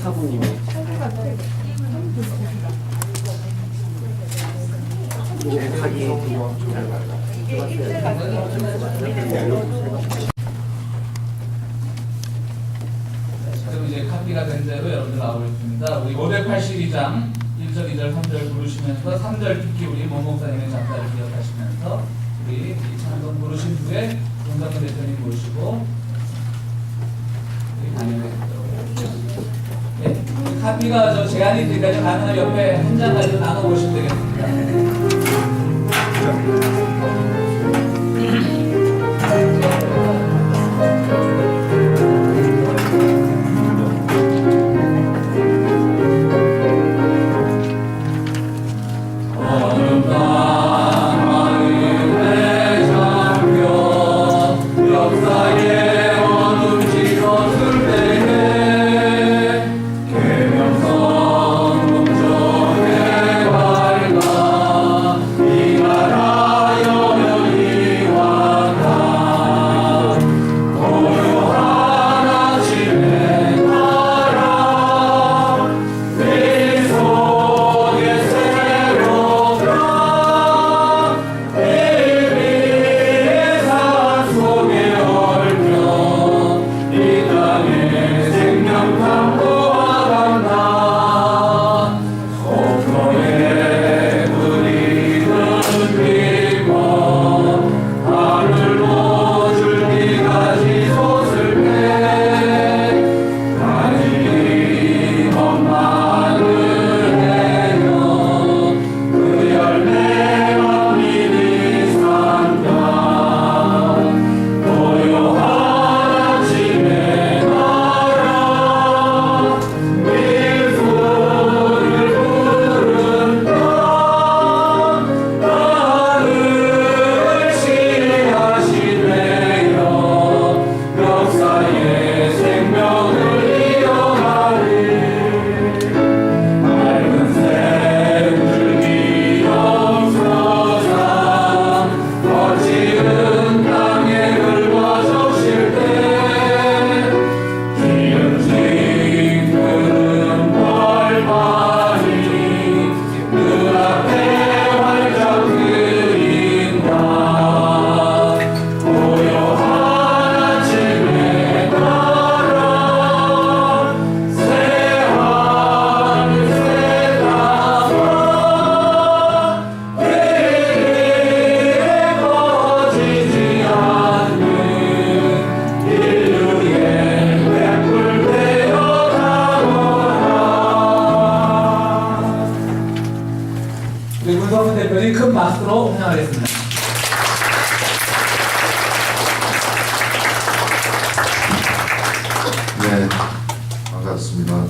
사부님이 지금 이제 카피가 된 대로 여러분들 나오고 있습니다. 우리 582장 1절, 2절, 3절 부르시면서 3절 특히 우리 모 목사님의 작사를 기억하시면서 우리 이 찬송 부르신 후에 동상근 대표님 모시고 우리 단연회하도록 네, 카피가 저 제한이 되니까 가능한 옆에 한 장 가지고 나눠보시면 되겠습니다. 우리 문성근 대표님 큰 박수로 환영하겠습니다. 네, 반갑습니다.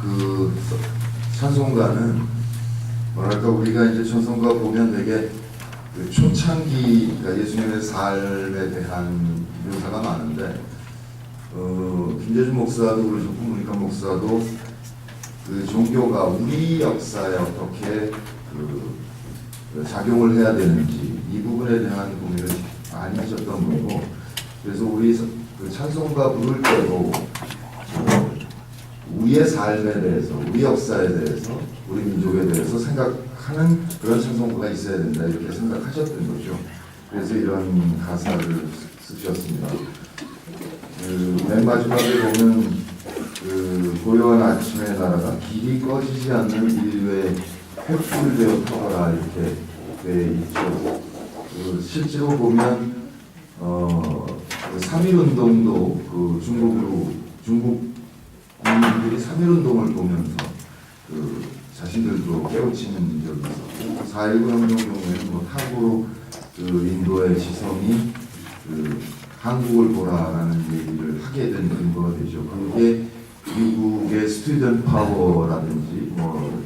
그 찬송가는 뭐랄까 우리가 이제 찬송가 보면 되게 그 초창기 그러니까 예수님의 삶에 대한 묘사가 많은데 김재준 목사도 그러셨고 문익환 목사도 그 종교가 우리 역사에 어떻게 그 작용을 해야 되는지 이 부분에 대한 고민을 많이 하셨던 분이고, 그래서 우리 그 찬송가 부를 때도 우리의 삶에 대해서, 우리 역사에 대해서, 우리 민족에 대해서 생각하는 그런 찬송가가 있어야 된다 이렇게 생각하셨던 거죠. 그래서 이런 가사를 쓰셨습니다. 맨 마지막에 보면 그 고요한 아침의 나라가 길이 꺼지지 않는 인류의 횃불되어 터져라 이렇게 돼 있죠. 실제로 보면 그 3.1운동도 그 중국 국민들이 3.1운동을 보면서 그 자신들도 깨우치는 적이 있었고, 4.19 혁명 경우에는 뭐 탑으로 그 인도의 지성이 그 한국을 보라라는 얘기를 하게 된 근거가 되죠. 그게 미국의 스튜던트 파워라든지 뭐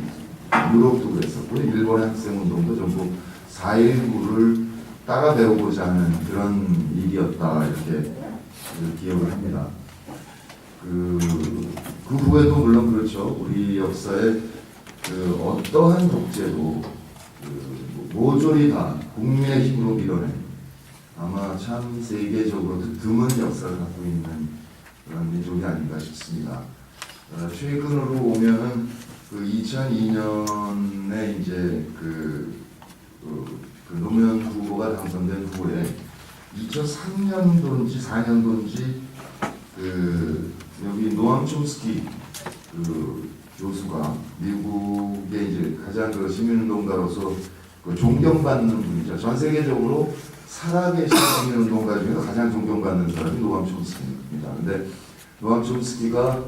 유럽도 그랬었고 일본의 학생운동도 전부 4.19를 따라 배우고자 하는 그런 일이었다 이렇게 기억을 합니다. 그 후에도 물론 그렇죠. 우리 역사에 그 어떠한 독재도 모조리 다 국민의 힘으로 밀어낸 아마 참 세계적으로도 드문 역사를 갖고 있는 그런 민족이 아닌가 싶습니다. 최근으로 오면은 그 2002년에 이제 그 노무현 후보가 당선된 후에 2003년도인지 4년도인지 그 여기 노암 촘스키 그 교수가 미국의 이제 가장 그 시민운동가로서 그 존경받는 분이죠. 전 세계적으로 살아계신 시민운동가 중에서 가장 존경받는 사람이 노암 촘스키입니다. 근데 노암 촘스키가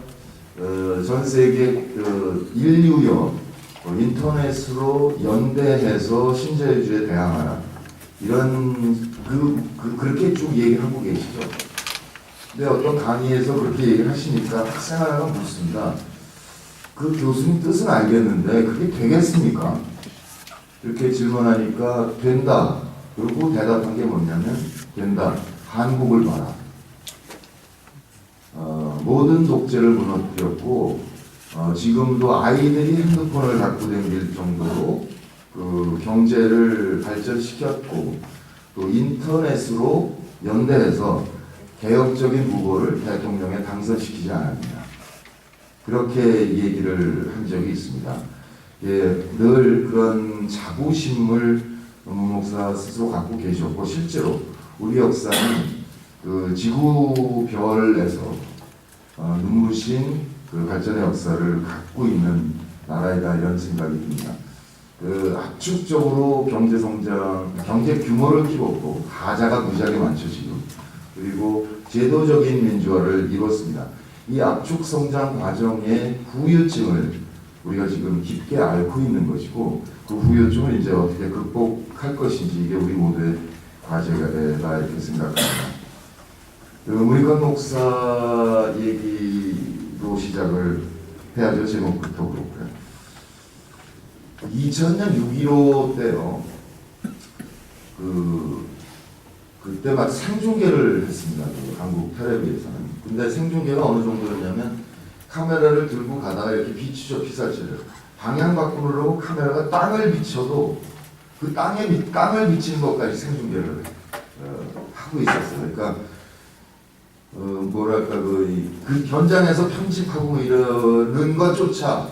전 세계 그 인류여 인터넷으로 연대해서 신자유주의에 대항하라 이런 그렇게 쭉 얘기하고 계시죠. 근데 어떤 강의에서 그렇게 얘기를 하시니까 학생 하나가 묻습니다. 그 교수님 뜻은 알겠는데 그게 되겠습니까? 이렇게 질문하니까 된다. 그리고 대답한 게 뭐냐면 된다. 한국을 봐라. 모든 독재를 무너뜨렸고 지금도 아이들이 핸드폰을 갖고 다닐 정도로 그 경제를 발전시켰고 또 인터넷으로 연대해서 개혁적인 후보를 대통령에 당선시키지 않았느냐. 그렇게 얘기를 한 적이 있습니다. 예, 늘 그런 자부심을 노무현 목사 스스로 갖고 계셨고 실제로 우리 역사는 그 지구별에서 눈부신 그 발전의 역사를 갖고 있는 나라이다 이런 생각이 듭니다. 그 압축적으로 경제 성장, 경제 규모를 키웠고 하자가 무지하게 많죠 지금. 그리고 제도적인 민주화를 이뤘습니다. 이 압축 성장 과정의 후유증을 우리가 지금 깊게 앓고 있는 것이고 그 후유증을 이제 어떻게 극복할 것인지 이게 우리 모두의 과제가 이렇게 생각합니다. 문익환 목사 얘기로 시작을 해야죠. 제목부터 그렇고요. 2000년 6.15 때요. 그때 막 생중계를 했습니다. 그 한국 텔레비에서는. 근데 생중계가 어느 정도였냐면 카메라를 들고 가다가 이렇게 비추죠. 피사체를. 방향 바꾸려고 카메라가 땅을 비춰도 그 땅을 비치는 것까지 생중계를 하고 있었어요. 그러니까 뭐랄까 그 현장에서 편집하고 이러는 것조차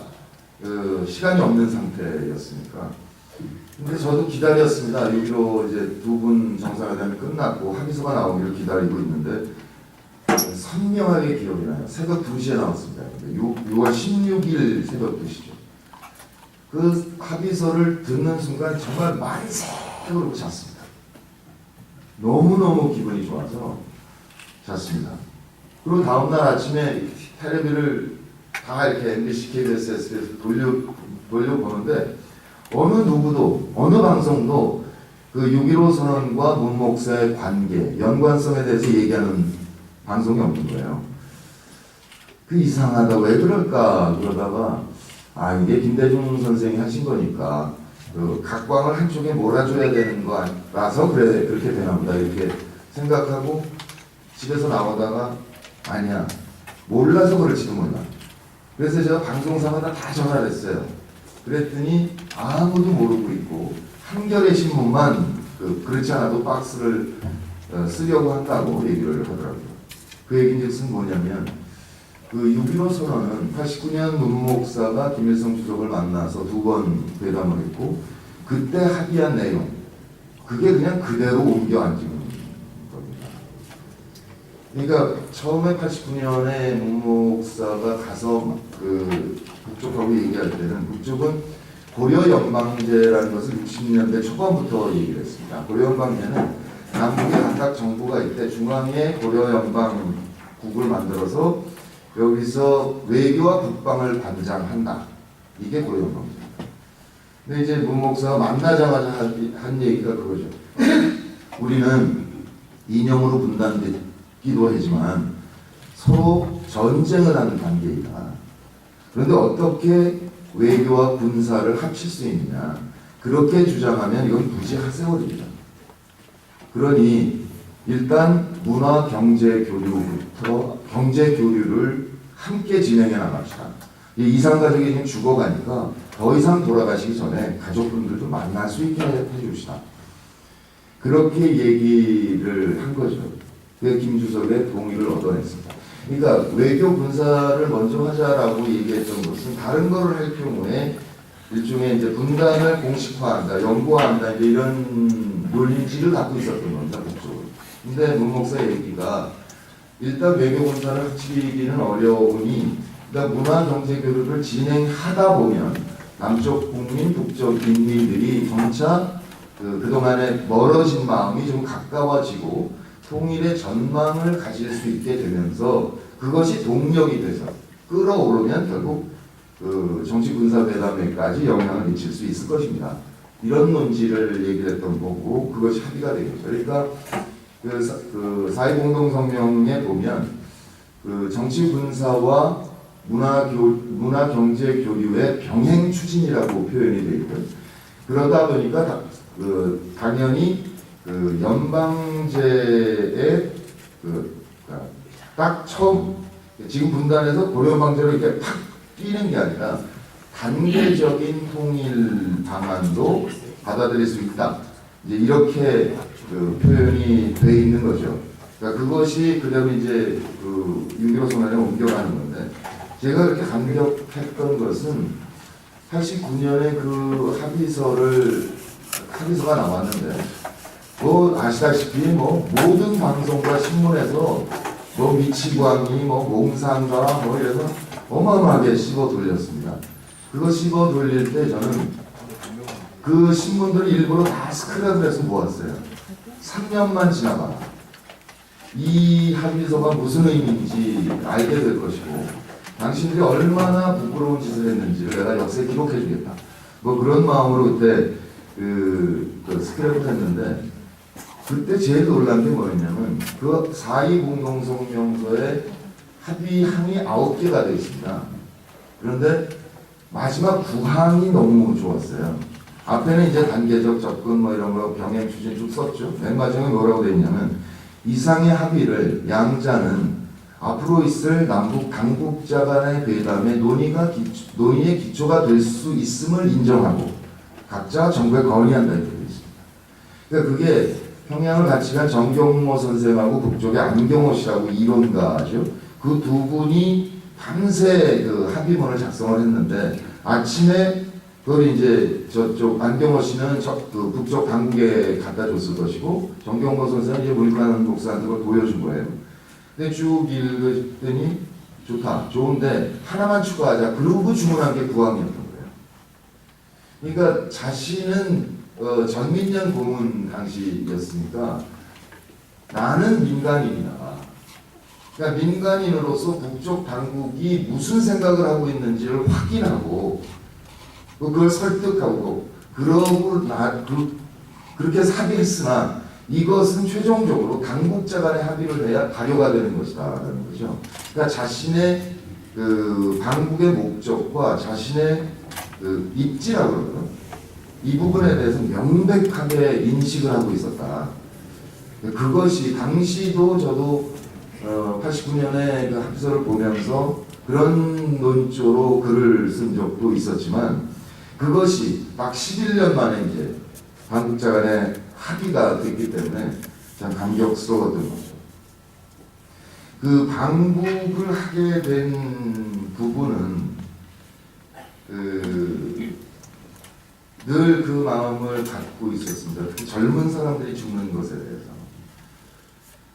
시간이 없는 상태였으니까. 근데 저도 기다렸습니다. 6.15 이제 두 분 정상회담이 끝났고 합의서가 나오기를 기다리고 있는데 선명하게 기억이 나요. 새벽 2시에 나왔습니다. 6월 16일 새벽 2시죠. 그 합의서를 듣는 순간 정말 만색으로 잤습니다. 너무너무 기분이 좋아서 잤습니다. 그리고 다음날 아침에 텔레비를 다 이렇게 MBC, KBS, SBS 돌려보는데 어느 누구도 어느 방송도 그 6.15 선언과 문 목사의 관계, 연관성에 대해서 얘기하는 방송이 없는 거예요. 그 이상하다. 왜 그럴까? 그러다가 이게 김대중 선생이 하신 거니까 그 각광을 한쪽에 몰아줘야 되는 거라서 그렇게 되나 보다 이렇게 생각하고 집에서 나오다가 아니야. 몰라서 그럴지도 몰라. 그래서 제가 방송사마다 다 전화를 했어요. 그랬더니 아무도 모르고 있고 한겨레 신문만 그렇지 않아도 박스를 쓰려고 한다고 얘기를 하더라고요. 그 얘기는 뭐냐면 그 6.15 선언은 89년 문 목사가 김일성 주석을 만나서 2번 회담을 했고 그때 합의한 내용 그게 그냥 그대로 옮겨 앉은 겁니다. 그러니까 처음에 89년에 문 목사가 가서 그 북쪽하고 얘기할 때는 북쪽은 고려연방제라는 것을 60년대 초반부터 얘기를 했습니다. 고려연방제는 남북에 각각 정부가 있대 중앙에 고려연방국을 만들어서 여기서 외교와 국방을 관장한다. 이게 고려연방제입니다. 근데 이제 문 목사가 만나자마자 한 얘기가 그거죠. 우리는 이념으로 분단되기도 하지만 서로 전쟁을 하는 관계이다. 그런데 어떻게 외교와 군사를 합칠 수 있느냐. 그렇게 주장하면 이건 무지 하세월입니다. 그러니 일단 문화 경제 교류부터 경제 교류를 함께 진행해 나갑시다. 이 이산 가족이 지금 죽어가니까 더 이상 돌아가시기 전에 가족분들도 만날 수 있게 해줍시다. 그렇게 얘기를 한 거죠. 그 김주석의 동의를 얻어냈습니다. 그러니까 외교 군사를 먼저 하자라고 얘기했던 것은 다른 거를 할 경우에 일종의 이제 분단을 공식화한다, 연구한다, 이제 이런 논리를 갖고 있었던 겁니다, 그쪽은. 근데 문 목사 얘기가 일단 외교 군사를 합치기는 어려우니, 그러니까 문화 경제 교류를 진행하다 보면 남쪽 국민, 북쪽 인민들이 점차 그동안에 멀어진 마음이 좀 가까워지고 통일의 전망을 가질 수 있게 되면서 그것이 동력이 돼서 끌어오르면 결국 정치 군사 회담에까지 영향을 미칠 수 있을 것입니다. 이런 논지를 얘기를 했던 거고 그것이 합의가 되겠죠. 그러니까 그 사회 공동 성명에 보면 그 정치 군사와 문화 경제 교류의 병행 추진이라고 표현이 되어 있거든요. 그러다 보니까 당연히 연방제의 딱 처음 지금 분단해서 고려방제로 이렇게 팍 뛰는 게 아니라 단계적인 통일 방안도 받아들일 수 있다. 이제 이렇게 표현이 돼 있는 거죠. 그러니까 그것이 그대로 이제 6.15 선언에 옮겨가는 건데 제가 그렇게 감격했던 것은 89년에 그 합의서가 나왔는데 아시다시피 모든 방송과 신문에서 미치광이 몽상가 이래서 어마어마하게 씹어 돌렸습니다. 그거 씹어 돌릴 때 저는 그 신문들을 일부러 다 스크랩을 해서 모았어요. 3년만 지나봐. 이 합의서가 무슨 의미인지 알게 될 것이고 당신들이 얼마나 부끄러운 짓을 했는지를 내가 역사에 기록해 주겠다. 그런 마음으로 그때 스크랩을 했는데 그때 제일 놀란 게 뭐였냐면 그 4.2 공동성명서에 합의항이 9개가 되어 있습니다. 그런데 마지막 9항이 너무 좋았어요. 앞에는 이제 단계적 접근 이런 거 병행 추진 쭉 썼죠. 맨 마지막에 뭐라고 되어 있냐면 이상의 합의를 양자는 앞으로 있을 남북 당국자 간의 회담의 논의의 기초가 될 수 있음을 인정하고 각자 정부에 건의한다 이렇게 되어 있습니다. 그러니까 그게 평양을 같이 간 정경모 선생하고 북쪽의 안경호 씨라고 이론가죠. 그 두 분이 밤새 합의문을 작성을 했는데 아침에 그걸 이제 저쪽 안경호 씨는 북쪽 당국에 갖다 줬을 것이고 정경모 선생은 이제 문익환 목사한테 그걸 보여준 거예요. 근데 쭉 읽었더니 좋다, 좋은데 하나만 추가하자. 그러고 주문한 게 구항이었던 거예요. 그러니까 자신은 전민년 고문 당시였으니까 나는 민간인이다. 그러니까 민간인으로서 북쪽 당국이 무슨 생각을 하고 있는지를 확인하고 그걸 설득하고 그러고 그렇게 합의했으나 이것은 최종적으로 당국자 간의 합의를 해야 발효가 되는 것이다라는 거죠. 그러니까 자신의 방북의 목적과 자신의 입지라고 그러거든요. 이 부분에 대해서 명백하게 인식을 하고 있었다. 그것이 당시도 저도 89년에 그 합의서를 보면서 그런 논조로 글을 쓴 적도 있었지만 그것이 딱 11년 만에 이제 당국자 간의 합의가 됐기 때문에 참 감격스러웠던 거죠. 그 방북을 하게 된 부분은 늘 그 마음을 갖고 있었습니다. 특히 젊은 사람들이 죽는 것에 대해서.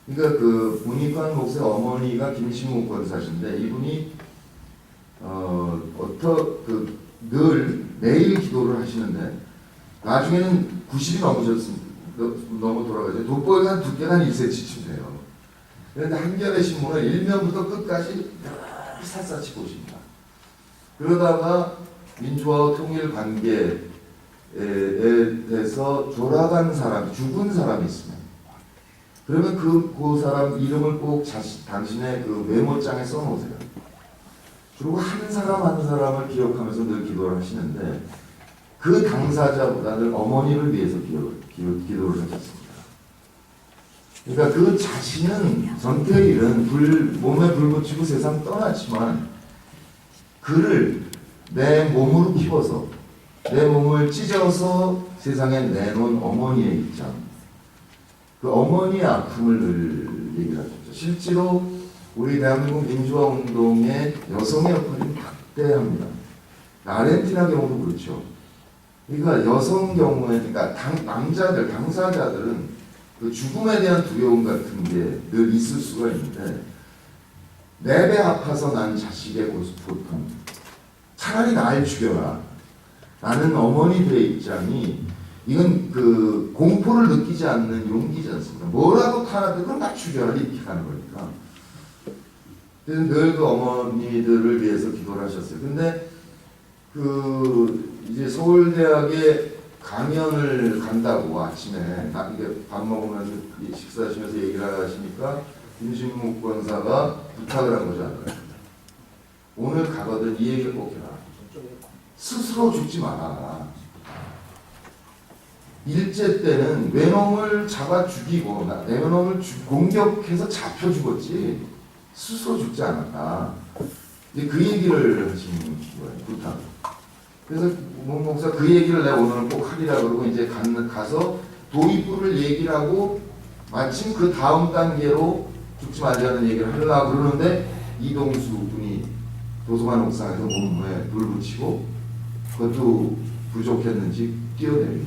그러니까 그 문익환 목사의 어머니가 김신국 권사신데 이분이 늘 매일 기도를 하시는데 나중에는 90이 넘어 돌아가죠. 돋보이가 한 두께가 한 1cm쯤 돼요. 그런데 한겨레 신문을 일면부터 끝까지 늘 샅샅이 보십니다. 그러다가 민주화와 통일 관계에 대해서 돌아간 사람, 죽은 사람이 있으면 그러면 그 사람 이름을 꼭 당신의 그 메모장에 써놓으세요. 그리고 한 사람 한 사람을 기억하면서 늘 기도를 하시는데 그 당사자보다 늘 어머니를 위해서 기도를 하셨습니다. 그러니까 그 자신은 전태일은 몸에 불 붙이고 세상 떠났지만 그를 내 몸으로 키워서 내 몸을 찢어서 세상에 내놓은 어머니의 입장, 그 어머니의 아픔을 늘 얘기를 하셨죠. 실제로 우리 대한민국 민주화 운동의 여성의 역할이 막대합니다. 아르헨티나 경우도 그렇죠. 그러니까 여성 경우에, 그러니까 남자들, 당사자들은 그 죽음에 대한 두려움 같은 게 늘 있을 수가 있는데, 내 배 아파서 난 자식의 고통, 차라리 날 죽여라 라는 어머니들의 입장이, 이건 그 공포를 느끼지 않는 용기지 않습니까? 뭐라도 타나도 그럼 나 죽여라 이렇게 가는 거니까. 그래서 늘 그 어머니들을 위해서 기도를 하셨어요. 근데 그 이제 서울대학에 강연을 간다고 아침에 이게 밥 먹으면서 식사하시면서 얘기를 하시니까 김신묵 권사가 부탁을 한 거잖아요. 오늘 가거든 이 얘기를 꼭 해라. 스스로 죽지 마라. 일제 때는 외놈을 잡아 죽이고 외놈을 공격해서 잡혀 죽었지 스스로 죽지 않았다. 이제 그 얘기를 하시는 거예요. 부탁. 그래서 목사 그 얘기를 내가 오늘은 꼭 하리라 그러고 이제 가서 도입부를 얘기를 하고 마침 그 다음 단계로 죽지 말자는 얘기를 하려고 그러는데 이동수 분이 도서관 옥상에서 몸에 불 붙이고 그것도 부족했는지 뛰어내리고,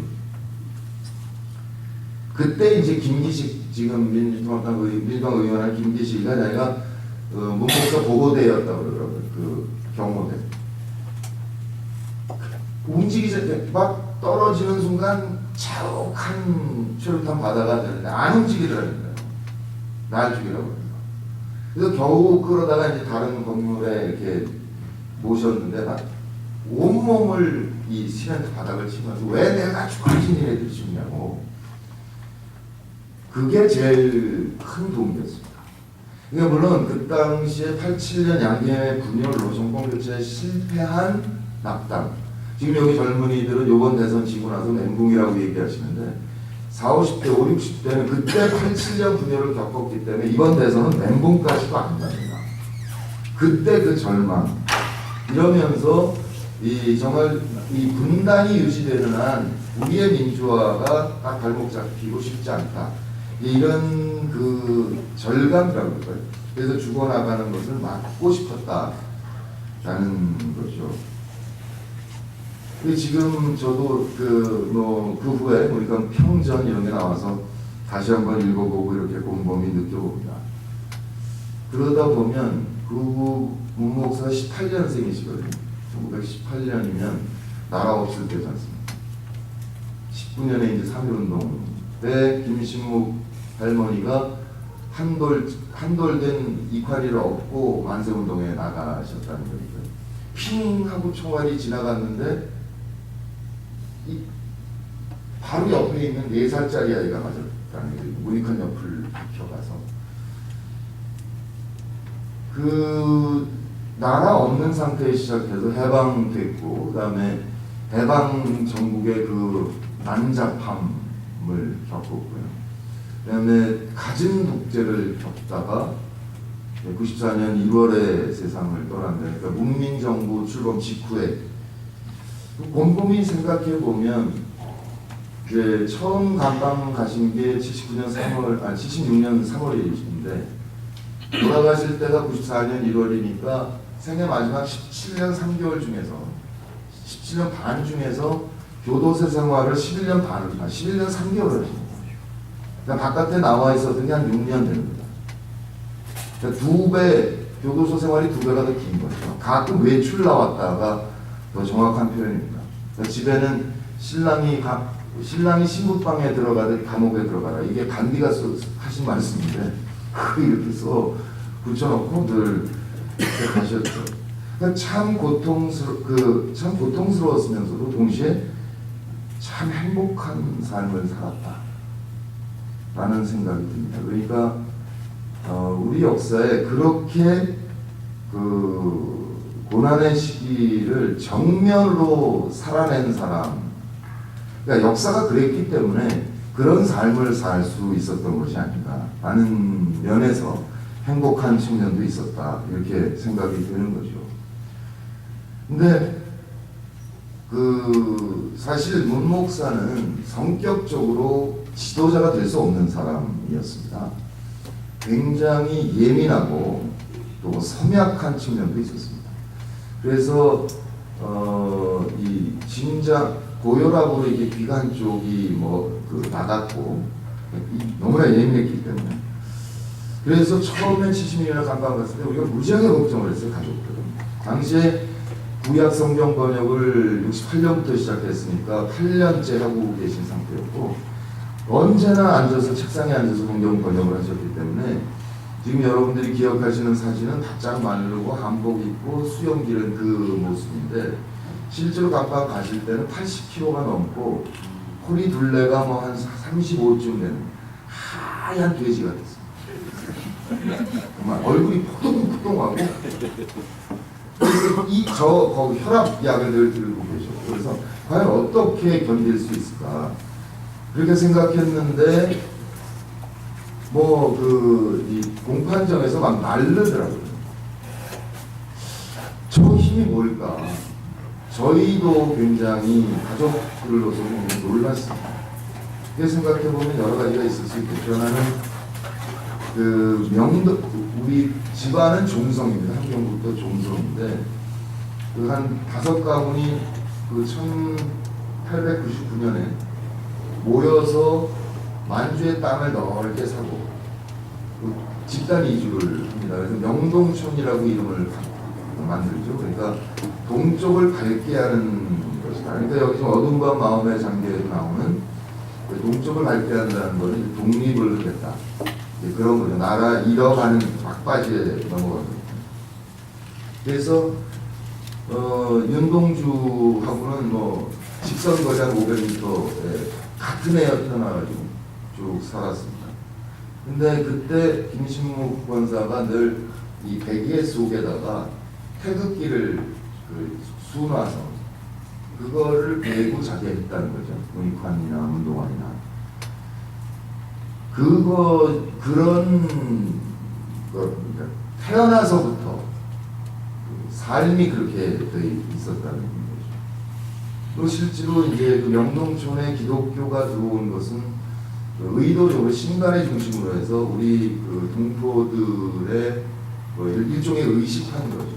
그때 이제 김기식 지금 민주당 의원한 김기식이가 자기가 문목사 보고대였다고 그러더라고요. 그 경호대 움직이지 막 떨어지는 순간 자욱한 최루탄 바다가 되는데 안 움직이더라고요. 날 죽이라고 그래요. 그래서 겨우 끌어다가 이제 다른 건물에 이렇게 모셨는데 막 온몸을 이 시멘트 바닥을 치면서 왜 내가 죽어야지 니네들이 죽냐고. 그게 제일 큰 도움이 됐습니다. 그러니까 물론 그 당시에 87년 양계 분열로 정권 교체에 실패한 낙당, 지금 여기 젊은이들은 요번 대선 지고 나서 멘붕이라고 얘기하시는데 40, 50대, 50, 60대는 그때 87년 분열을 겪었기 때문에 이번 대선은 멘붕까지도 안 갑니다. 그때 그 절망 이러면서 이 정말 이 분단이 유지되는 한 우리의 민주화가 딱 발목 잡히고 싶지 않다. 이런 그 절감이라고 그럴까요? 그래서 죽어나가는 것을 막고 싶었다라는 거죠. 지금 저도 그 후에 우리가 평전 이런 게 나와서 다시 한번 읽어보고 이렇게 곰곰이 느껴봅니다. 그러다 보면 그 문목사 18년생이시거든요. 1918년이면 나라 없을 때지 않습니까? 19년에 이제 3.1운동 때 김신묵 할머니가 한돌된 이파리를 얻고 만세운동에 나가셨다는 거니까요. 핑 하고 총알이 지나갔는데 바로 옆에 있는 4살짜리 아이가 맞았다는 거예요. 모니칸 옆을 비켜가서. 그 나라 없는 상태에 시작해서 해방됐고, 그 다음에 해방 전국의 그 난잡함을 겪었고요. 그 다음에 가진 독재를 겪다가 94년 1월에 세상을 떠났는데, 그러니까 문민정부 출범 직후에 곰곰이 생각해 보면 처음 감방 가신 게 76년 3월이신데 돌아가실 때가 94년 1월이니까 생애 마지막 17년 3개월 중에서 17년 반 중에서 교도소 생활을 11년 3개월을 하신 거예요. 그러니까 바깥에 나와 있었던 게 한 6년 되는 거다. 그러니까 2배, 교도소 생활이 2배가 더 긴 거죠. 가끔 외출 나왔다가 더 정확한 표현입니다. 그러니까 집에는 신랑이 신부방에 들어가듯 감옥에 들어가라. 이게 간디가 하신 말씀인데 이렇게 써 붙여놓고 늘 이렇게 가셨죠. 그러니까 참 고통스러웠으면서도 동시에 참 행복한 삶을 살았다라는 생각이 듭니다. 그러니까 우리 역사에 그렇게 그 고난의 시기를 정면으로 살아낸 사람, 그러니까 역사가 그랬기 때문에 그런 삶을 살 수 있었던 것이 아닌가 라는 면에서 행복한 측면도 있었다 이렇게 생각이 드는 거죠. 근데 그 사실 문 목사는 성격적으로 지도자가 될 수 없는 사람이었습니다. 굉장히 예민하고 또 섬약한 측면도 있었습니다. 그래서 이 진작 고혈압으로 이게 비관 쪽이 그 나갔고 너무나 예민했기 때문에 그래서 처음에 70년에 감방 갔을 때 우리가 무지하게 걱정을 했어요. 가족들은. 당시에 구약 성경 번역을 68년부터 시작했으니까 8년째 하고 계신 상태였고 언제나 앉아서 책상에 앉아서 성경 번역을 하셨기 때문에 지금 여러분들이 기억하시는 사진은 바짝 마르고 한복 입고 수염 기른 그 모습인데 실제로 감방 가실 때는 80kg가 넘고 허리 둘레가 뭐 한 35쯤 되는 하얀 돼지 같았어요. 정말 얼굴이 포동포동하고 거기 혈압약을 늘 들고 계셨고 그래서 과연 어떻게 견딜 수 있을까 그렇게 생각했는데 이 공판정에서 막 날르더라고요. 저 힘이 뭘까? 저희도 굉장히 가족들로서 굉장히 놀랐습니다. 그렇게 생각해보면 여러 가지가 있을 수 있겠죠. 나는 우리 집안은 종성입니다. 한경부터 종성인데 한 5가문이 1899년에 모여서 만주의 땅을 넓게 사고 집단 이주를 합니다. 그래서 명동촌이라고 이름을 만들죠. 그러니까 동쪽을 밝게 하는 것이다. 그러니까 여기 지금 어둠 밤 마음의 장계에도 나오는 동쪽을 밝게 한다는 것은 독립을 하겠다. 그런 거죠. 나라 잃어가는 막바지에 넘어가는 거죠. 그래서 윤동주하고는 직선 거리 한 500m에 같은 해에 태어나가지고 쭉 살았습니다. 근데 그때 김신묵 권사가 늘 이 베개 속에다가 태극기를 수놔서 그거를 베고 자게 했다는 거죠. 문익환이나 문동환이나. 그런 그러니까 태어나서부터 삶이 그렇게 돼 있었다는 거죠. 또 실제로 이제 명동촌에 기독교가 들어온 것은 의도적으로 신간의 중심으로 해서 우리 동포들의 일종의 의식화인 거죠.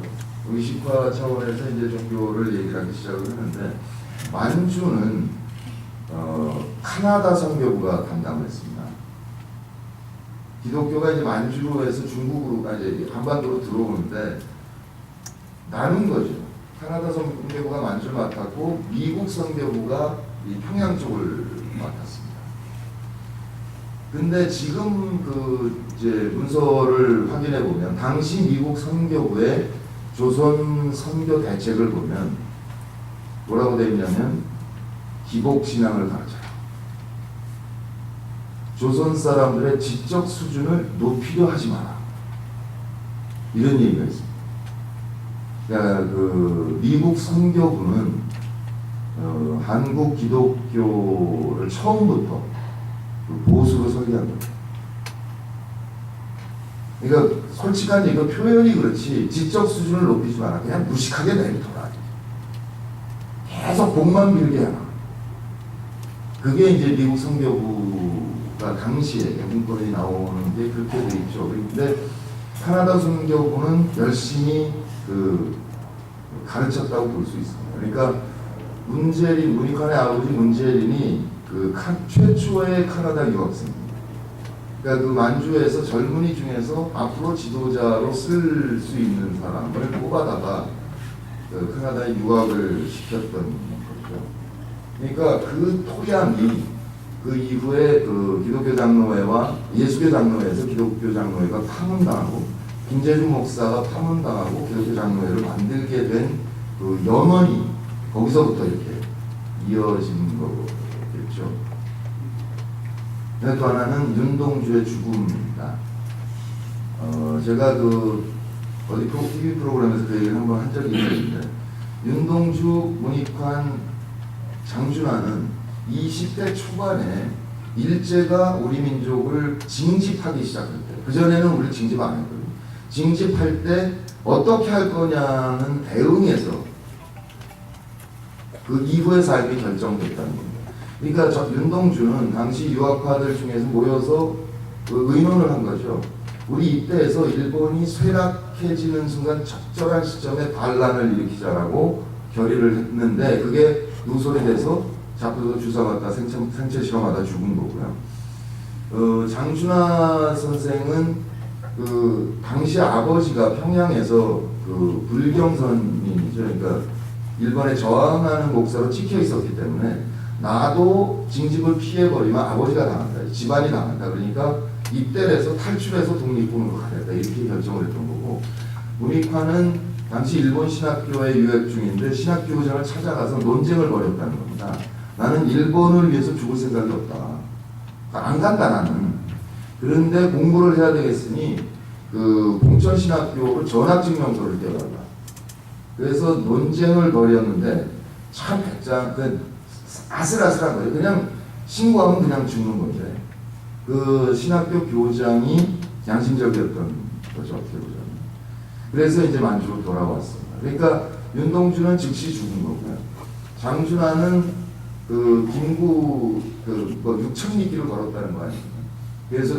의식화 차원에서 이제 종교를 얘기를 하기 시작을 하는데 만주는 카나다 선교부가 담당을 했습니다. 기독교가 이제 만주로 해서 중국으로 이제 한반도로 들어오는데 나눈 거죠. 카나다 선교부가 만주를 맡았고 미국 선교부가 이 평양 쪽을 맡았습니다. 근데 지금 이제 문서를 확인해 보면 당시 미국 선교부의 조선 선교 대책을 보면 뭐라고 되어 있냐면 기복 신앙을 가르쳐라. 조선 사람들의 지적 수준을 높이려 하지 마라. 이런 얘기가 있습니다. 그러니까 미국 선교부는 한국 기독교를 처음부터 보수로 설계한 거예요. 그러니까 솔직한 이거 표현이 그렇지 지적 수준을 높이지 마라. 그냥 무식하게 내비둬라. 계속 복만 빌게 하라. 그게 이제 미국 선교부가 당시에 문건이 나오는 게 그렇게 돼 있죠. 그런데 카나다 선교부는 열심히 가르쳤다고 볼 수 있습니다. 그러니까 문익환의 아버지 문재린이 최초의 카나다 유학생입니다. 그러니까 만주에서 젊은이 중에서 앞으로 지도자로 쓸 수 있는 사람을 뽑아다가 카나다에 유학을 시켰던 거죠. 그러니까 토양이 이후에 기독교 장로회와 예수교 장로회에서 기독교 장로회가 파문당하고 김재준 목사가 파문당하고 기독교 장로회를 만들게 된 연원이 거기서부터 이렇게 이어진 거겠죠. 또 하나는 윤동주의 죽음입니다. 제가 어디 TV 프로그램에서 그 얘기를 한번 한 적이 있는데 윤동주, 문익환, 장준하는 20대 초반에 일제가 우리 민족을 징집하기 시작할 때, 그전에는 우리를 징집 안 했거든요. 징집할 때 어떻게 할 거냐는 대응해서 그 이후의 삶이 결정됐다는 겁니다. 그러니까 윤동주는 당시 유학파들 중에서 모여서 그 의논을 한 거죠. 우리 이때에서 일본이 쇠락해지는 순간 적절한 시점에 반란을 일으키자라고 결의를 했는데 그게 누설이 돼서 잡혀서 주사 맞다 생체 실험하다 죽은 거고요. 장준하 선생은 그 당시 아버지가 평양에서 그 불경선이죠. 그러니까 일본에 저항하는 목사로 찍혀 있었기 때문에 나도 징집을 피해버리면 아버지가 당한다. 집안이 당한다. 그러니까 입대를 해서 탈출해서 독립군으로 가겠다. 이렇게 결정을 했던 거고 문익환은 당시 일본 신학교에 유학 중인데 신학교장을 찾아가서 논쟁을 벌였다는 겁니다. 나는 일본을 위해서 죽을 생각이 없다. 그러니까 안 간다 나는. 그런데 공부를 해야 되겠으니 그 봉천신학교로 전학증명서를 떼어달라. 그래서 논쟁을 벌였는데 참 백장 아슬아슬한 거예요. 그냥 신고하면 그냥 죽는 건데 그 신학교 교장이 양심적이었던 거죠. 어떻게 보자면. 그래서 이제 만주로 돌아왔습니다. 그러니까 윤동주는 즉시 죽은 거고요. 장준하는 그 김구 뭐 6,000리길을 걸었다는 거 아닙니까? 그래서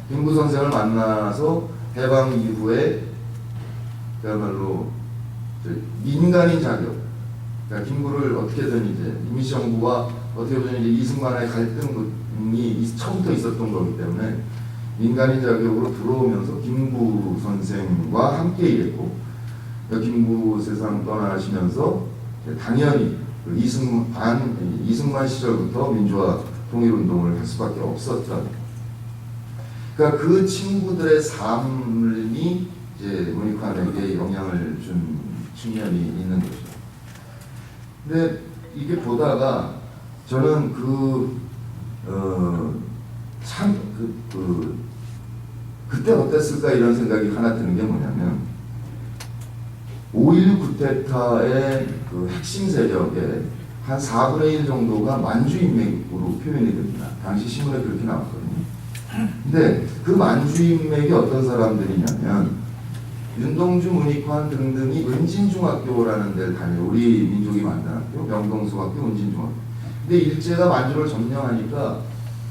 김구 선생을 만나서 해방 이후에 그야말로 민간인 자격, 그러니까 김구를 어떻게든 이제 임시정부와 어떻게 보면 이제 이승만의 갈등이 처음부터 있었던 거기 때문에 민간인 자격으로 들어오면서 김구 선생과 함께 일했고 김구 세상 떠나시면서 당연히 그 이승만 시절부터 민주화 통일운동을 할 수밖에 없었던. 그러니까 그 친구들의 삶이 이제 문익환에게 영향을 준 측면이 있는 거죠. 근데 이게 보다가 저는 그때 어땠을까 이런 생각이 하나 드는 게 뭐냐면 5.16 쿠데타의 그 핵심 세력의 한 4분의 1 정도가 만주 인맥으로 표현이 됩니다. 당시 신문에 그렇게 나왔거든요. 근데 그 만주 인맥이 어떤 사람들이냐면 윤동주, 문익환 등등이 은진중학교라는 데를 다녀요. 우리 민족이 만든 학교, 명동중학교, 은진중학교. 근데 일제가 만주를 점령하니까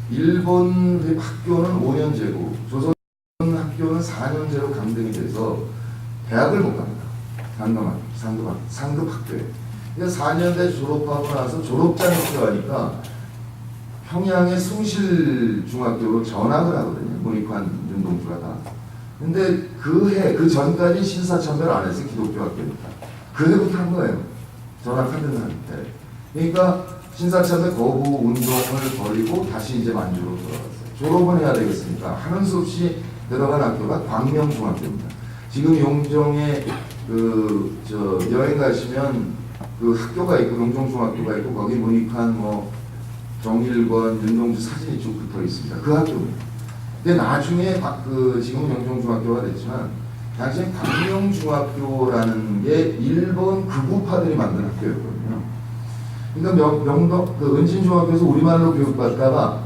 일본 학교는 5년제고 조선 학교는 4년제로 강등이 돼서 대학을 못 갑니다. 상급 학교에. 그래서 4년대 졸업하고 나서 졸업장이 필요하니까 평양의 숭실중학교로 전학을 하거든요. 문익환, 윤동주가 다. 근데 그 전까지 신사참배를 안 했어요. 기독교 학교니까. 그 해부터 한 거예요. 전학하는 한때. 그러니까 신사참배 거부 운동을 벌이고 다시 이제 만주로 돌아갔어요. 졸업은 해야 되겠으니까 하는 수 없이 들어간 학교가 광명중학교입니다. 지금 용정에 여행 가시면 그 학교가 있고 용정중학교가 있고 거기 문익환 정일권, 윤동주 사진이 쭉 붙어 있습니다. 그 학교입니다. 근데 나중에 지금은 용정중학교가 됐지만 당시에 광명중학교라는 게 일본 극우파들이 만든 학교였거든요. 그러니까 은진중학교에서 우리말로 교육받다가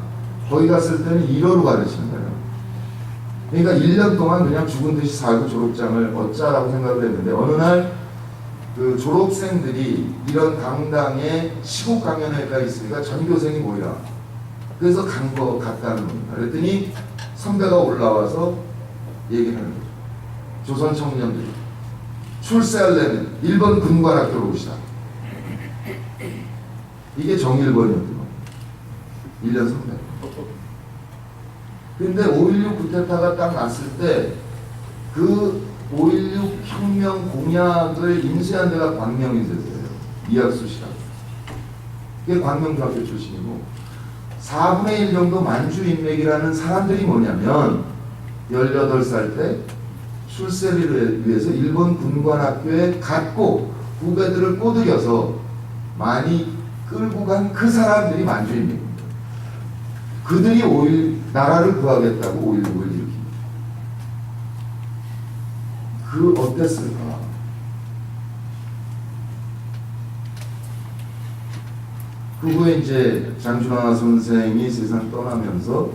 거기 갔을 때는 일어로 가르치는 거예요. 그러니까 1년 동안 그냥 죽은 듯이 살고 졸업장을 얻자라고 생각을 했는데 어느 날 그 졸업생들이 이런 강당에 시국 강연회가 있으니까 전교생이 모이라. 그래서 갔다는 겁니다. 그랬더니 선배가 올라와서 얘기를 하는 거죠. 조선 청년들이 출세하려면 일본 군관학교로 오시다. 이게 정일권이었던 거예요. 1년 선배. 근데 5.16 쿠데타가 딱 났을 때 그 5.16 혁명 공약을 인쇄한 데가 광명인쇄소예요. 이학수 씨라고. 그게 광명중학교 출신이고 4분의 1 정도 만주 인맥이라는 사람들이 뭐냐면 18살 때 출세를 위해서 일본 군관학교에 갔고 후배들을 꼬드겨서 많이 끌고 간 그 사람들이 만주 인맥입니다. 그들이 나라를 구하겠다고 5.16을 일으킵니다. 어땠을까? 그 후에 이제 장준하 선생이 세상 떠나면서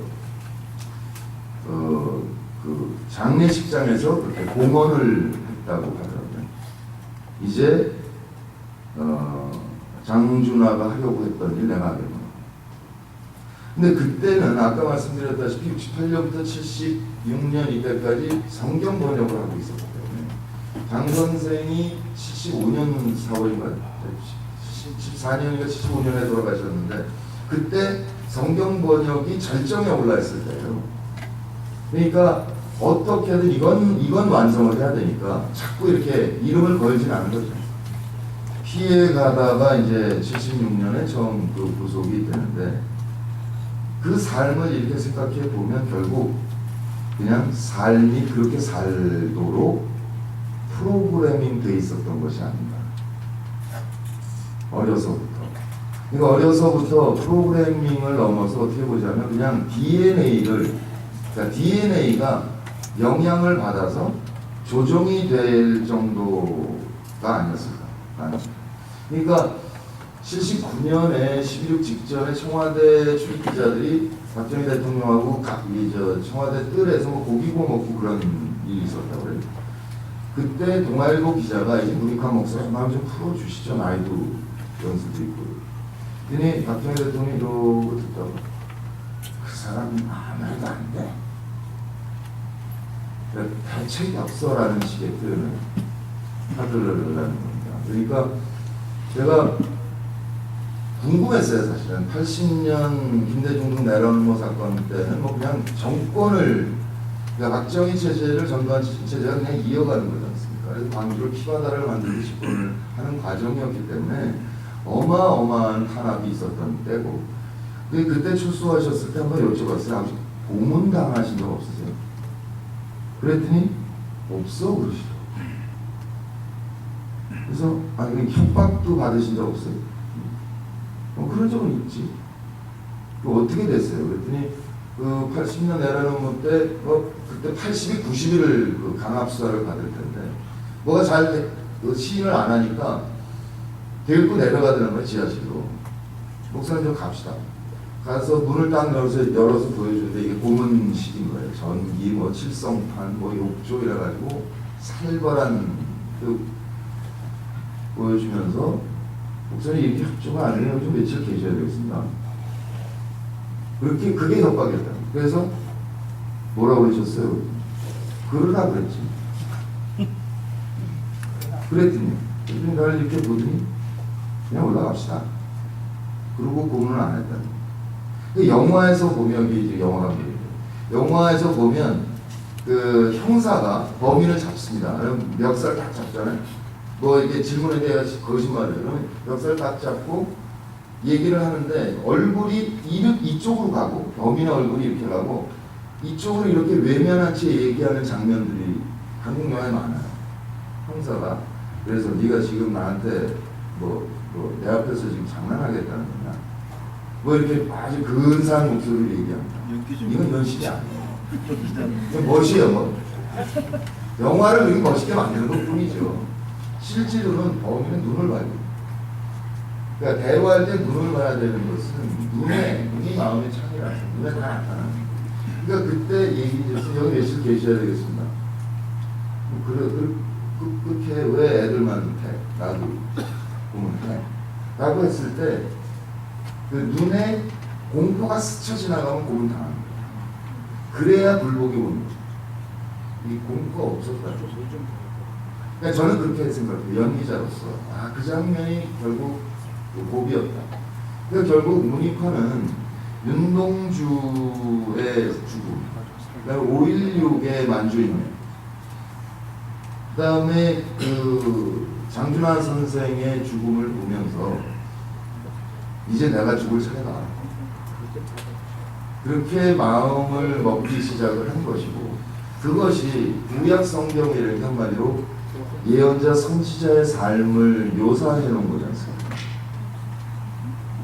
그 장례식장에서 그렇게 공언을 했다고 하더라고요. 이제 장준하가 하려고 했던 일 내가 하려고. 근데 그때는 아까 말씀드렸다시피 68년부터 76년 이때까지 성경 번역을 하고 있었기 때문에 장 선생이 75년 4월인가요? 14년인가 75년에 돌아가셨는데 그때 성경 번역이 절정에 올라 있을 때예요. 그러니까 어떻게든 이건 완성을 해야 되니까 자꾸 이렇게 이름을 걸진 않은 거죠. 피해 가다가 이제 76년에 처음 그 구속이 되는데 그 삶을 이렇게 생각해 보면 결국 그냥 삶이 그렇게 살도록 프로그래밍 돼 있었던 것이 아닌가. 어려서부터. 그러니까 어려서부터 프로그래밍을 넘어서 어떻게 보자면 그냥 그러니까 DNA가 영향을 받아서 조정이 될 정도가 아니었을까. 그러니까 79년에 12.6 직전에 청와대 출입기자들이 박정희 대통령하고 청와대 뜰에서 뭐 고기 구워 먹고 그런 일이 있었다고 그래요. 그때 동아일보 기자가 이 문익환 목사님 마음 좀 풀어주시죠. 나이도 연수도 있고. 그랬더니 박정희 대통령이 이러고 듣다가 그 사람 아무 말도 안 돼. 대책이 없어라는 식의 표현을 하더라는 겁니다. 그러니까 제가 궁금했어요. 사실은 80년 김대중 내란음모 사건 때는 뭐 그냥 정권을 그러니까 박정희 체제를 전두환 체제가 그냥 이어가는 거지 않습니까? 그래서 광주를 피바다를 만들고 집권을 하는 과정이었기 때문에 어마어마한 탄압이 있었던 때고 그때 출소하셨을 때 한번 여쭤봤어요. 아버지 고문당하신 적 없으세요? 그랬더니 없어 그러시더라고요. 그래서 아니 협박도 받으신 적 없어요? 그런 적은 있지. 어떻게 됐어요? 그랬더니 그 80년 내란음모 때 그때 80일, 90일을 그 강압수사를 받을 텐데 뭐가 잘 시인을 안 하니까 데리고 내려가더라는 거예요. 지하실로. 목사님 좀 갑시다. 가서 문을 딱 열어서 보여주는데 이게 고문식인 거예요. 전기, 뭐 칠성판, 뭐 욕조 이래가지고 살벌한 그 보여주면서 목사님 이렇게 협조가 안 되면 좀 며칠 계셔야 되겠습니다. 그게 협박이었다. 그래서 뭐라고 그러셨어요? 그러라 그랬지. 그랬더니 나를 이렇게 보더니 그냥 올라갑시다. 그러고 고문을 안 했다. 영화에서 보면 이제 영화 감독이에요. 영화에서 보면 그 형사가 범인을 잡습니다. 그럼 멱살 딱 잡잖아요. 뭐 이게 질문에 대해 거짓말을 그러면 멱살 딱 잡고 얘기를 하는데 얼굴이 이쪽으로 가고 범인의 얼굴이 이렇게 가고 이쪽으로 이렇게 외면한 채 얘기하는 장면들이 한국 영화에 많아요. 형사가 그래서 네가 지금 나한테 내 앞에서 지금 장난하겠다는 거냐 뭐 이렇게 아주 근사한 목소리로 얘기합니다. 이건 연실이 아니에요. 이건 멋이에요. 뭐. 영화를 그렇게 멋있게 만드는 것 뿐이죠. 실제로는 범인은 눈을 봐야 돼요. 그러니까 대화할 때 눈을 봐야 되는 것은 눈이 마음의 창이라서 눈에 다 나타나는 거예요. 그러니까 그때 얘기해서 여기 며칠 계셔야 되겠습니다. 그렇게 왜 애들만 해? 나도 보면 해. 라고 했을 때 그 눈에 공포가 스쳐 지나가면 고문 당하는 거예요. 그래야 불복이 오는 거죠. 이 공포가 없었다는 거죠. 그러니까 저는 그렇게 생각해요. 연기자로서. 그 장면이 결국 고비였다. 그러니까 결국 문익환은 윤동주의 죽음, 그다음에 5.16의 만주인명, 그다음에 그 장준하 선생의 죽음을 보면서 이제 내가 죽을 차례다. 그렇게 마음을 먹기 시작을 한 것이고 그것이 구약 성경이라는 한마디로 예언자 선지자의 삶을 묘사해 놓은 거지 않습니까?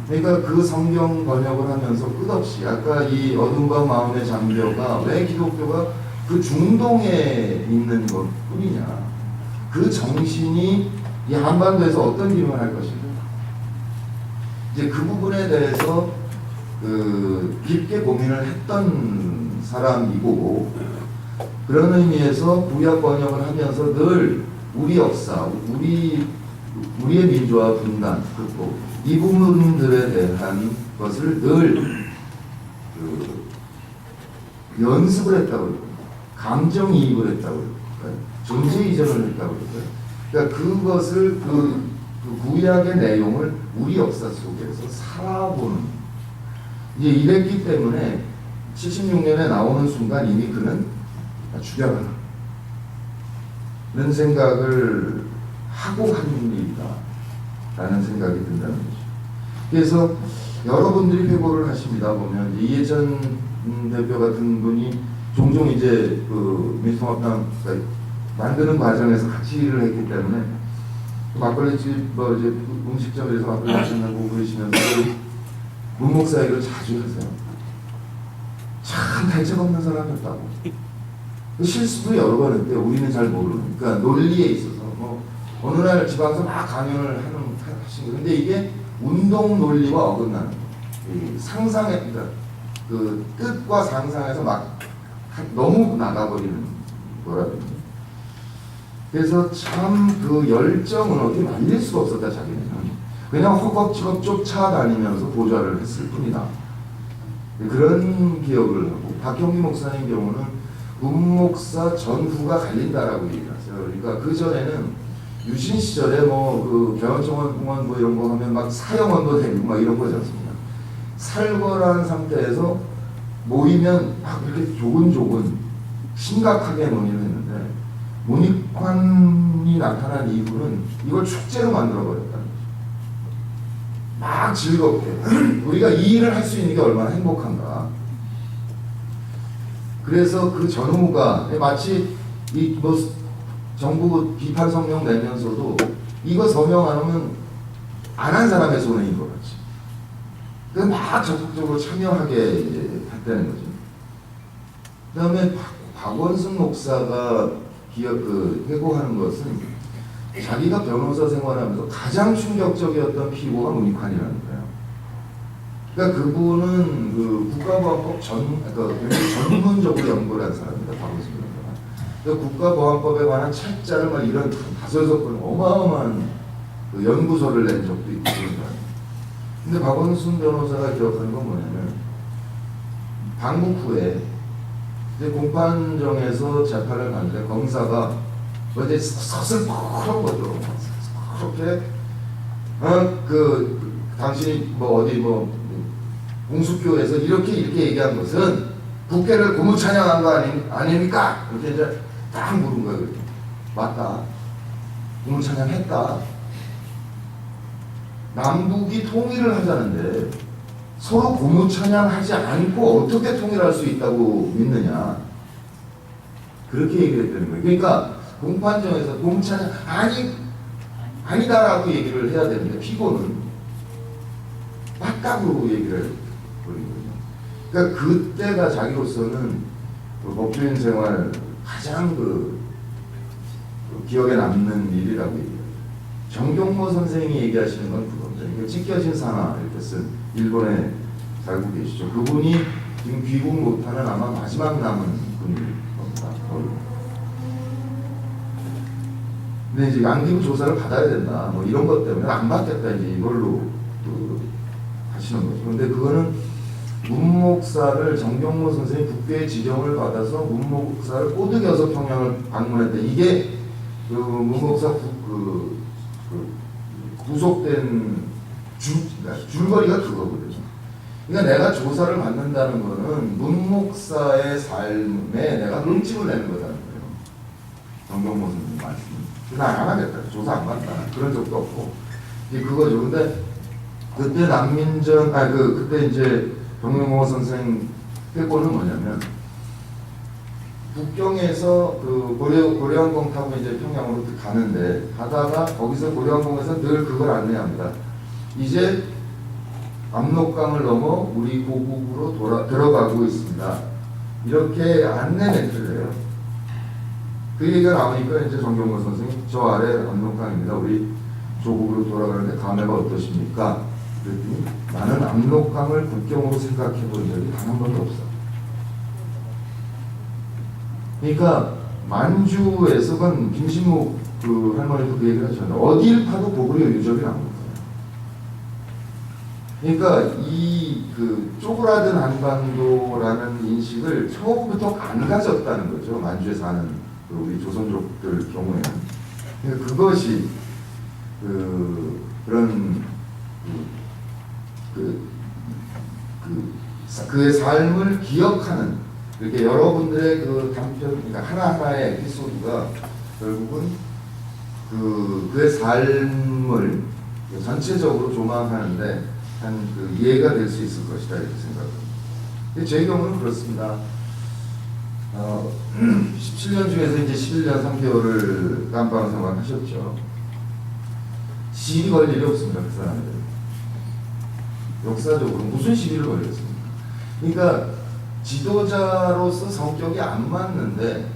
그러니까 그 성경 번역을 하면서 끝없이 아까 이 어둠과 마음의 장벽가 왜 기독교가 그 중동에 있는 것 뿐이냐 그 정신이 이 한반도에서 어떤 일을 할 것인가 이제 그 부분에 대해서 깊게 고민을 했던 사람이고 그런 의미에서 구약 번역을 하면서 늘 우리 역사, 우리 우리의 민주화 분단 극복 이 부분들에 대한 것을 늘 연습을 했다고 그러고 감정이입을 했다고 그러고 존재 이전을 했다고 그러고요. 그러니까 그것을 그 구약의 내용을 우리 역사 속에서 살아보는 이제 이랬기 때문에 76년에 나오는 순간 이미 그는 죽여라 는 생각을 하고 한 일이다 라는 생각이 든다는 거죠. 그래서 여러분들이 회고를 하십니다. 보면 이해찬 대표 같은 분이 종종 이제 그 민주통합당 만드는 과정에서 같이 일을 했기 때문에 막걸리집 뭐 이제 음식점에서 막걸리 마시고 그러시면서 문 목사 얘기를 자주 하세요. 참 대책 없는 사람이었다고. 실수도 여러 번 했는데 우리는 잘 모르는. 그러니까 논리에 있어서 뭐 어느 날 지방에서 막 강연을 하신 거. 근데 이게 운동 논리와 어긋나는 거. 상상에 그러니까 그 뜻과 상상에서 막 너무 나가버리는 거라든지. 그래서 참 그 열정은 어떻게 말릴 수가 없었다 자기는. 그냥 허겁지겁 쫓아다니면서 보좌를 했을 뿐이다. 그런 기억을 하고 박형기 목사님 경우는 문목사 전후가 갈린다라고 얘기했어요. 그러니까 그 전에는 유신 시절에 뭐 그 개헌정원 뭐 이런 거 하면 막 사형원도 되고 막 이런 거지 않습니까? 살벌한 상태에서 모이면 막 이렇게 조근조근 심각하게 논의를 했는데 문익환이 나타난 이후는 이걸 축제로 만들어버렸다는 거죠. 막 즐겁게 우리가 이 일을 할 수 있는 게 얼마나 행복한가. 그래서 그 전후가 마치 이 뭐 정부 비판 성명 내면서도 이거 서명 안 하면 안 한 사람의 손해인 것 같지. 그래서 막 적극적으로 참여하게 이제 했다는 거죠. 그다음에 박원순 목사가 회고하는 것은 자기가 변호사 생활하면서 가장 충격적이었던 피고가 문익환이라는 거예요. 그러니까 그분은 그 국가보안법 굉장히 전문적으로 연구를 한 사람입니다. 박원순 변호사가. 그러니까 국가보안법에 관한 책자를 막 이런 5-6권 어마어마한 그 연구서를 낸 적도 있고 그런. 근데 박원순 변호사가 기억하는 건 뭐냐면 방북 후에 이제 공판정에서 재판을 가는데 검사가 뭐 이제 서슬 푸른 거죠. 그렇게 당신이 뭐 어디 뭐 공수교에서 이렇게 얘기한 것은 국회를 고무찬양한 거 아닙니까? 이렇게 이제 딱 물은 거예요. 맞다. 고무찬양했다. 남북이 통일을 하자는데 서로 고무찬양하지 않고 어떻게 통일할 수 있다고 믿느냐. 그렇게 얘기를 했다는 거예요. 그러니까 공판정에서 고무찬양 아니다라고 얘기를 해야 되는데 피고는 맞다고 얘기를 해버린 거죠. 그러니까 그때가 자기로서는 그 법조인 생활 가장 기억에 남는 일이라고 얘기해요. 정경모 선생이 얘기하시는 건 그겁니다. 찢겨진 산하 이렇게 쓴 일본에 살고 계시죠. 그분이 지금 귀국 못하는 아마 마지막 남은 분일 겁니다. 근데 이제 양기부 조사를 받아야 된다. 뭐 이런 것 때문에 안 받겠다 이제 이걸로 하시는 거죠. 그런데 그거는 문목사를 정경모 선생이 국회의 지정을 받아서 문목사를 꼬드겨서 평양을 방문했다. 이게 그 문목사 구속된 줄거리가 그거거든요. 그러니까 내가 조사를 받는다는 거는 문목사의 삶에 내가 응집을 내는 거다는 거예요. 정경모 선생님 말씀. 그래서 안 하겠다. 조사 안 받다. 그런 적도 없고. 이게 그거죠. 근데 그때 남민정, 그때 이제 정경모 선생 회고는 뭐냐면 북경에서 그 고려항공 타고 이제 평양으로 가는데 가다가 거기서 고려항공에서 늘 그걸 안내합니다. 이제 압록강을 넘어 우리 고국으로 들어가고 있습니다. 이렇게 안내 멘트를 해요. 그 얘기가 나오니까 이제 정경모 선생이 저 아래 압록강입니다. 우리 조국으로 돌아가는데 감회가 어떠십니까? 그랬더니 나는 압록강을 국경으로 생각해 본 적이 단 한 번도 없어. 그러니까 만주에서 건 김신묵 그 할머니도 그 얘기를 하셨는데 어딜 파도 고구려 유적이 나옵니다. 그러니까 이 그 쪼그라든 한반도라는 인식을 처음부터 안 가졌다는 거죠. 만주에 사는 그 우리 조선족들 경우에는. 그러니까 그것이 그런 그의 삶을 기억하는 이렇게 여러분들의 그 단편, 그러니까 하나하나의 에피소드가 결국은 그의 삶을 전체적으로 조망하는데 한 그 이해가 될 수 있을 것이다 이렇게 생각합니다. 제 경우는 그렇습니다. 17년 중에서 이제 11년 3개월을 깜빵 생활하셨죠. 시비 걸 일이 없습니다. 그 사람들. 역사적으로 무슨 시비를 걸렸습니까? 그러니까 지도자로서 성격이 안 맞는데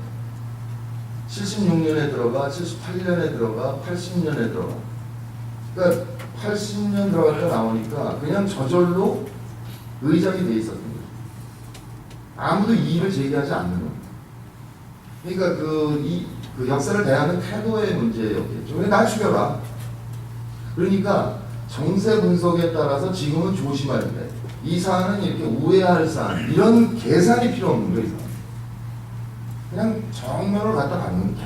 76년에 들어가, 78년에 들어가, 80년에 들어가. 그러니까 80년 들어갔다 나오니까 그냥 저절로 의장이 돼 있었던 거죠. 아무도 이의를 제기하지 않는 겁니다. 그러니까 그 역사를 대하는 태도의 문제였겠죠. 나 죽여라. 그러니까 정세 분석에 따라서 지금은 조심하는데 이 사안은 이렇게 우회할 사안, 이런 계산이 필요 없는 거예요. 그냥 정면을 갖다 받는 게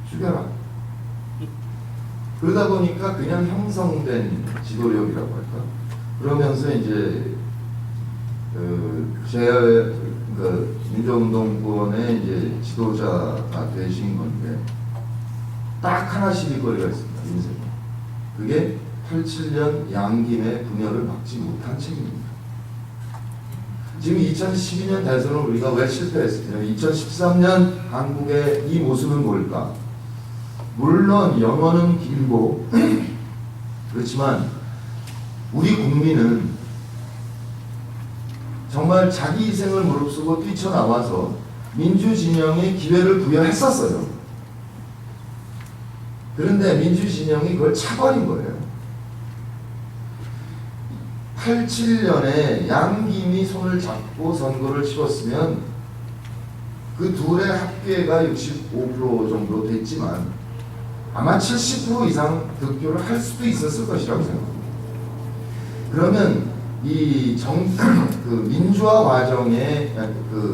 죽여라. 그러다 보니까 그냥 형성된 지도력이라고 할까? 그러면서 이제 민주운동권의 이제 지도자가 되신 건데 딱 하나 시비거리가 있습니다. 인생에. 그게 87년 양김의 분열을 막지 못한 책임입니다. 지금 2012년 대선을 우리가 왜 실패했을까요? 2013년 한국의 이 모습은 뭘까? 물론 영어는 길고 그렇지만 우리 국민은 정말 자기 희생을 무릅쓰고 뛰쳐나와서 민주진영에 기회를 부여했었어요. 그런데 민주진영이 그걸 차버린 거예요. 87년에 양김이 손을 잡고 선거를 치렀으면 그 둘의 합계가 65% 정도 됐지만 아마 70% 이상 득표를 할 수도 있었을 것이라고 생각합니다. 그러면 그 민주화 과정의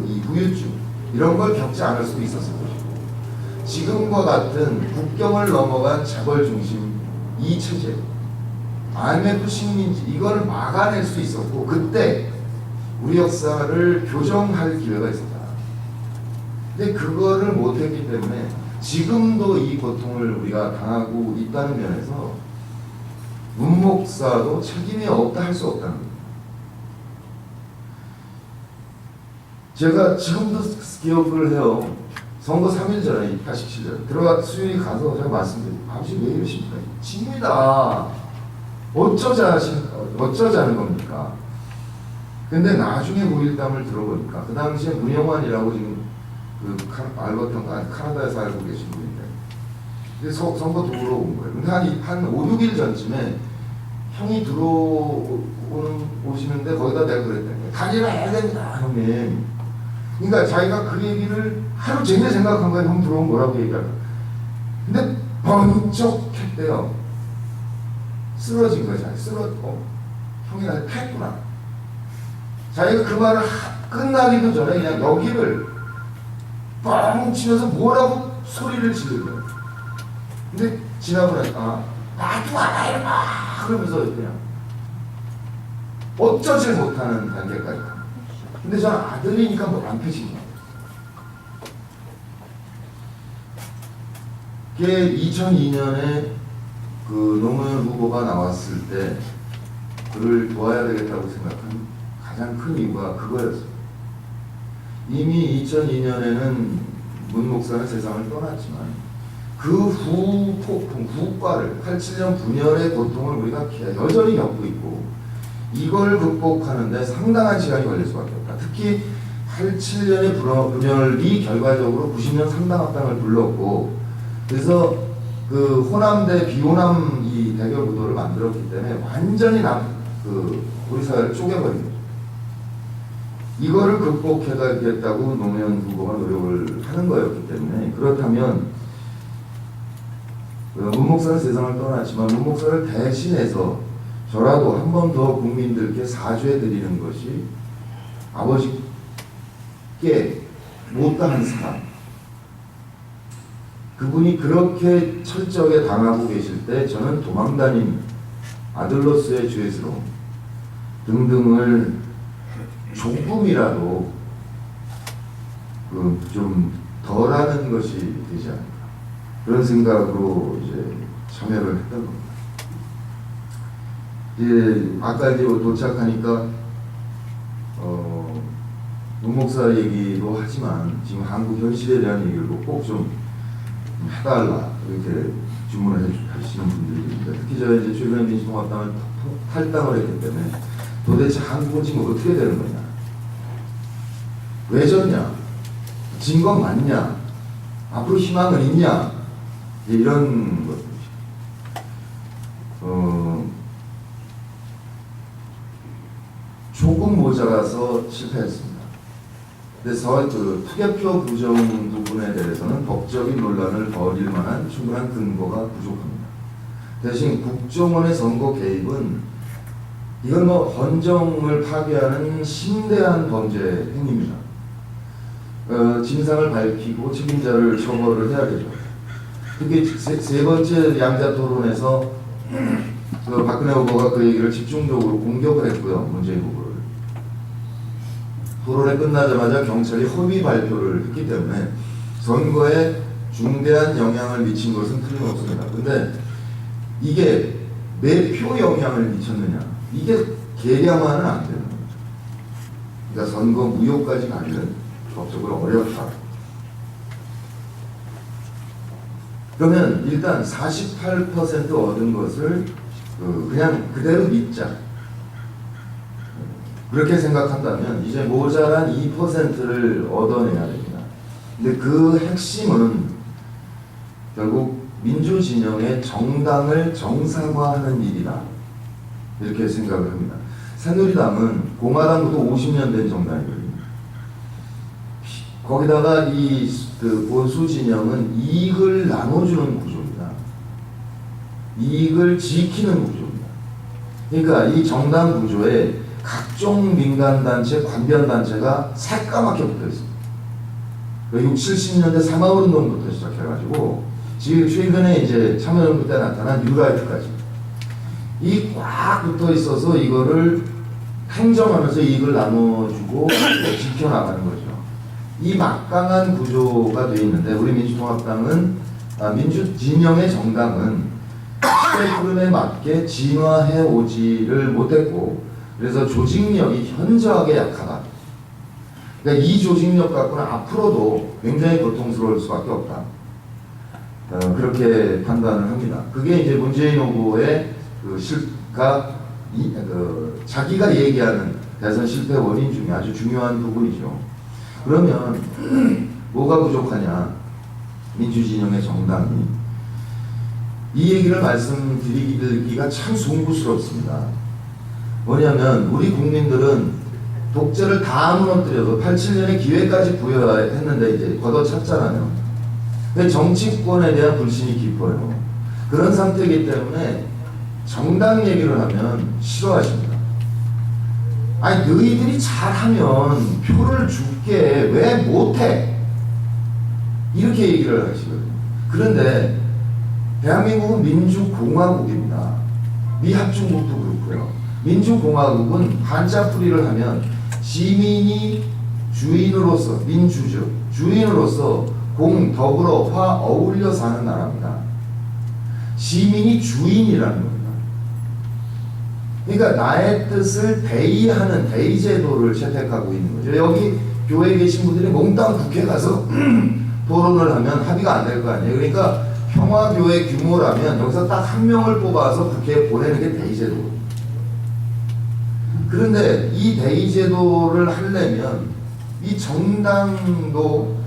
이 후유증 이런 걸 겪지 않을 수도 있었을 것이고 지금과 같은 국경을 넘어간 재벌 중심 이 체제 IMF 식민지 이걸 막아낼 수 있었고 그때 우리 역사를 교정할 기회가 있었다. 근데 그거를 못했기 때문에 지금도 이 고통을 우리가 당하고 있다는 면에서 문 목사도 책임이 없다 할 수 없다는 겁니다. 제가 지금도 기억을 해요. 선거 3일 전에 87년 들어가 수요일에 가서 제가 말씀드려요. 아버지 왜 이러십니까? 집니다. 어쩌자는 겁니까? 근데 나중에 우일담을 들어보니까 그 당시에 문영환이라고 지금 알버턴가 카나다에서 알고 계신 분인데 선거 도우러 온 거예요. 근데 한 5, 6일 전쯤에 형이 오시는데 거기다 내가 그랬다는 거예요. 단일화 해야 됩니다, 형님. 그러니까 자기가 그 얘기를 하루 종일 생각한 거예요. 형 들어오면 뭐라고 얘기할까. 근데 번쩍했대요. 쓰러진 거죠. 형이 나를 팼구나. 자기가 그 말을 끝나기도 전에 그냥 여기를 뻥 치면서 뭐라고 소리를 지르고요. 근데 지나고 나니까 나도 알아요 그러면서 그냥 어쩌질 못하는 단계까지 갑니다. 근데 저는 아들이니까 뭐 안 펴진 거예요. 그게 2002년에 그 노무현 후보가 나왔을 때 그를 도와야 되겠다고 생각한 가장 큰 이유가 그거였어요. 이미 2002년에는 문 목사는 세상을 떠났지만 그 후 폭풍, 후과를 87년 분열의 고통을 우리가 여전히 겪고 있고 이걸 극복하는데 상당한 시간이 걸릴 수밖에 없다. 특히 87년의 분열이 결과적으로 90년 3당 합당을 불렀고 그래서 그 호남대 비호남 이 대결 구도를 만들었기 때문에 완전히 우리 사회를 쪼개버린 거죠. 이거를 극복해가겠다고 노무현 후보가 노력을 하는 거였기 때문에, 그렇다면 문 목사는 세상을 떠났지만 문 목사를 대신해서 저라도 한 번 더 국민들께 사죄해 드리는 것이 아버지께 못다한 사람, 그분이 그렇게 철저하게 당하고 계실 때 저는 도망다닌 아들로서의 죄스러움 등등을 조금이라도 좀 덜하는 것이 되지 않을까, 그런 생각으로 이제 참여를 했던 겁니다. 이제 아까 이제 도착하니까 문 목사 얘기도 하지만 지금 한국 현실에 대한 얘기를 꼭 좀 해달라 이렇게 주문을 하시는 분들이 있습니다. 특히 저희 이제 최근에 민주통합당을 탈당을 했기 때문에 도대체 한국은 지금 어떻게 되는 거냐, 왜 졌냐, 진 건 맞냐, 앞으로 희망은 있냐, 이런 것들. 조금 모자라서 실패했습니다. 그래서 그 투개표 부정 부분에 대해서는 법적인 논란을 벌일 만한 충분한 근거가 부족합니다. 대신 국정원의 선거 개입은 이건 헌정을 파괴하는 심대한 범죄 행위입니다. 진상을 밝히고 책임자를 처벌을 해야 되죠. 특히 세 번째 양자 토론에서 박근혜 후보가 그 얘기를 집중적으로 공격을 했고요, 문재인 후보를. 토론이 끝나자마자 경찰이 허위 발표를 했기 때문에 선거에 중대한 영향을 미친 것은 틀림없습니다. 근데 이게 몇 표 영향을 미쳤느냐, 이게 계량화는 안 되는 겁니다. 그러니까 선거 무효까지 가기는 법적으로 어렵다. 그러면 일단 48% 얻은 것을 그냥 그대로 믿자. 그렇게 생각한다면 이제 모자란 2%를 얻어내야 됩니다. 근데 그 핵심은 결국 민주진영의 정당을 정상화하는 일이다, 이렇게 생각을 합니다. 새누리당은 공화당부터 50년 된 정당이거든요. 거기다가 이 보수 진영은 이익을 나눠주는 구조입니다. 이익을 지키는 구조입니다. 그러니까 이 정당 구조에 각종 민간단체, 관변단체가 새까맣게 붙어 있습니다. 60, 70년대 사마운동부터 시작해가지고 지금 최근에 이제 참여정부 때 나타난 뉴라이트까지 이 꽉 붙어 있어서 이거를 행정하면서 이익을 나눠주고 지켜나가는 거죠. 이 막강한 구조가 되어 있는데 우리 민주통합당은 민주진영의 정당은 시대 흐름에 맞게 진화해 오지를 못했고, 그래서 조직력이 현저하게 약하다. 그러니까 이 조직력 갖고는 앞으로도 굉장히 고통스러울 수밖에 없다. 그렇게 판단을 합니다. 그게 이제 문재인 후보의 자기가 얘기하는 대선 실패 원인 중에 아주 중요한 부분이죠. 그러면 뭐가 부족하냐? 민주진영의 정당이. 이 얘기를 말씀드리기가 참 송구스럽습니다. 뭐냐면 우리 국민들은 독재를 다 무너뜨려서 87년에 기회까지 부여했는데 이제 걷어찼잖아요. 근데 정치권에 대한 불신이 깊어요. 그런 상태이기 때문에 정당 얘기를 하면 싫어하십니다. 아니 너희들이 잘하면 표를 줄게 왜 못해? 이렇게 얘기를 하시거든요. 그런데 대한민국은 민주공화국입니다. 미합중국도 그렇고요. 민주공화국은 한자풀이를 하면 시민이 주인으로서, 민주적 주인으로서 공, 더불어, 화, 어울려 사는 나라입니다. 시민이 주인이라는 겁니다. 그러니까 나의 뜻을 대의하는 대의제도를 채택하고 있는 거죠. 여기 교회에 계신 분들이 몽땅 국회 가서 토론을 하면 합의가 안 될 거 아니에요. 그러니까 평화교회 규모라면 여기서 딱 한 명을 뽑아서 국회에 보내는 게 대의제도거든요. 그런데 이 대의제도를 하려면 이 정당도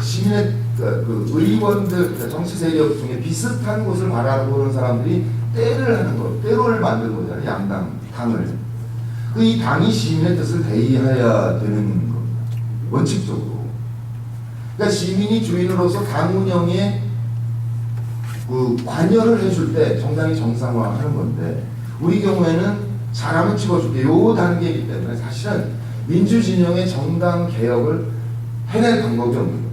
시민의 의원들, 정치 세력 중에 비슷한 곳을 바라보는 사람들이 때를 하는 거, 때로를 만든 거잖아요. 양당, 당을. 그 이 당이 시민의 뜻을 대의해야 되는 겁니다. 원칙적으로. 그러니까 시민이 주인으로서 당 운영에 그 관여를 해줄 때 정당이 정상화하는 건데, 우리 경우에는 잘하면 찍어줄게 요 단계이기 때문에 사실은 민주진영의 정당 개혁을 해낼 방법이 없는 거예요.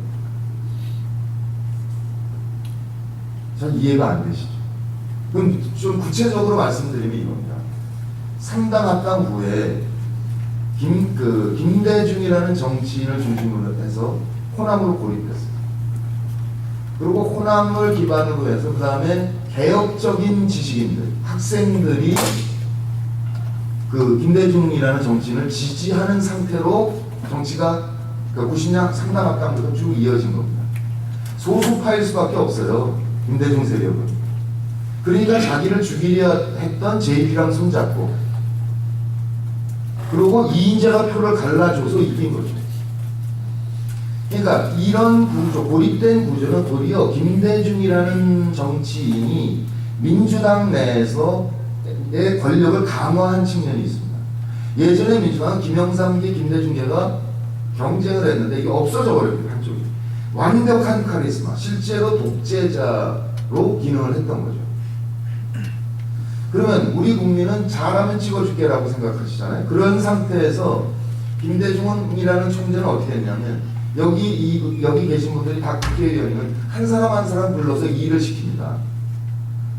전 이해가 안 되시죠? 그럼 좀 구체적으로 말씀드리면 이겁니다. 3당 합당 후에 김대중이라는 정치인을 중심으로 해서 호남으로 고립됐어요. 그리고 호남을 기반으로 해서 그 다음에 개혁적인 지식인들, 학생들이 그 김대중이라는 정치인을 지지하는 상태로 정치가 90년 3당 합당부터 쭉 이어진 겁니다. 소수파일 수밖에 없어요. 김대중 세력은. 그러니까 자기를 죽이려 했던 JP랑 손잡고, 그리고 이인재가 표를 갈라줘서 이긴 거죠. 그러니까 이런 구조, 고립된 구조는 도리어 김대중이라는 정치인이 민주당 내에서의 권력을 강화한 측면이 있습니다. 예전에 민주당은 김영삼계, 김대중계가 경쟁을 했는데 이게 없어져 버렸어요. 한쪽이. 완벽한 카리스마, 실제로 독재자로 기능을 했던 거죠. 그러면 우리 국민은 잘하면 찍어줄게라고 생각하시잖아요. 그런 상태에서 김대중이라는 총재는 어떻게 했냐면, 여기 계신 분들이 다 국회의원을 한 사람 한 사람 불러서 일을 시킵니다.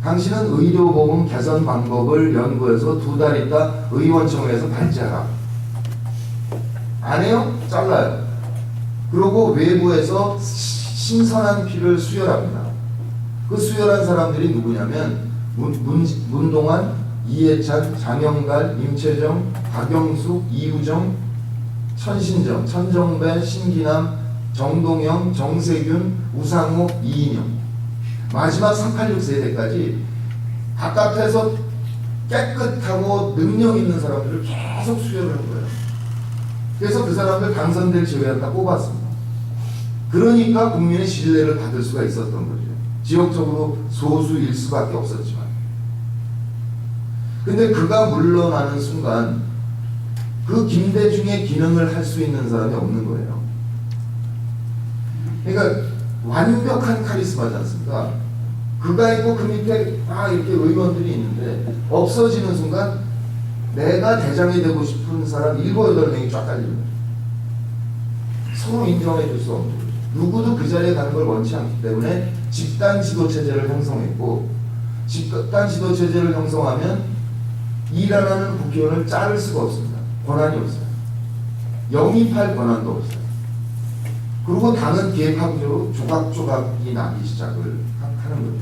당신은 의료보험 개선 방법을 연구해서 2달 있다 의원청에서 발제하라. 안 해요? 잘라요. 그리고 외부에서 신선한 피를 수혈합니다. 그 수혈한 사람들이 누구냐면 문동환, 이해찬, 장영갈, 임채정, 박영수, 이우정, 천신정, 천정배, 신기남, 정동영, 정세균, 우상호, 이인영. 마지막 386 세대까지 바깥에서 깨끗하고 능력 있는 사람들을 계속 수혈을 한 거예요. 그래서 그 사람들 당선될 지역에 다 뽑았습니다. 그러니까 국민의 신뢰를 받을 수가 있었던 거죠. 지역적으로 소수일 수밖에 없었지만. 근데 그가 물러나는 순간 그 김대중의 기능을 할 수 있는 사람이 없는 거예요. 그러니까 완벽한 카리스마지 않습니까? 그가 있고 그 밑에 이렇게 의원들이 있는데 없어지는 순간 내가 대장이 되고 싶은 사람 7, 8명이 쫙 깔리는 거예요. 서로 인정해 줄 수 없는 거죠. 누구도 그 자리에 가는 걸 원치 않기 때문에 집단 지도체제를 형성했고, 집단 지도체제를 형성하면 일 안 하는 국회의원을 자를 수가 없습니다. 권한이 없어요. 영입할 권한도 없어요. 그리고 당은 기획학적으로 조각조각이 나기 시작을 하는 거죠.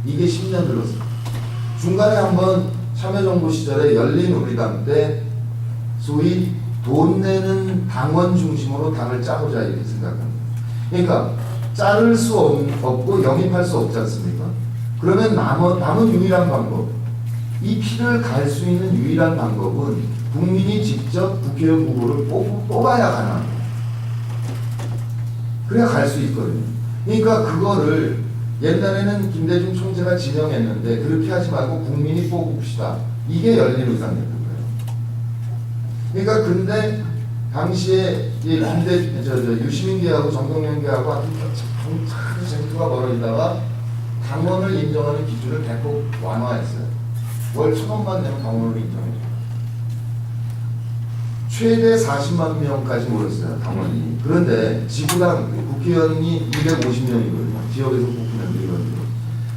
이게 10년 들었습니다. 중간에 한번 참여정부 시절에 열린우리당 때 소위 돈 내는 당원 중심으로 당을 짜보자 이렇게 생각합니다. 그러니까 자를 수 없고 영입할 수 없지 않습니까? 그러면 남은 유일한 방법, 이 피를 갈 수 있는 유일한 방법은 국민이 직접 국회의원 후보를 뽑아야 가능합니다. 그래야 갈 수 있거든요. 그러니까 그거를 옛날에는 김대중 총재가 지명했는데 그렇게 하지 말고 국민이 뽑읍시다. 이게 열린우리당이었던 거예요. 그러니까 근데 당시에 유시민계하고 정동영계하고 아주 쟁투가 벌어지다가 당원을 인정하는 기준을 대폭 완화했어요. 월 1,000원만 내면 당원으로 인정해줘요. 최대 40만 명까지 모였어요, 당원이. 그런데 지구당 국회의원이 250명이거든요. 지역에서 뽑히는 의원들.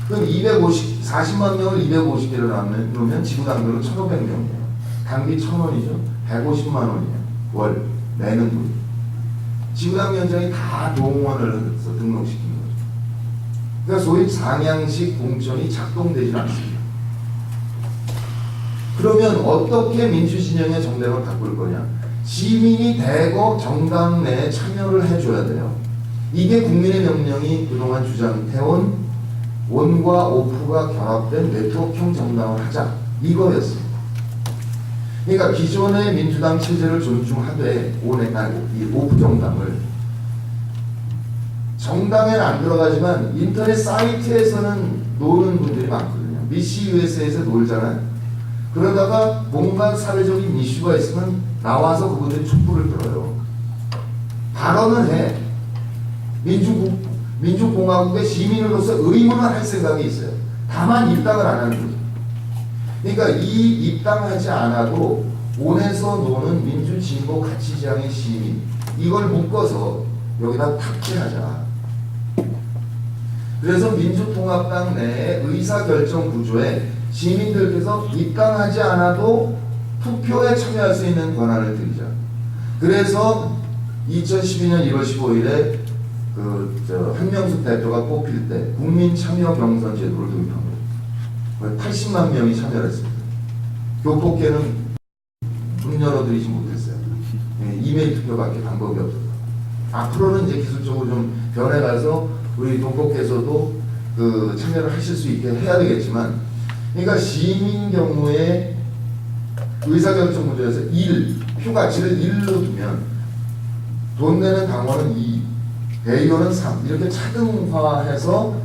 그럼 40만 명을 250개로 나누면 지구당들은 1,500명이에요. 당비 1,000원이죠. 150만 원이에요. 월 내는 돈. 지구당 위원장이 다 동원을 해서 등록시킨 거죠. 그러니까 소위 상향식 공천이 작동되지 않습니다. 그러면 어떻게 민주진영의 정당을 바꿀 거냐? 시민이 대거 정당 내에 참여를 해줘야 돼요. 이게 국민의 명령이 그동안 주장해온 온과 오프가 결합된 네트워크형 정당을 하자, 이거였습니다. 그러니까 기존의 민주당 체제를 존중하되 이 오프 정당을, 정당에는 안 들어가지만 인터넷 사이트에서는 노는 분들이 많거든요. 미시 USA에서 놀잖아요. 그러다가 뭔가 사회적인 이슈가 있으면 나와서 그분들이 촛불을 들어요. 발언은 해. 민주공화국의 시민으로서 의무는 할 생각이 있어요. 다만 입당을 안 하는 거죠. 그러니까 이 입당하지 않아도 온에서 노는 민주진보 가치지향의 시민, 이걸 묶어서 여기다 탑재하자. 그래서 민주통합당 내의 의사결정 구조에 시민들께서 입당하지 않아도 투표에 참여할 수 있는 권한을 드리자. 그래서 2012년 1월 15일에 한명숙 대표가 뽑힐 때 국민참여경선 제도를 도입한 거예요. 80만 명이 참여를 했습니다. 교포계는 문 열어드리지 못했어요. 이메일 투표밖에 방법이 없었다. 앞으로는 이제 기술적으로 좀 변해가서 우리 동포께서도 참여를 하실 수 있게 해야 되겠지만, 그러니까 시민 경우에 의사결정 구조에서 1, 표 가치를 1로 두면 돈 내는 당원은 2, 대의원은 3, 이렇게 차등화해서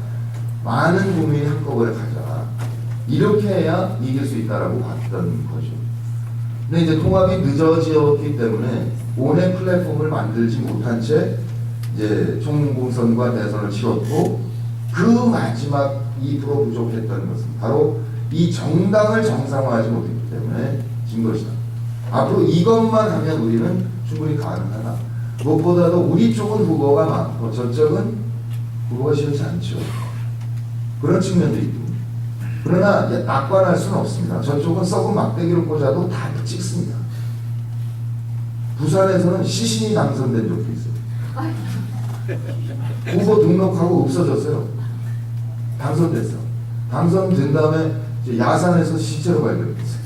많은 국민이 한꺼번에 가자. 이렇게 해야 이길 수 있다라고 봤던 거죠. 근데 이제 통합이 늦어졌기 때문에 온의 플랫폼을 만들지 못한 채 이제 총공선과 대선을 치렀고, 그 마지막 2% 부족했던 것은 바로 이 정당을 정상화하지 못했기 때문에 진 것이다. 앞으로 이것만 하면 우리는 충분히 가능하다. 무엇보다도 우리 쪽은 후보가 많고 저쪽은 후보가 싫지 않죠. 그런 측면도 있고. 그러나 낙관할 수는 없습니다. 저쪽은 썩은 막대기를 꽂아도 다 찍습니다. 부산에서는 시신이 당선된 적도 있어요. 후보 등록하고 없어졌어요. 당선됐어. 당선된 다음에 야산에서 시체로 발견됐어요.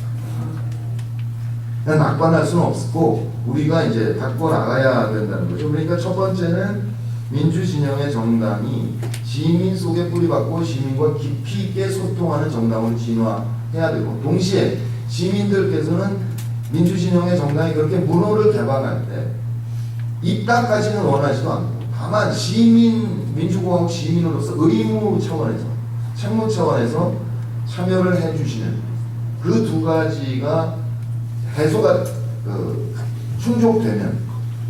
낙관할 수는 없고 우리가 이제 바꿔 나가야 된다는 거죠. 그러니까 첫 번째는 민주진영의 정당이 시민 속에 뿌리박고 시민과 깊이 있게 소통하는 정당으로 진화해야 되고, 동시에 시민들께서는 민주진영의 정당이 그렇게 문호를 개방할 때 입당까지는 원하지도 않고, 다만 민주공화국 시민으로서 의무 차원에서, 책무 차원에서 참여를 해주시는 그 두 가지가 해소가 충족되면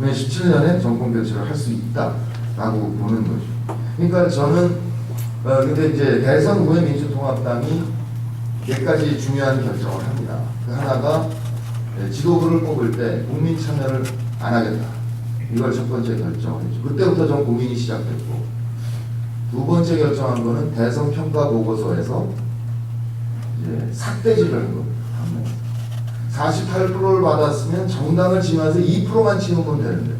17년에 정권 교체를 할 수 있다라고 보는 거죠. 그러니까 저는 근데 이제 대선 후에 민주통합당이 몇 가지 중요한 결정을 합니다. 그 하나가 지도부를 뽑을 때 국민 참여를 안 하겠다. 이걸 첫 번째 결정을 했죠. 그때부터 전 고민이 시작됐고, 두 번째 결정한 거는 대선 평가 보고서에서 이제 삭대질을 한 겁니다. 48%를 받았으면 정당을 지면서 2%만 지우면 되는데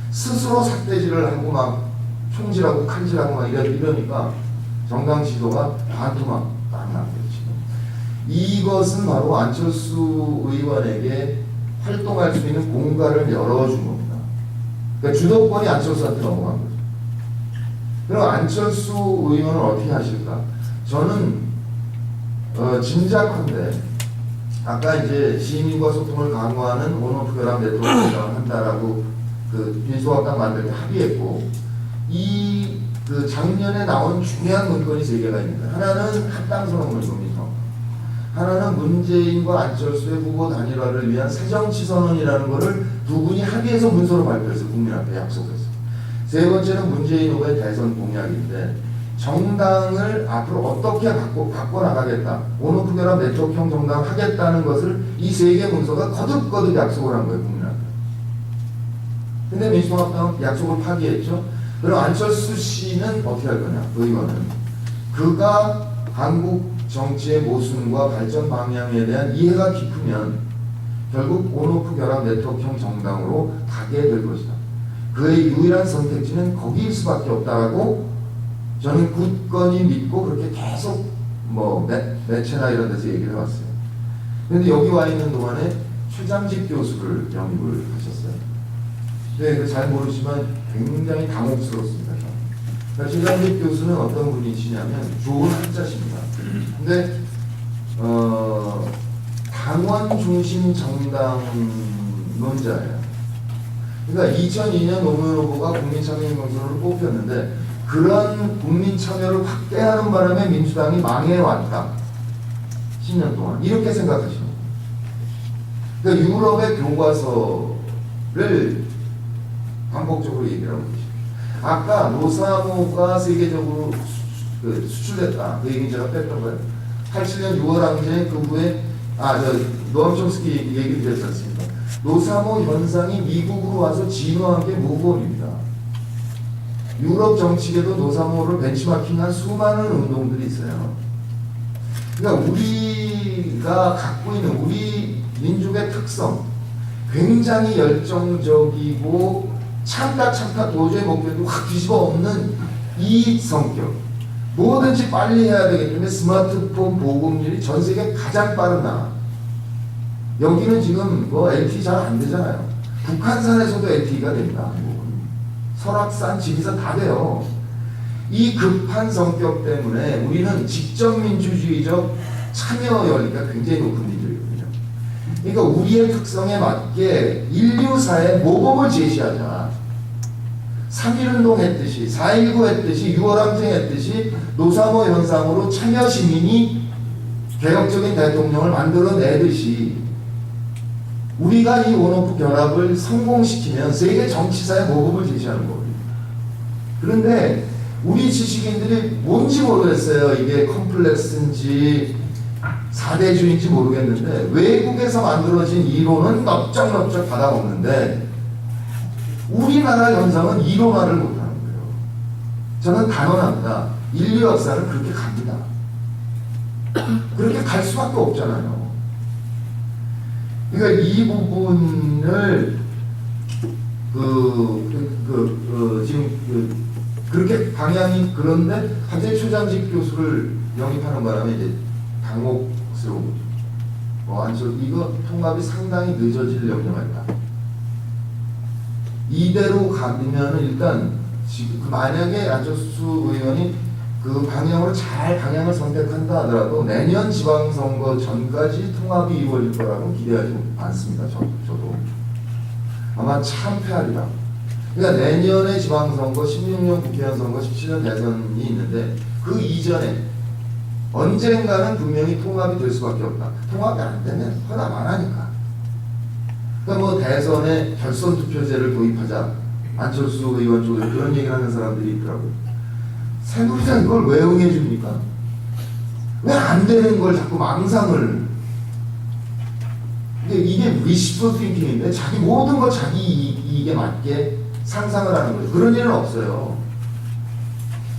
스스로 삭대질을 하고 막 총질하고 칼질하고 막 이러니까 정당 지도가 반토막 딱 났겠죠. 이것은 바로 안철수 의원에게 활동할 수 있는 공간을 열어준 겁니다. 그러니까 주도권이 안철수한테 넘어간 거죠. 그럼 안철수 의원은 어떻게 하실까? 저는 짐작한데, 아까 이제 시민과 소통을 강화하는 온오프 결합 네트워크를 한다라고 민주통합당 만들 때 합의했고, 작년에 나온 중요한 문건이 3개가 있습니다. 하나는 합당선언 문건입니다. 하나는 문재인과 안철수의 후보 단일화를 위한 새정치선언이라는 것을 두 분이 합의해서 문서로 발표했어요. 국민 앞에 약속했어요. 세 번째는 문재인 후보의 대선 공약인데, 정당을 앞으로 어떻게 바꿔 나가겠다, 온오프 결합 네트워크형 정당 하겠다는 것을 이 3개 문서가 거듭거듭 약속을 한 거예요, 국민 앞에. 근데 민주통합당은 약속을 파기했죠. 그럼 안철수 씨는 어떻게 할 거냐, 의원은. 그가 한국 정치의 모순과 발전 방향에 대한 이해가 깊으면 결국 온오프 결합 네트워크형 정당으로 가게 될 것이다. 그의 유일한 선택지는 거기일 수밖에 없다라고 저는 굳건히 믿고 그렇게 계속 매체나 이런 데서 얘기를 해왔어요. 그런데 여기 와 있는 동안에 최장직 교수를 영입을 하셨어요. 네, 잘 모르지만 굉장히 당혹스럽습니다. 그러니까 최장직 교수는 어떤 분이시냐면 좋은 한자십니다. 근데 당원 중심 정당론자예요. 그러니까 2002년 노무현 후보가 국민참여인공선으로 뽑혔는데, 그런 국민 참여를 확대하는 바람에 민주당이 망해왔다. 10년 동안. 이렇게 생각하시면 그러니까 유럽의 교과서를 반복적으로 얘기를 하고 계십니다. 아까 노사모가 세계적으로 수출됐다. 그 얘기 제가 뺐던 거예요. 87년 6월 항쟁 그 후에 노암 촘스키 얘기를 드렸지 않습니까? 노사모 현상이 미국으로 와서 진화한 게 모건입니다. 유럽 정치계도 노사모를 벤치마킹한 수많은 운동들이 있어요. 그러니까 우리가 갖고 있는 우리 민족의 특성, 굉장히 열정적이고 참다 도저히 목표도 확 뒤집어 엎는 이 성격, 뭐든지 빨리 해야 되기 때문에 스마트폰 보급률이 전 세계 가장 빠른 나라. 여기는 지금 뭐 LTE 잘 안 되잖아요. 북한산에서도 LTE가 됩니다. 설악산, 지리산 다 돼요. 이 급한 성격 때문에 우리는 직접민주주의적 참여 열기가 굉장히 높은 민족이거든요. 그러니까 우리의 특성에 맞게 인류사의 모범을 제시하자. 3.1운동 했듯이, 4.19 했듯이, 6월항쟁 했듯이 노사모 현상으로 참여 시민이 개혁적인 대통령을 만들어내듯이 우리가 이 온오프 결합을 성공시키면 세계 정치사의 모범을 제시하는 거거든요. 그런데 우리 지식인들이 뭔지 모르겠어요. 이게 컴플렉스인지 4대주의인지 모르겠는데 외국에서 만들어진 이론은 넓적넓적 받아먹는데 우리나라 현상은 이론화를 못하는 거예요. 저는 단언합니다. 인류 역사는 그렇게 갑니다. 그렇게 갈 수밖에 없잖아요. 그러니까 이 부분을 지금 그렇게 방향이 그런데 갑자기 초장직 교수를 영입하는 바람에 이제 당혹스러운 거죠. 이거 통합이 상당히 늦어질 염려가 있다. 이대로 가면 일단 지금 만약에 안철수 의원이 그 방향으로 잘 방향을 선택한다 하더라도 내년 지방선거 전까지 통합이 이루어질 거라고 기대하지 않습니다. 저도 아마 참패하리라. 그러니까 내년에 지방선거, 16년 국회의원 선거, 17년 대선이 있는데 그 이전에 언젠가는 분명히 통합이 될 수밖에 없다. 통합이 안 되면 허나 말하니까. 그러니까 뭐 대선에 결선 투표제를 도입하자. 안철수 의원 쪽에 그런 얘기를 하는 사람들이 있더라고요. 새누리당 이걸 왜 응해줍니까? 왜 안 되는 걸 자꾸 망상을. 이게 리시프트 띵킹인데 자기 모든 걸 자기 이익에 맞게 상상을 하는 거죠. 그런 일은 없어요.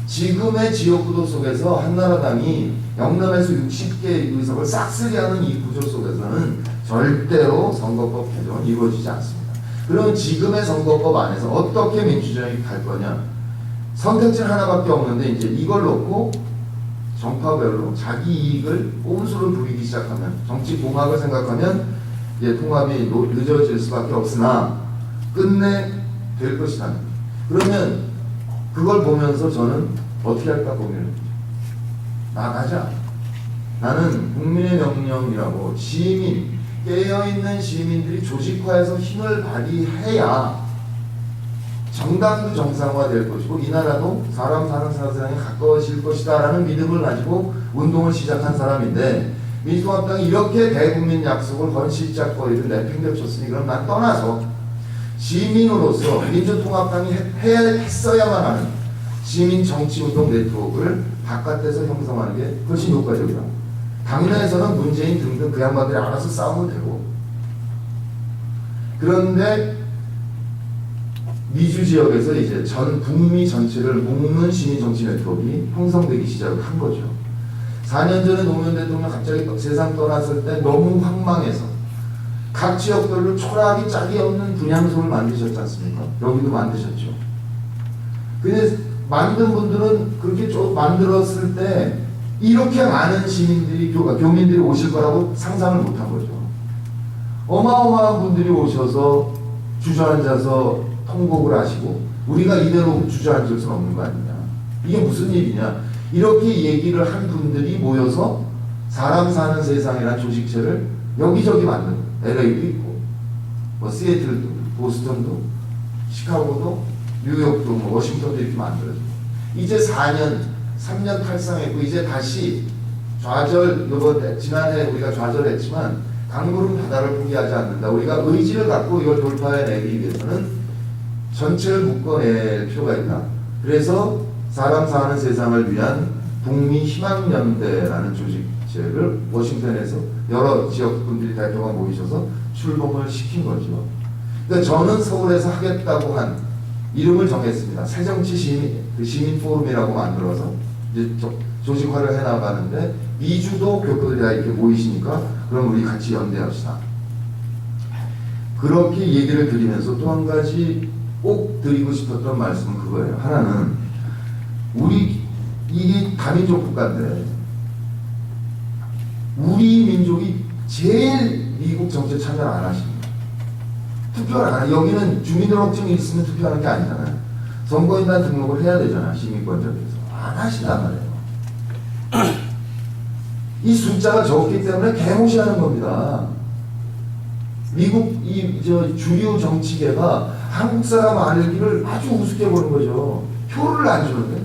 지금의 지역구도 속에서 한나라당이 영남에서 60개 의석을 싹쓸이하는 이 구조 속에서는 절대로 선거법 개정은 이루어지지 않습니다. 그럼 지금의 선거법 안에서 어떻게 민주주의가 갈 거냐? 선택지는 하나밖에 없는데 이제 이걸 놓고 정파별로 자기 이익을 꼼수를 부리기 시작하면 정치 공학을 생각하면 이제 통합이 늦어질 수밖에 없으나 끝내 될 것이다. 그러면 그걸 보면서 저는 어떻게 할까 고민을 합니다. 나가자. 나는 국민의 명령이라고 시민, 깨어있는 시민들이 조직화해서 힘을 발휘해야 정당도 정상화될 것이고 이 나라도 사람 사는 세상에 가까워질 것이다 라는 믿음을 가지고 운동을 시작한 사람인데 민주통합당이 이렇게 대국민 약속을 건실짝거리를 내팽개쳤으니 그럼 난 떠나서 시민으로서 민주통합당이 했어야만 하는 시민 정치운동 네트워크를 바깥에서 형성하는 게 훨씬 효과적이다. 당내에서는 문재인 등등 그 양반들이 알아서 싸우면 되고 그런데 미주 지역에서 이제 전 북미 전체를 묶는 시민 정치 네트워크가 형성되기 시작을 한 거죠. 4년 전에 노무현 대통령 갑자기 세상 떠났을 때 너무 황망해서 각 지역별로 초라하기 짝이 없는 분향소를 만드셨지 않습니까? 여기도 만드셨죠. 근데 만든 분들은 그렇게 만들었을 때 이렇게 많은 시민들이 교민들이 오실 거라고 상상을 못한 거죠. 어마어마한 분들이 오셔서 주저앉아서 통곡을 하시고 우리가 이대로 주저앉을 수는 없는 거 아니냐. 이게 무슨 일이냐. 이렇게 얘기를 한 분들이 모여서 사람 사는 세상이라는 조직체를 여기저기 만든 LA도 있고 뭐 시애틀도 보스턴도 시카고도 뉴욕도 뭐 워싱턴도 이렇게 만들어지고 이제 3년 탈상했고 이제 다시 지난해 우리가 좌절했지만 강물은 바다를 포기하지 않는다. 우리가 의지를 갖고 이걸 돌파해내기 위해서는 전체를 묶어낼 필요가 있다. 그래서 사람 사는 세상을 위한 북미 희망연대라는 조직체를 워싱턴에서 여러 지역분들이 대표가 모이셔서 출범을 시킨 거죠. 그러니까 저는 서울에서 하겠다고 한 이름을 정했습니다. 새정치 시민 포럼이라고 만들어서 이제 조직화를 해나가는데 미주도 교포들이 다 이렇게 모이시니까 그럼 우리 같이 연대합시다. 그렇게 얘기를 드리면서 또 한 가지 꼭 드리고 싶었던 말씀은 그거예요. 하나는 우리 이게 다민족 국가인데 우리 민족이 제일 미국 정치에 참여를 안 하십니다. 투표를 안 해요. 여기는 주민등록증이 있으면 투표하는 게 아니잖아요. 선거인단 등록을 해야 되잖아요. 시민권자들에서. 안 하시단 말이에요. 이 숫자가 적기 때문에 개무시하는 겁니다. 미국 주류 정치계가 한국 사람 알기를 아주 우습게 보는 거죠. 표를 안 주는데.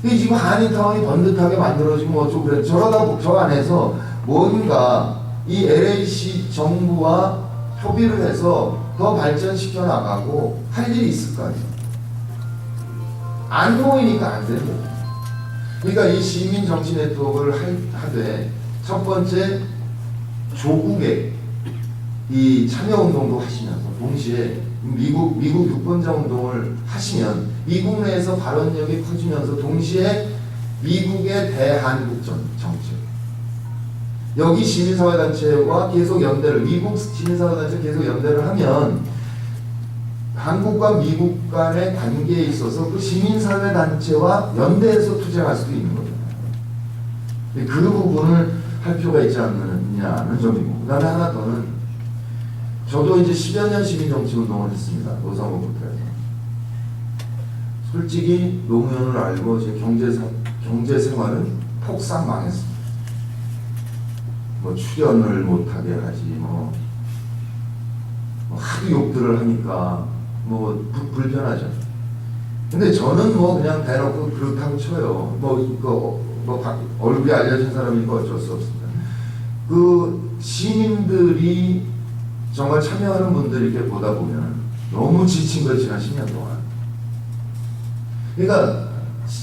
이 지금 한인타운이 번듯하게 만들어지고 뭐 어쩌고 그래. 저러다 저 안에서 뭔가 이 LAC 정부와 협의를 해서 더 발전시켜 나가고 할 일이 있을 거 아니에요. 안 모이니까 안 되는 거죠. 그러니까 이 시민 정치 네트워크를 하되 첫 번째 조국의 이 참여 운동도 하시면서 동시에 미국 유권자 운동을 하시면 미국 내에서 발언력이 커지면서 동시에 미국의 대한국 정책 여기 시민사회단체와 계속 연대를 미국 시민사회단체 계속 연대를 하면 한국과 미국 간의 관계에 있어서 그 시민사회단체와 연대해서 투쟁할 수도 있는 거잖아요. 그 부분을 할 필요가 있지 않느냐는 점이고 그 다음에 하나 더는 저도 이제 10여 년 시민정치운동을 했습니다. 노사모부터 해서. 솔직히 노무현을 알고 제 경제생활은 폭삭 망했습니다. 뭐 출연을 못하게 하지 뭐 하도 욕들을 하니까 뭐 불편하죠. 근데 저는 뭐 그냥 대놓고 그렇다고 쳐요. 얼굴이 알려진 사람이니까 어쩔 수 없습니다. 그 시민들이 정말 참여하는 분들 이렇게 보다 보면 너무 지친 거예요. 지난 10년 동안. 그러니까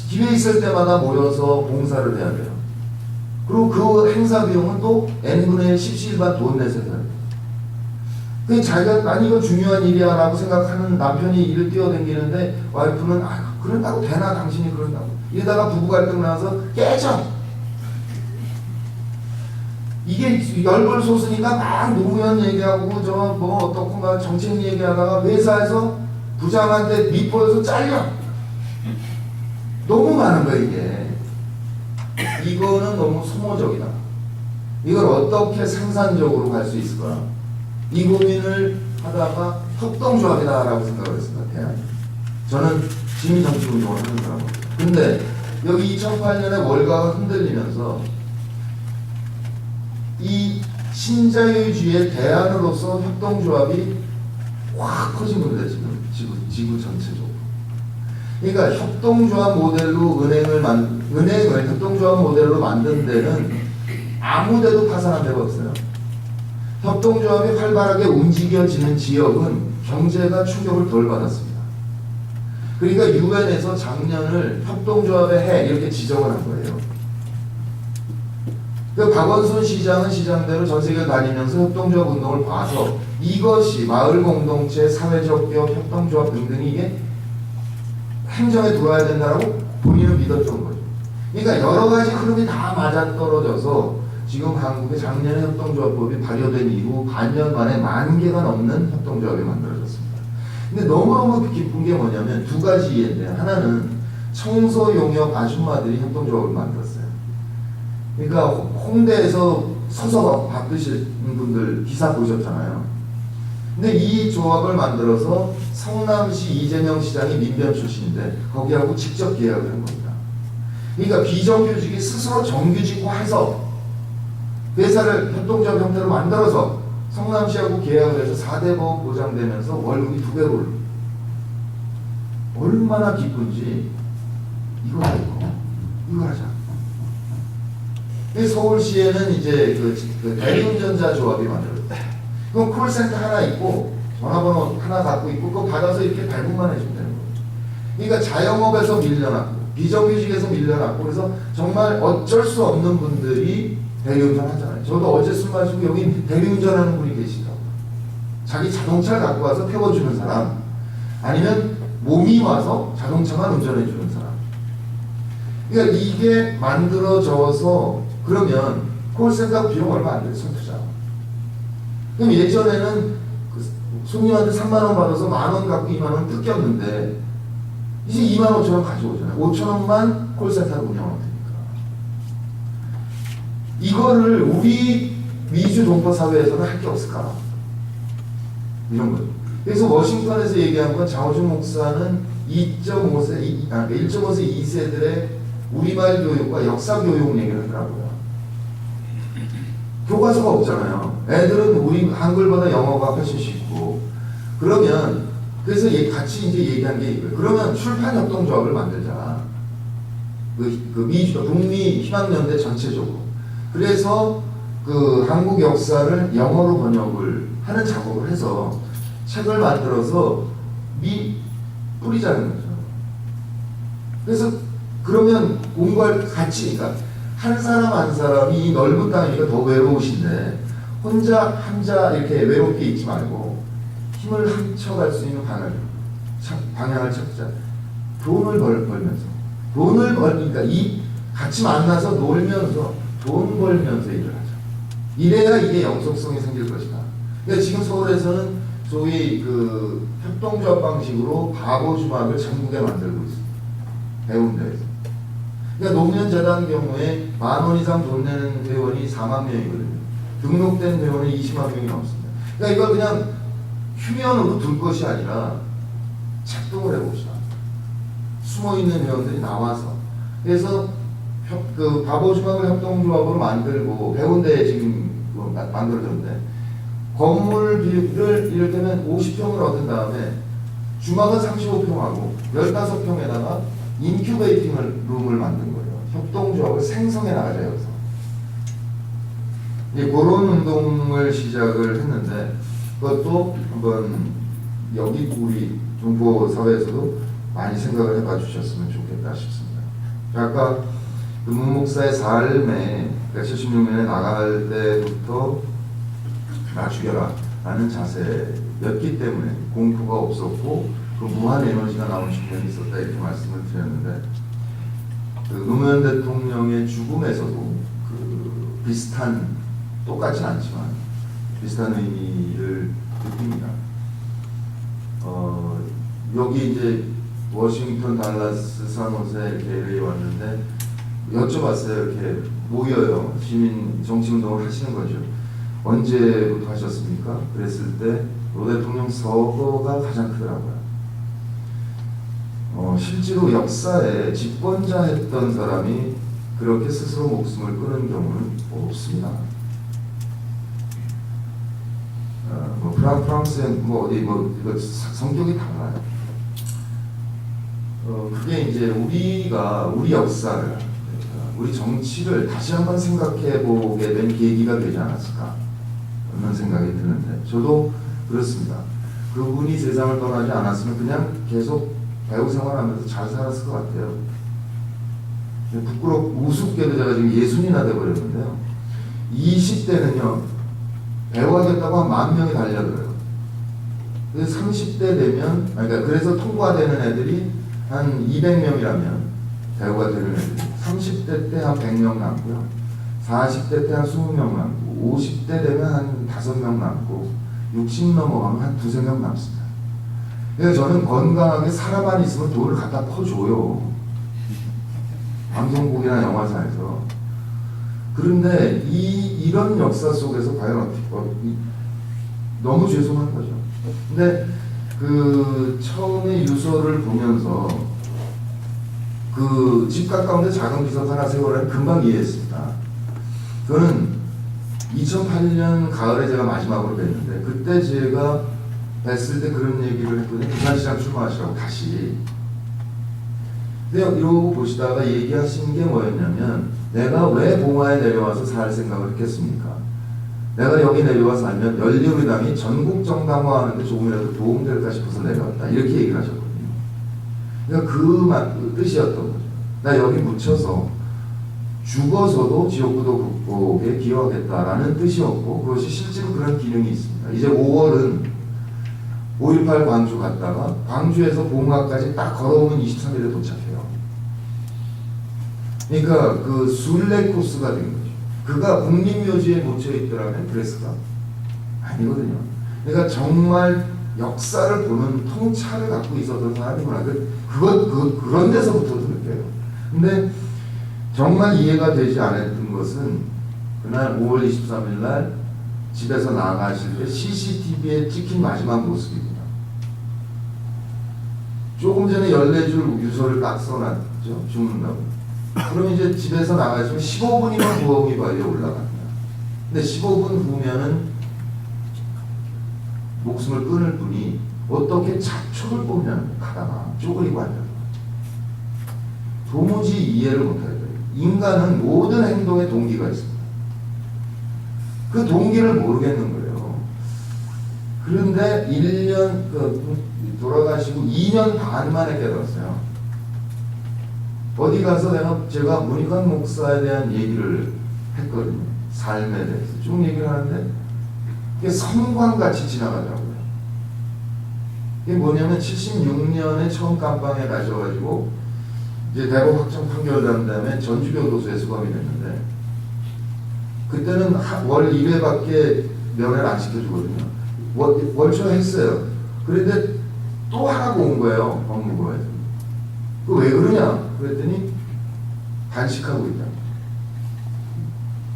기회 있을 때마다 모여서 봉사를 해야 돼요. 그리고 그 행사 비용은 또 n분의 17반 돈 내서 해야 돼요. 그 자기가 난 이거 중요한 일이야 라고 생각하는 남편이 일을 뛰어다니는데 와이프는 그런다고 되나 당신이 그런다고 이러다가 부부 갈등 나서 깨져. 이게 열불 솟으니까 막 노무현 얘기하고 저 뭐 어떻고 막 정책 얘기하다가 회사에서 부장한테 밑보여서 잘려. 너무 많은 거야 이게. 이거는 너무 소모적이다. 이걸 어떻게 생산적으로 갈 수 있을까? 이 고민을 하다가 협동조합이다라고 생각을 했습니다. 대안이. 저는 시민정치운동을 하는 사람입니다. 근데 여기 2008년에 월가가 흔들리면서 이 신자유주의의 대안으로서 협동조합이 확 커진 겁니다. 지구 전체적으로. 그러니까 협동조합 모델로 은행을 협동조합 모델로 만든 데는 아무데도 파산한 데가 없어요. 협동조합이 활발하게 움직여지는 지역은 경제가 충격을 덜 받았습니다. 그러니까 유엔에서 작년을 협동조합의 해 이렇게 지정을 한 거예요. 그 박원순 시장은 시장대로 전 세계를 다니면서 협동조합 운동을 봐서 이것이 마을 공동체, 사회적 기업, 협동조합 등등이 이게 행정에 들어와야 된다라고 본인은 믿었던 거죠. 그러니까 여러 가지 흐름이 다 맞아떨어져서 지금 한국의 작년에 협동조합법이 발효된 이후 반년 만에 10,000개가 넘는 협동조합이 만들어졌습니다. 근데 너무너무 기쁜 게 뭐냐면 두 가지 이해인데 하나는 청소 용역 아줌마들이 협동조합을 만들었어요. 그러니까 홍대에서 서서 밥 드시는 분들 기사 보셨잖아요. 근데 이 조합을 만들어서 성남시 이재명 시장이 민변 출신인데 거기하고 직접 계약을 한 겁니다. 그러니까 비정규직이 스스로 정규직화해서 회사를 협동조합 형태로 만들어서 성남시하고 계약을 해서 4대 보험 보장되면서 월급이 2배로 오릅니다. 얼마나 기쁜지 이거 하자. 서울시에는 이제 그 대리운전자 조합이 만들었대. 그럼 콜센터 하나 있고 전화번호 하나 갖고 있고 그거 받아서 이렇게 발급만 해주면 되는 거예요. 그러니까 자영업에서 밀려났고 비정규직에서 밀려났고 그래서 정말 어쩔 수 없는 분들이 대리운전 하잖아요. 저도 어제 술 마시고 여기 대리운전하는 분이 계시더라고요. 자기 자동차를 갖고 와서 태워주는 사람 아니면 몸이 와서 자동차만 운전해주는 사람. 그러니까 이게 만들어져서 그러면 콜센터 비용 얼마 안 돼요. 선투자. 그럼 예전에는 그 손님한테 3만 원 받아서 만 원 갖고 2만 원 뜯겼는데 이제 2만 5천 원 가져오잖아요. 5천 원만 콜센터로 운영하면 되니까. 이거를 우리 미주 동포 사회에서는 할 게 없을까? 이런 거죠. 그래서 워싱턴에서 얘기한 건 장호준 목사는 1.5세 2세들의 우리말 교육과 역사 교육 얘기를 하더라고요. 교과서가 없잖아요. 애들은 우리 한글보다 영어가 훨씬 쉽고 그러면 그래서 같이 이제 얘기한 게 이거예요. 그러면 출판 협동조합을 만들자. 북미 희망연대 전체적으로. 그래서 그 한국 역사를 영어로 번역을 하는 작업을 해서 책을 만들어서 뿌리자는 거죠. 그래서 그러면 공부할 같이, 그러니까 한 사람 한 사람이 넓은 땅이니까 더 외로우신데 혼자 이렇게 외롭게 있지 말고 힘을 합쳐갈 수 있는 방향을 찾자. 돈을 벌면서 이 같이 만나서 놀면서 돈 벌면서 일을 하자. 이래야 이게 영속성이 생길 것이다. 그러니까 지금 서울에서는 소위 그 협동조합 방식으로 바보 주막을 전국에 만들고 있습니다. 해운대에서. 그러니까 노무현재단 경우에 10,000원 이상 돈 내는 회원이 4만 명이거든요. 등록된 회원이 20만 명이 넘습니다. 그러니까 이걸 그냥 휴면으로 둘 것이 아니라 작동을 해봅시다. 숨어있는 회원들이 나와서. 그래서 그 바보주막을 협동조합으로 만들고 해운대에 지금 만들어졌는데 건물비를 이를테면 50평을 얻은 다음에 주막은 35평하고 15평에다가 인큐베이팅 룸을 만든 거예요. 협동조합을 생성해 나가자 여기서. 그런 운동을 시작을 했는데 그것도 한번 여기 우리 동포 사회에서도 많이 생각을 해봐 주셨으면 좋겠다 싶습니다. 아까 그 문 목사의 삶에 76년에 나갈 때부터 나 죽여라 라는 자세였기 때문에 공포가 없었고 그 무한 에너지가 나온 10년이 있었다 이렇게 말씀을 드렸는데 그 노무현 대통령의 죽음에서도 그 비슷한 똑같진 않지만 비슷한 의미를 느낍니다. 여기 이제 워싱턴, 달라스, 산호세 이렇게 LA 왔는데 여쭤봤어요. 이렇게 모여요. 시민 정치운동을 하시는 거죠. 언제부터 하셨습니까? 그랬을 때 로 대통령 서거가 가장 크더라고요. 실제로 역사에 집권자 했던 사람이 그렇게 스스로 목숨을 끊은 경우는 없습니다. 프랑스에 이거 성격이 달라요. 그게 이제 우리 역사를, 우리 정치를 다시 한번 생각해 보게 된 계기가 되지 않았을까 그런 생각이 드는데 저도 그렇습니다. 그분이 세상을 떠나지 않았으면 그냥 계속 배우 생활하면서 잘 살았을 것 같아요. 우습게도 제가 지금 60이나 돼버렸는데요. 20대는요 배우 하겠다고 한 10,000명이 달려들어요. 그래서 30대 되면 그래서 통과되는 애들이 한 200명이라면 배우가 되는 애들이 30대 때 한 100명 남고요. 40대 때 한 20명 남고 50대 되면 한 5명 남고 60 넘어가면 한 2-3명 남습니다. 그래서 저는 건강하게 살아만 있으면 돈을 갖다 퍼줘요. 방송국이나 영화사에서. 그런데 이런 역사 속에서 과연 너무 죄송한 거죠. 근데 그 처음에 유서를 보면서 그 집 가까운데 작은 비석 하나 세우라는 금방 이해했습니다. 저는 2008년 가을에 제가 마지막으로 뵀는데 그때 제가 뵀을 때 그런 얘기를 했거든요. 부산시장 출마하시라고 다시. 근데 이러고 보시다가 얘기하신 게 뭐였냐면 내가 왜 봉화에 내려와서 살 생각을 했겠습니까? 내가 여기 내려와 살면 열린우리당이 전국 정당화하는데 조금이라도 도움될까 싶어서 내려왔다. 이렇게 얘기를 하셨거든요. 그러니까 그 뜻이었던 거죠. 나 여기 묻혀서 죽어서도 지역구도 극복에 기여하겠다라는 뜻이었고 그것이 실제로 그런 기능이 있습니다. 이제 5월은 5.18 광주 갔다가 광주에서 봉화까지 딱 걸어오면 23일에 도착해요. 그러니까 그 순례 코스가 된 거죠. 그가 국립묘지에 묻혀 있더라면 그랬을까? 아니거든요. 그러니까 정말 역사를 보는 통찰을 갖고 있었던 사람이구나. 그런 데서부터도 느껴요. 근데 정말 이해가 되지 않았던 것은 그날 5월 23일 날 집에서 나가실 때 CCTV에 찍힌 마지막 모습입니다. 조금 전에 14줄 유서를 딱 써놨죠. 죽는다고. 그럼 이제 집에서 나가시면 15분이면 부엌이 빨리 올라갑니다. 근데 15분 후면은 목숨을 끊을 뿐이 어떻게 잡초를 뽑냐는 가다가 쪼그리고 앉아요. 도무지 이해를 못하겠어요. 인간은 모든 행동에 동기가 있습니다. 그 동기를 모르겠는 거예요. 그런데 1년 돌아가시고 2년 반 만에 깨달았어요. 어디 가서 제가 문익환 목사에 대한 얘기를 했거든요. 삶에 대해서 쭉 얘기를 하는데 그게 섬광같이 지나가더라고요. 이게 뭐냐면 76년에 처음 감방에 가셔가지고 이제 대법 확정 판결난 다음에 전주교도소에 수감이 됐는데 그때는 월 1회밖에 면회를 안 시켜주거든요. 월초 했어요. 그런데 또 하라고 온 거예요. 법무부에서. 왜 그러냐? 그랬더니 단식하고 있다.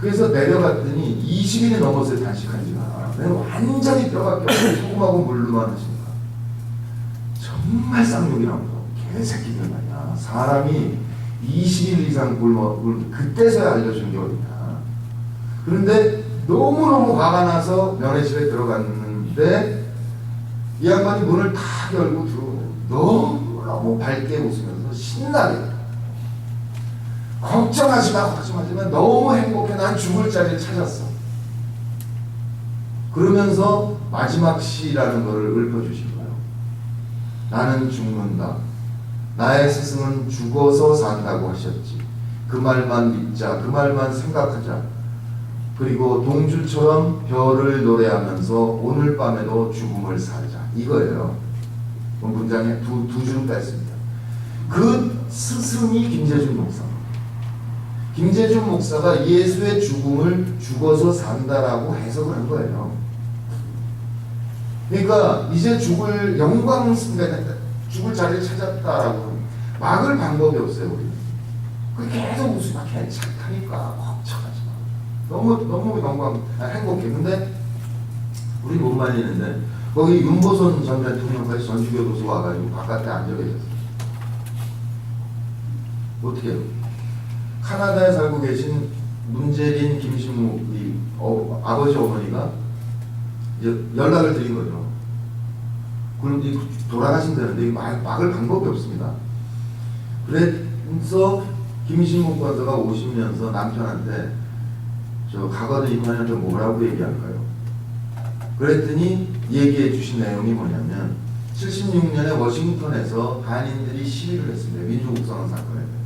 그래서 내려갔더니 20일이 넘었어요. 단식한 지가. 완전히 뼈가 껴서 소금하고 물로만 하시니까. 정말 쌍욕이 나온다. 개새끼들 말이야. 사람이 20일 이상 그때서야 알려준 게 어디냐. 그런데 너무너무 화가 나서 면회실에 들어갔는데 이 양반이 문을 탁 열고 들어오고 너무 밝게 웃으면서 신나게 걱정하지 마 걱정하지만 너무 행복해 난 죽을 자리를 찾았어 그러면서 마지막 시라는 것을 읊어주신 거예요. 나는 죽는다. 나의 스승은 죽어서 산다고 하셨지. 그 말만 믿자. 그 말만 생각하자. 그리고 동주처럼 별을 노래하면서 오늘 밤에도 죽음을 살자. 이거예요. 문장에 두 줄 뺐습니다. 그 스승이 김재준 목사. 김재준 목사가 예수의 죽음을 죽어서 산다라고 해석을 한 거예요. 그러니까 이제 죽을 죽을 자리를 찾았다라고 막을 방법이 없어요. 우리. 그 계속 웃으면 괜찮다니까 걱정하지 마. 너무 행복해. 근데 우리 못 말리는데 거기 윤보선 전 대통령까지 전주교도소 와가지고 바깥에 앉아 계셨어요. 어떻게 해요? 카나다에 살고 계신 문재린 김신무 아버지 어머니가 이제 연락을 드린 거죠. 그럼 이제 돌아가신다는데 막을 방법이 없습니다. 그래서 김신무 과도가 오시면서 남편한테 저 가거든 이관한테 뭐라고 얘기할까요? 그랬더니 얘기해 주신 내용이 뭐냐면 76년에 워싱턴에서 한인들이 시위를 했습니다. 민주국선언 사건에 대해서.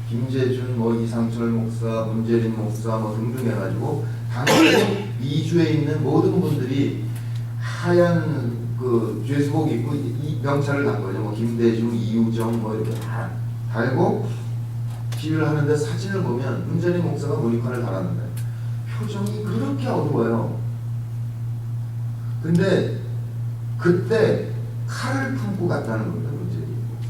김재준, 이상철 목사, 문재린 목사 등등 해가지고 당시 미주에 있는 모든 분들이 하얀 그 죄수복 입고 명찰을 단 거죠. 김대중, 이우정 이렇게 다 달고 시위를 하는데 사진을 보면 문재린 목사가 모니카를 달았는데 표정이 그렇게 어두워요. 근데 그때 칼을 품고 갔다는 겁니다. 문재인 목사.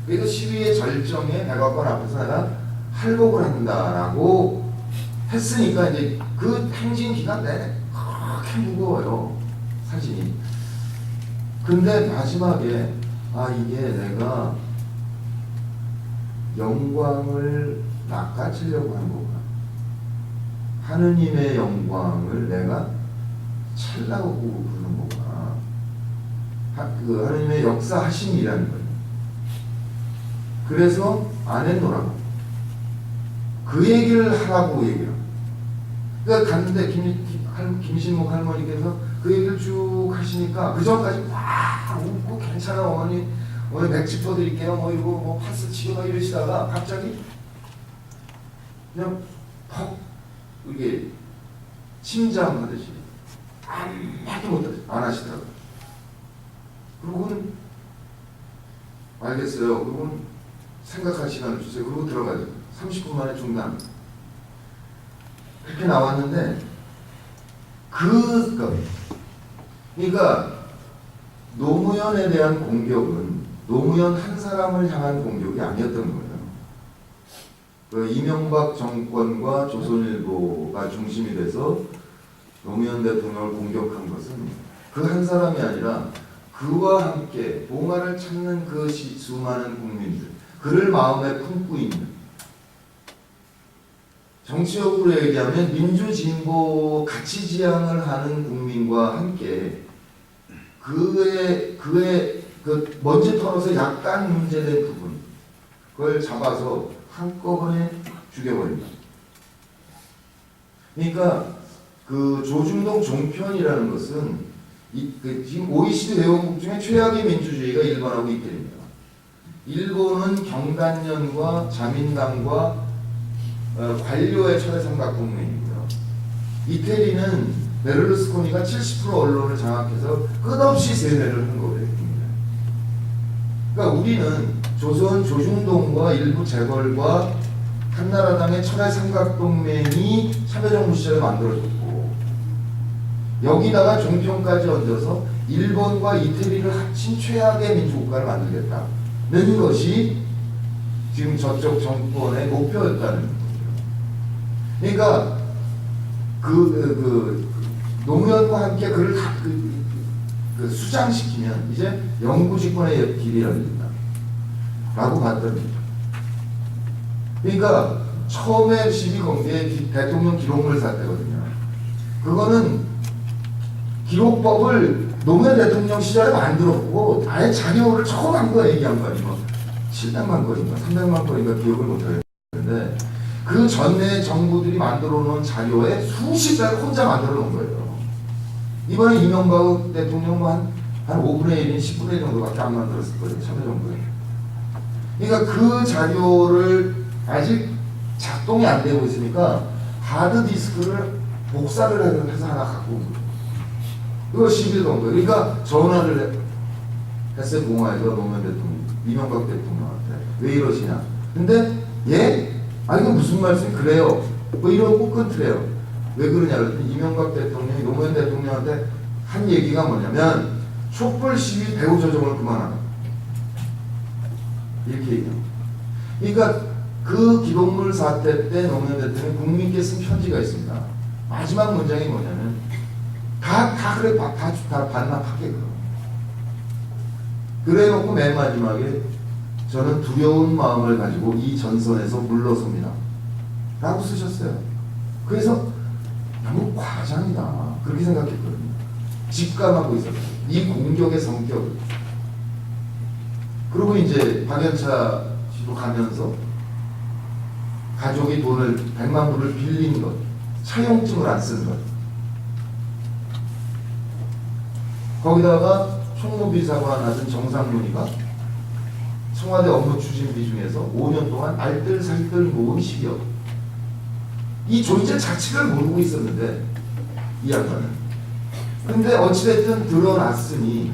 그래서 시위의 절정에 백악관 앞에서 내가 할복을 한다라고 했으니까 이제 그 행진 기간 내내 그렇게 무거워요. 사진이. 근데 마지막에 이게 내가 영광을 낚아채려고 한 거구나. 하느님의 영광을 내가 찰라고 부르는 거구나. 그 하느님의 역사하심이라는 거예요. 그래서 안 했노라고. 그 얘기를 하라고 얘기를. 그러니까 갔는데 김신목 할머니께서 그 얘기를 쭉 하시니까 그 전까지 막 웃고 괜찮아 어머니 맥주 퍼드릴게요 뭐 이러고 뭐 파스 치고 막 이러시다가 갑자기 그냥 퍽 이게 침잠하듯이 아무것도 안 하시더라고요. 그러고는 알겠어요. 그러고는 생각할 시간을 주세요. 그러고 들어가죠. 30분 만에 중단. 그렇게 나왔는데 그러니까 노무현에 대한 공격은 노무현 한 사람을 향한 공격이 아니었던 거예요. 그 이명박 정권과 조선일보가 중심이 돼서 노무현 대통령을 공격한 것은 그 한 사람이 아니라 그와 함께 봉화를 찾는 그 수많은 국민들, 그를 마음에 품고 있는, 정치적으로 얘기하면 민주진보 가치지향을 하는 국민과 함께 그의 그 먼지 털어서 약간 문제된 부분, 그걸 잡아서 한꺼번에 죽여버린다. 그러니까 그 조중동 종편이라는 것은 지금 OECD 회원국 중에 최악의 민주주의가 일본하고 이태리입니다. 일본은 경단련과 자민당과 관료의 철회삼각 동맹이고요. 이태리는 베를루스코니가 70% 언론을 장악해서 끝없이 세뇌를 한 거예요. 그러니까 우리는 조중동과 일부 재벌과 한나라당의 철회삼각동맹이 참여정부 시절에 만들어졌고 여기다가 종편까지 얹어서 일본과 이태리를 합친 최악의 민주국가를 만들겠다는 것이 지금 저쪽 정권의 목표였다는 거죠. 그러니까 노무현과 함께 그를 수장시키면 이제 영구집권의 길이 열린다 라고 봤던 거죠. 그러니까 처음에 12공개 대통령 기록물 사태거든요. 그거는 기록법을 노무현 대통령 시절에 만들었고 아예 자료를 처음 한 거 얘기한 거 아니고 700만 건인가 300만 건인가 기억을 못하겠는데 그 전에 정부들이 만들어 놓은 자료에 수십 배를 혼자 만들어 놓은 거예요. 이번에 이명박 대통령은 한 5분의 1인 10분의 1 정도밖에 안 만들었을 거예요. 참여정부에. 그러니까 그 자료를 아직 작동이 안 되고 있으니까 하드디스크를 복사를 해서 하나 갖고 온 거예요. 이거 11일 정도. 그러니까 전화를 했어요. 봉화에서 노무현 대통령, 이명박 대통령한테. 왜 이러시냐. 근데 예? 아니 이거 무슨 말씀? 그래요. 뭐 이러고 끊더래요. 왜 그러냐 그랬더니 이명박 대통령이 노무현 대통령한테 한 얘기가 뭐냐면 촛불 시위 배후 조정을 그만하라. 이렇게 얘기해요. 그러니까 그 기록물 사태 때 노무현 대통령이 국민께 쓴 편지가 있습니다. 마지막 문장이 뭐냐면 다 그래 다 반납하게 그래 놓고 맨 마지막에 저는 두려운 마음을 가지고 이 전선에서 물러섭니다 라고 쓰셨어요. 그래서 너무 과장이다 그렇게 생각했거든요. 직감하고 있었어요. 이 공격의 성격을. 그리고 이제 박연차 씨도 가면서 가족이 돈을 100만 불을 빌린 것, 차용증을 안 쓴 것, 거기다가 총무비서관 하던 정상문이가 청와대 업무 추진비 중에서 5년 동안 알뜰살뜰 모은 10억. 이 존재 자체를 모르고 있었는데 이 양반은. 근데 어찌됐든 드러났으니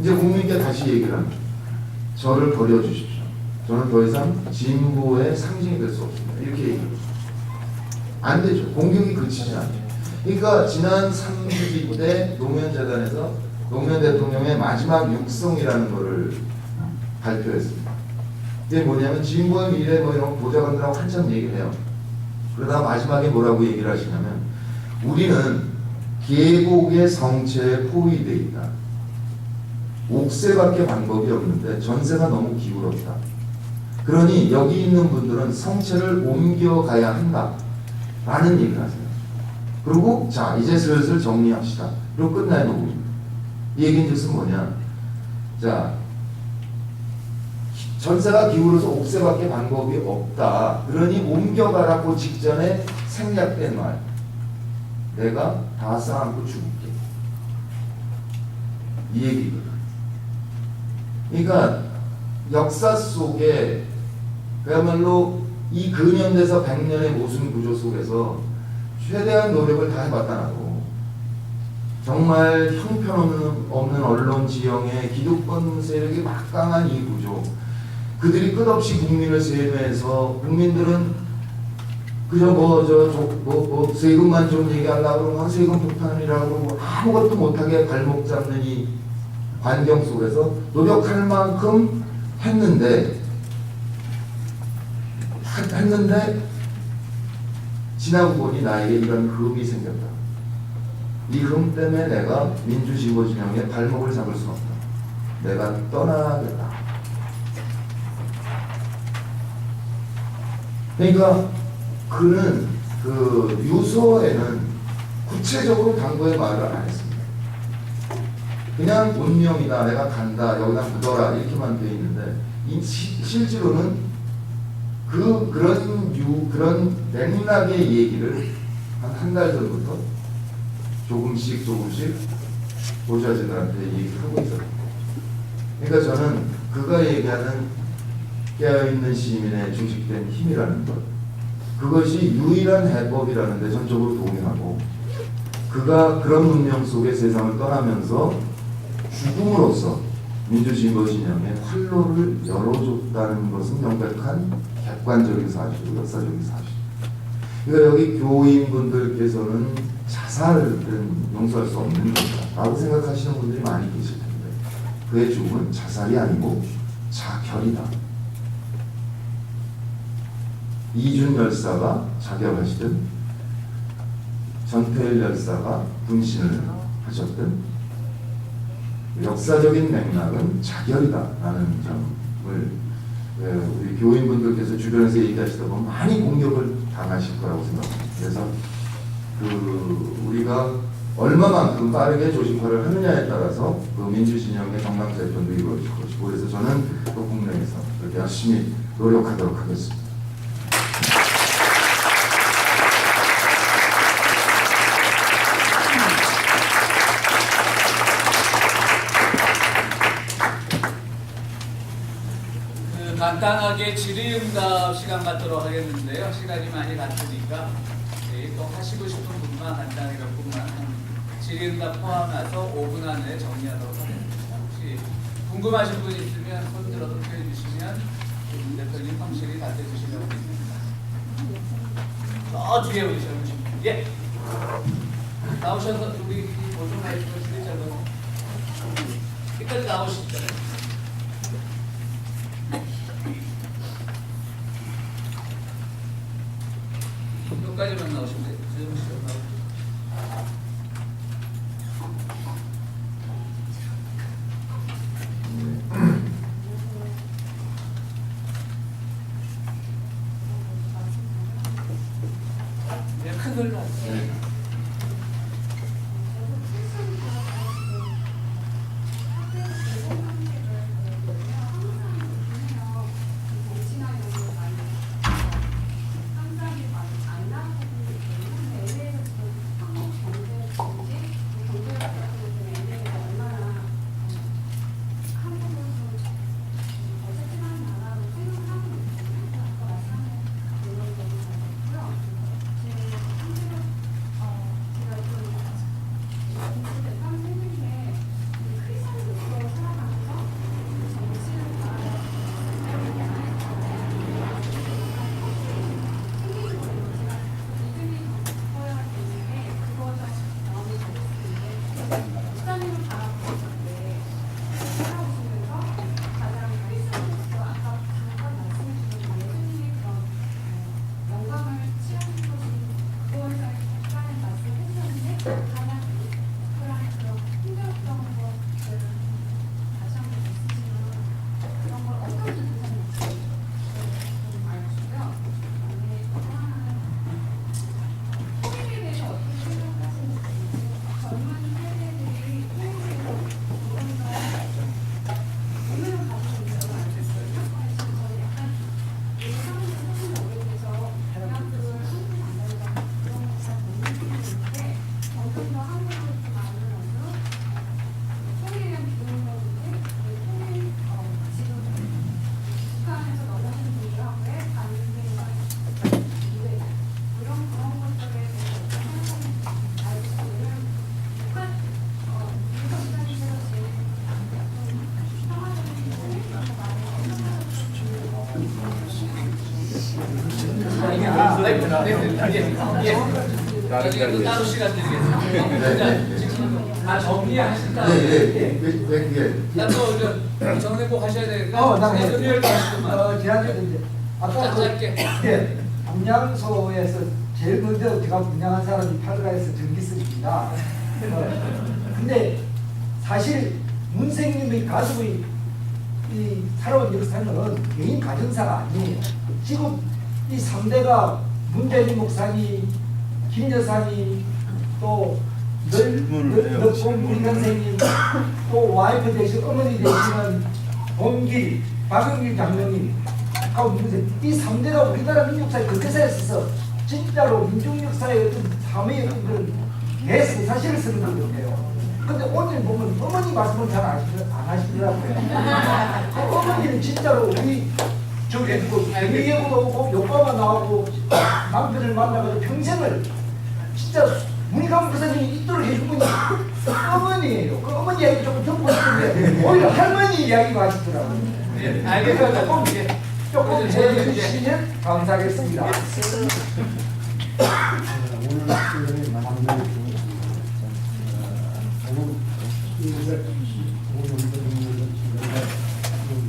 이제 국민께 다시 얘기를 합니다. 저를 버려주십시오. 저는 더 이상 진보의 상징이 될 수 없습니다. 이렇게 얘기해요. 안 되죠. 공격이 그치지 않아요. 그러니까 지난 3기 때 노무현재단에서 노무현 대통령의 마지막 육성이라는 것을 발표했습니다. 이게 뭐냐면 진보의 미래 뭐 이런 보좌관들하고 한참 얘기를 해요. 그러다 마지막에 뭐라고 얘기를 하시냐면 우리는 계곡의 성체에 포위되어 있다. 옥새밖에 방법이 없는데 전세가 너무 기울었다. 그러니 여기 있는 분들은 성체를 옮겨가야 한다 라는 얘기를 하세요. 그리고 자 이제 슬슬 정리합시다. 그리고 끝나요. 녹음입니다. 이 얘기인 즉슨 뭐냐. 자 전세가 기울어서 옥세밖에 방법이 없다. 그러니 옮겨가라고 직전에 생략된 말. 내가 다 쌓아안고 죽을게. 이 얘기거든. 그러니까 역사 속에 그야말로 이 근현대사 100년의 모순 구조 속에서 최대한 노력을 다 해봤다 나도. 정말 형편없는 언론 지형의 기득권 세력이 막강한 이 구조, 그들이 끝없이 국민을 세뇌해서 국민들은 그저 세금만 좀 얘기하려고 그러면 세금 폭탄이라고 그러고 아무것도 못하게 발목 잡는 이 환경 속에서 노력할 만큼 했는데 지나고 보니 나에게 이런 흠이 생겼다. 이 흠 때문에 내가 민주진보진영의 발목을 잡을 수 없다. 내가 떠나겠다. 그러니까 그는 그 유서에는 구체적으로 당부의 말을 안 했습니다. 그냥 운명이다, 내가 간다, 여기다 묻어라 이렇게만 돼 있는데 실제로는 그런 맥락의 얘기를 한 달 전부터 조금씩 보좌진들한테 얘기하고 있었고, 그러니까 저는 그가 얘기하는 깨어있는 시민의 중식된 힘이라는 것, 그것이 유일한 해법이라는 데 전적으로 동의하고, 그가 그런 운명 속에 세상을 떠나면서 죽음으로써 민주진보 진영의 활로를 열어줬다는 것은 명백한 객관적인 사실이고 역사적인 사실. 그러니까 여기 교인분들께서는 자살은 용서할 수 없는 것이라고 생각하시는 분들이 많이 계실 텐데, 그의 죽음은 자살이 아니고 자결이다. 이준 열사가 자결하시든 전태일 열사가 분신을 하셨든 역사적인 맥락은 자결이다라는 점을 우리 교인분들께서 주변에서 얘기하시다 보면 많이 공격을 당하실 거라고 생각합니다. 그래서 우리가 얼마만큼 빠르게 조직화를 하느냐에 따라서 그 민주진영의 정당재편도 이루어질 것이고, 그래서 저는 또 국내에서 그렇게 열심히 노력하도록 하겠습니다. 간단하게 질의응답 시간 갖도록 하겠는데요. 시간이 많이 갔으니까 또 하시고 싶은 분만 간단하게 몇 분만 질의응답 포함해서 5분 안에 정리하도록 하겠습니다. 혹시 궁금하신 분 있으면 손 들어서 펴주시면 대표님 성실히 답해 주시려고 있습니다. 저 뒤에 오시는 분, 예, 나오셔서 우리 보존 마이크로 질의 잡아서 끝까지 나오시죠. 여기까지만 나오시면 돼요. 큰 걸로 하세요. 나중에 따로 시간 드리겠습니다. 지금 다 정리하신 다음에 정리 꼭 하셔야 되니까 금요일도 하시더만. 지난주에 아까 짧게. 분양소에서 제일 먼저 제가 분양한 사람이 팔가에서 전기습입니다. 근데 사실 문생님의 가족의 이 살아온 역사는 개인 가정사가 아니에요. 지금 이 3대가 문재인 목사님, 김 여사님, 또 너공무리 선생님, 또 와이프 되신 어머니 되시는 봉길, 박영길 장로님, 이 3대가 우리나라 민족사의 근대사에 있어서 진짜로 민족역사의 어떤 삶의 어떤 대사실을 쓰는 거거든요. 근데 오늘 보면 어머니 말씀은 잘 안 하시더라고요. 어머니는 진짜로 우리 저기 예고도 오고 효과가 나오고 남편을 만나고 평생을 진짜 문희감 부사님이 있도록 해준 분이 어머니예요. 그 어머니 이야기 조금 듣고 싶은데 오히려 할머니 이야기가 하시더라고요. 알겠습니다. 조금 해주시면 감사하겠습니다. 오늘 학생들이 만나는 저는 1995년도에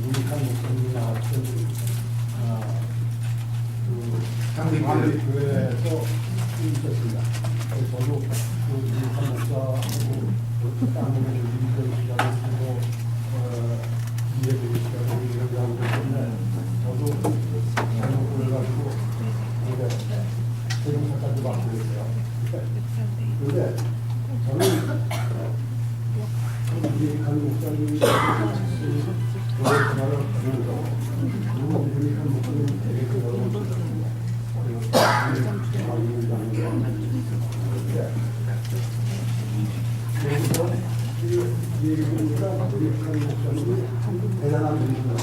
문익한 목사님이 나왔던 교회에서 있었습니다. 저도 문익한 목사하고 땅을 민들이라고 하고 이해되기 시작하고 이렇게 하고 있는데 저도 잘못 가지고 재정사까지 맡고 있어요. 그런데 저는 우리 한 목사님이 교회 생활을 하면서 우리 한 목사님이 되게 여러분 그래서 이 얘기가 우리 한 목사님이 대단한 분이라고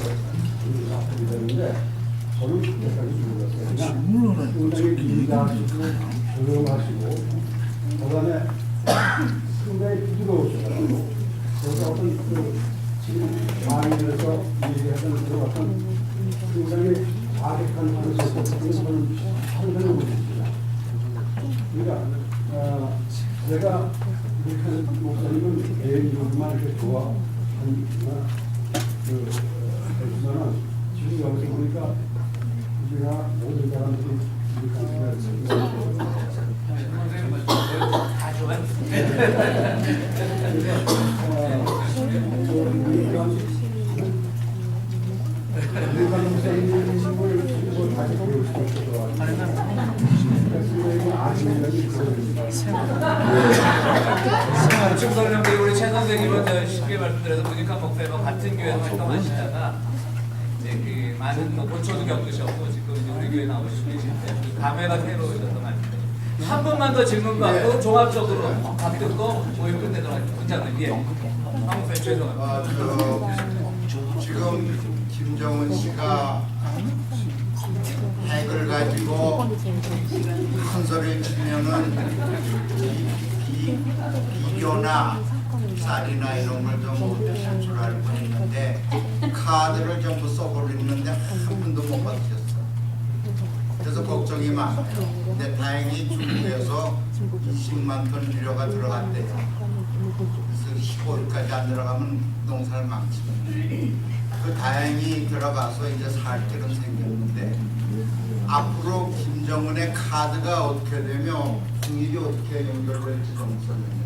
되는데 저는 그때까지 몰랐어요. 그냥 상당히 민감하시고 조용하시고 그다음에 상당히 부드러우시더라고요. 그래서 어떤 지금 강의에서 얘기하던 그런 어떤 굉장히 과격한 방식으로 저는 상당히 못했습니다. 그러니까 제가 이렇게 목사님은 개인적으로만 이렇게 좋아하는 했지만은 지금 여기서 보니까 우리가 모든 사람들이 다 좋아요. 충성령님 우리 최 선생님은 쉽게 말씀드려서 문익환 목사님과 같은 교회 활동하시다가 이제 그 많은 고초도 겪으셨고 지금 이제 우리 교회 나오시고 계신데 감회가 새로우셔서 말씀드립니다. 한 번만 더 질문 받고 종합적으로 답 듣고 모임 끝내도록 하겠습니다. 문장님 예. 황 목사님 죄송합니다. 지금 김정은 씨가 핵을 가지고 큰 소리를 치면은 비교나 쌀이나 이런 걸 좀 탈출할 뻔했는데 카드를 전부 써버리는데 한 분도 못 받으셨어. 그래서 걱정이 많아요. 근데 다행히 중국에서 20만 톤 유료가 들어갔대요. 그래서 15일까지 안 들어가면 농사를 망치는데 그 다행히 들어가서 이제 살 길은 생겼는데 앞으로 김정은의 카드가 어떻게 되며 통일이 어떻게 연결될지 좀 설명해.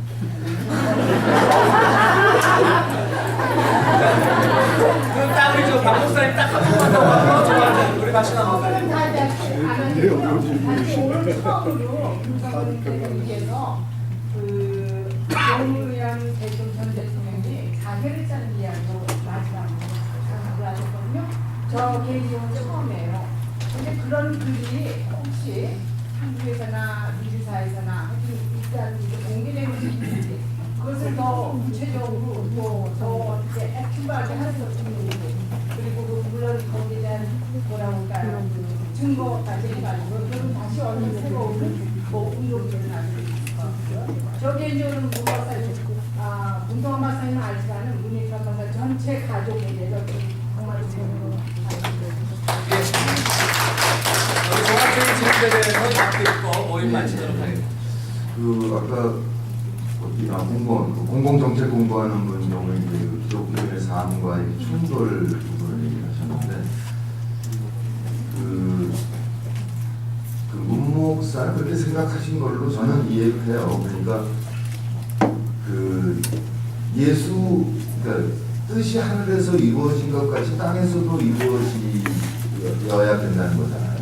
그럼 딱 우리 저 박 목사님 딱 한 번만 더 좋아하죠. 우리 박신아 목사님. 오늘 처음으로 김정은 대통령께서 그 노무현 전 대통령이 자결을 짜는 이야기로 마지막으로 장사를 하셨거든요. 저 개인적으로 처음이에요. 근데 그런 글이 혹시 한국에서나 민주사에서나 일단 공개되는 것이 있는지 그것을 더 구체적으로 더 어떻게 액티브하게 할 수 없는 그리고 물론 거기에 대한 뭐라고 할까요? 증거까지 해가지고 그럼 다시 어느 새로운 운동이 일어나게 있을 것 같고요. 저 개인적으로 문동환 박사님은 알지만은 문익환 박사 전체 가족에 대해서 정말 좋은 알고 있습니다. 이 질문에 대해서 답 듣고 모임 마치도록 하겠습니다. 아까 공공정책 공부하는 분 경우에 이제 기독교인의 삶과 충돌 부분을 얘기하셨는데 문 목사 그렇게 생각하신 걸로 저는 이해를 해요. 그러니까 예수 그러니까 뜻이 하늘에서 이루어진 것 같이 땅에서도 이루어져야 된다는 거잖아요.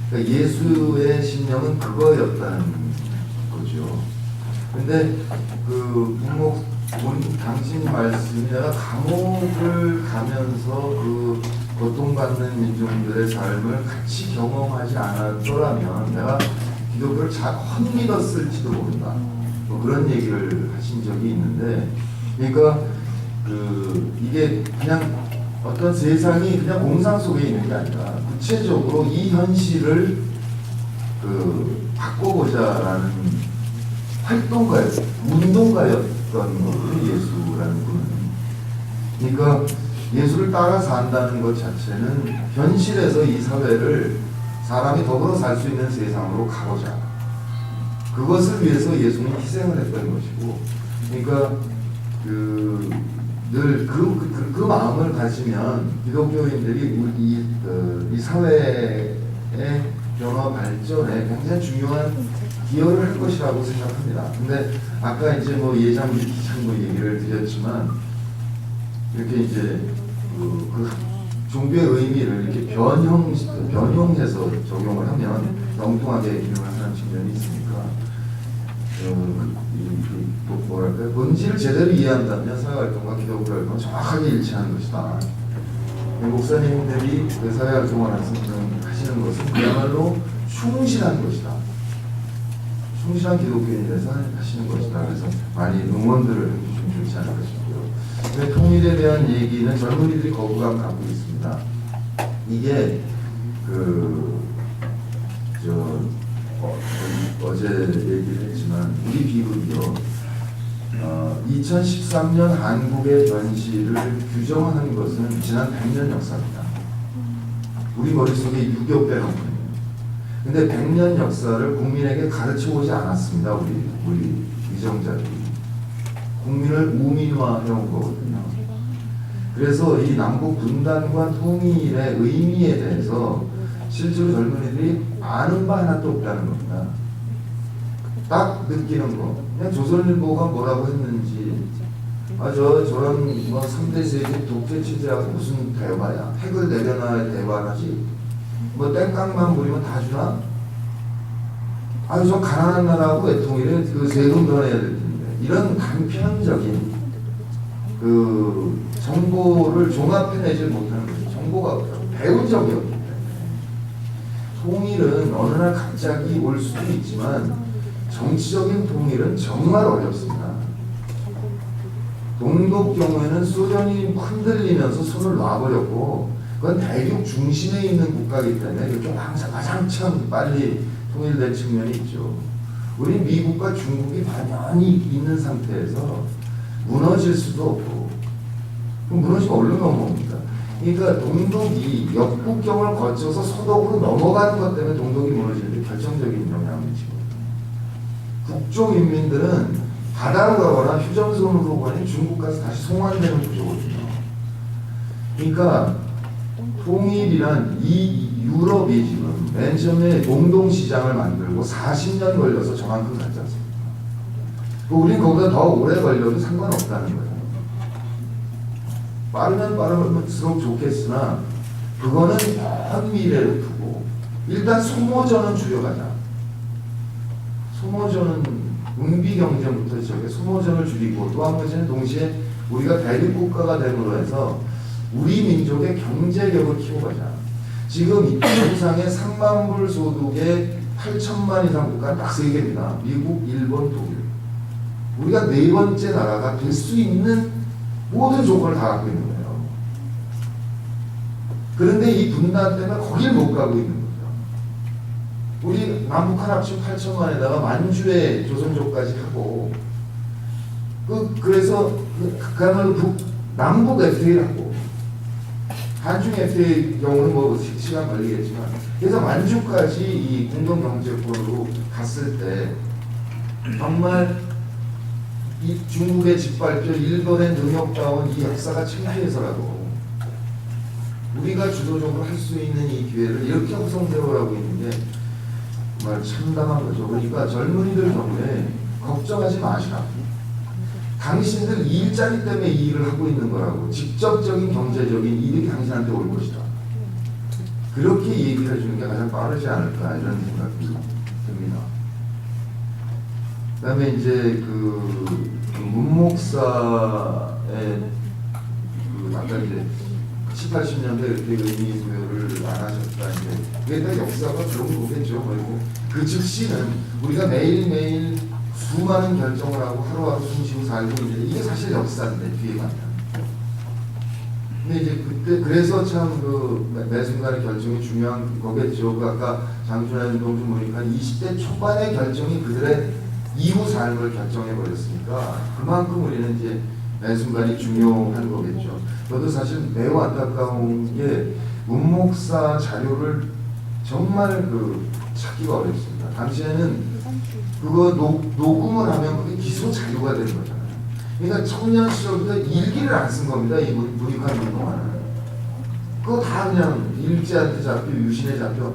그러니까 예수의 신령은 그거였다는 거죠. 근데 당신 말씀이 내가 감옥을 가면서 고통받는 민족들의 삶을 같이 경험하지 않았더라면 내가 기독교를 잘 헛믿었을지도 모른다. 뭐 그런 얘기를 하신 적이 있는데, 그러니까 이게 그냥 어떤 세상이 그냥 공상 속에 있는 게 아니라 구체적으로 이 현실을 바꿔보자라는 활동가였던 운동가였던 거예요. 예수라는 분은. 그러니까 예수를 따라 산다는 것 자체는 현실에서 이 사회를 사람이 더불어 살 수 있는 세상으로 가보자. 그것을 위해서 예수는 희생을 했던 것이고, 그러니까 늘 그 마음을 가지면 기독교인들이 이 사회의 변화 발전에 굉장히 중요한 기여를 할 것이라고 생각합니다. 근데 아까 이제 뭐 예장비 기창부 얘기를 드렸지만 이렇게 이제 종교의 의미를 이렇게 변형해서 적용을 하면 엉뚱하게 기능을 하는 측면이 있으니까 뭐랄까요? 본질을 제대로 이해한다면 사회활동과 기독교 활동은 정확하게 일치하는 것이다. 목사님들이 사회활동을 하시는 것은 그야말로 충실한 것이다. 충실한 기독교인에서 하시는 것이다. 그래서 많이 응원들을 해주시면 좋지 않을까 싶고요. 통일에 대한 얘기는 젊은이들이 거부감 갖고 있습니다. 이게 어제 얘기를 했지만 우리 비극이요. 2013년 한국의 현실을 규정하는 것은 지난 100년 역사입니다. 우리 머릿속에 유교 빼놓고요. 근데 100년 역사를 국민에게 가르쳐보지 않았습니다. 우리 위정자들이. 국민을 우민화해온 거거든요. 그래서 이 남북 분단과 통일의 의미에 대해서 실제로 젊은이들이 아는 바 하나도 없다는 겁니다. 딱 느끼는 거. 그냥 조선일보가 뭐라고 했는지, 저런 뭐 3대 세계 독재 체제하고 무슨 대화야? 핵을 내려놔야 대화하지? 뭐 땡깡만 부리면 다 주나? 저 가난한 나라하고 왜 통일해? 세금 더 내야 될 텐데. 이런 단편적인 정보를 종합해내지 못하는 거죠. 정보가 없다고. 배운 적이 없기 때문에. 통일은 어느 날 갑자기 올 수도 있지만 정치적인 통일은 정말 어렵습니다. 동독 경우에는 소련이 흔들리면서 손을 놔버렸고 그건 대륙 중심에 있는 국가이기 때문에 좀 가장 빨리 통일된 측면이 있죠. 우리 미국과 중국이 반연히 있는 상태에서 무너질 수도 없고 무너지면 얼른 넘어옵니다. 그러니까 동독이 역국경을 거쳐서 서독으로 넘어가는 것 때문에 동독이 무너지는데 결정적인 영향을 미치고 국종인민들은 바다로 가거나 휴전선으로 가니 중국 가서 다시 송환되는 구조거든요. 그러니까 통일이란 이 유럽이 지금 맨 처음에 공동시장을 만들고 40년 걸려서 저만큼 갔지 않습니까? 우리는 거보다 더 오래 걸려도 상관없다는 거예요. 빠르면 빠를수록 좋겠으나 그거는 먼 미래를 두고 일단 소모전은 줄여가자. 소모전은 응비경쟁부터 시작해 소모전을 줄이고 또 한 가지는 동시에 우리가 대립국가가 됨으로 해서 우리 민족의 경제력을 키워가자. 지금 이 세상에 3만 불 소득의 8천만 이상 국가는 딱 3개입니다. 미국, 일본, 독일. 우리가 4번째 나라가 될 수 있는 모든 조건을 다 갖고 있는 거예요. 그런데 이 분단 때문에 거길 못 가고 있는 거죠. 우리 남북한 합치면 8천만에다가 만주에 조선족까지 하고 그래서 그야말로 남북 FTA를 하고 한중 FTA 경우는 뭐 시간 걸리겠지만, 그래서 만주까지 이 공동경제권으로 갔을 때 정말 이 중국의 짓밟혀 일본의 능욕다운 이 역사가 창피해서라도 우리가 주도적으로 할 수 있는 이 기회를 이렇게 후성대로라고 있는 게 정말 참담한 거죠. 그러니까 젊은이들 경우에 걱정하지 마시라. 당신들 일자리 때문에 이 일을 하고 있는 거라고. 직접적인 경제적인 이득이 당신한테 올 것이다. 그렇게 얘기를 해주는 게 가장 빠르지 않을까 이런 생각이 듭니다. 그다음에 이제 그 문목사의 아까 이제 70, 80년대 이렇게 의미 부여를 안 하셨다. 이제 그게 다 역사가 그런 거겠죠. 그리고 그 즉시는 우리가 매일매일 수많은 결정을 하고 하루하루 숨쉬고 살고 있는데 이게 사실 역사인데 뒤에 가면. 근데 이제 그때 그래서 참 그 매 순간의 결정이 중요한 거겠죠. 그 아까 장준환 동준 보니까 20대 초반의 결정이 그들의 이후 삶을 결정해 버렸으니까 그만큼 우리는 이제 매 순간이 중요한 거겠죠. 저도 사실 매우 안타까운 게 문목사 자료를 정말 그 찾기가 어렵습니다. 당시에는 그거 녹음을 하면 그게 기소 자료가 되는 거잖아요. 그러니까 청년 시절부터 일기를 안 쓴 겁니다. 이 문익환 운동화는. 그거 다 그냥 일지한테 잡혀 유신에 잡혀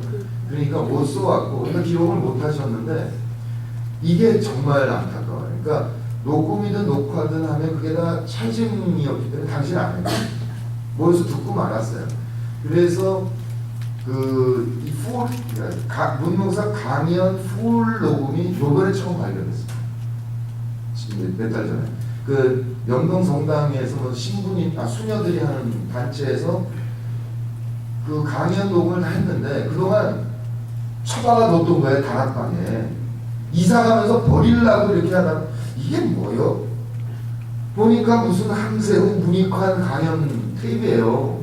그러니까 못 써왔고 그러니까 기록을 못 하셨는데 이게 정말 안타까워요. 그러니까 녹음이든 녹화든 하면 그게 다 찰짐이었기 때문에 당신 안 해요. 뭐여서 듣고 말았어요. 그래서 그 문목사 강연 풀 녹음이 요번에 처음 발견됐어요. 몇 달 전에. 그 영동 성당에서 뭐 신부님, 수녀들이 하는 단체에서 그 강연 녹음을 했는데 그동안 처박아 뒀던 거예요. 다락방에. 이사 가면서 버리려고 이렇게 하다가 이게 뭐요? 보니까 무슨 함세훈 문익환 강연 테이프예요.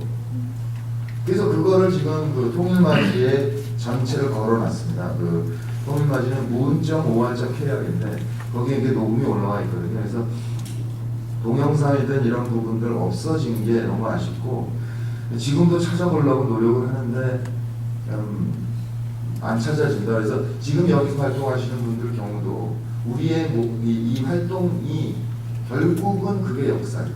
그래서 그거를 지금 그 통일마지에 전체를 걸어놨습니다. 그 통일마지는 문.5한자 계약인데 거기에 이게 녹음이 올라와 있거든요. 그래서 동영상이든 이런 부분들 없어진 게 너무 아쉽고 지금도 찾아보려고 노력을 하는데 안 찾아진다. 그래서 지금 여기서 활동하시는 분들 경우도 우리의 이 활동이 결국은 그게 역사죠.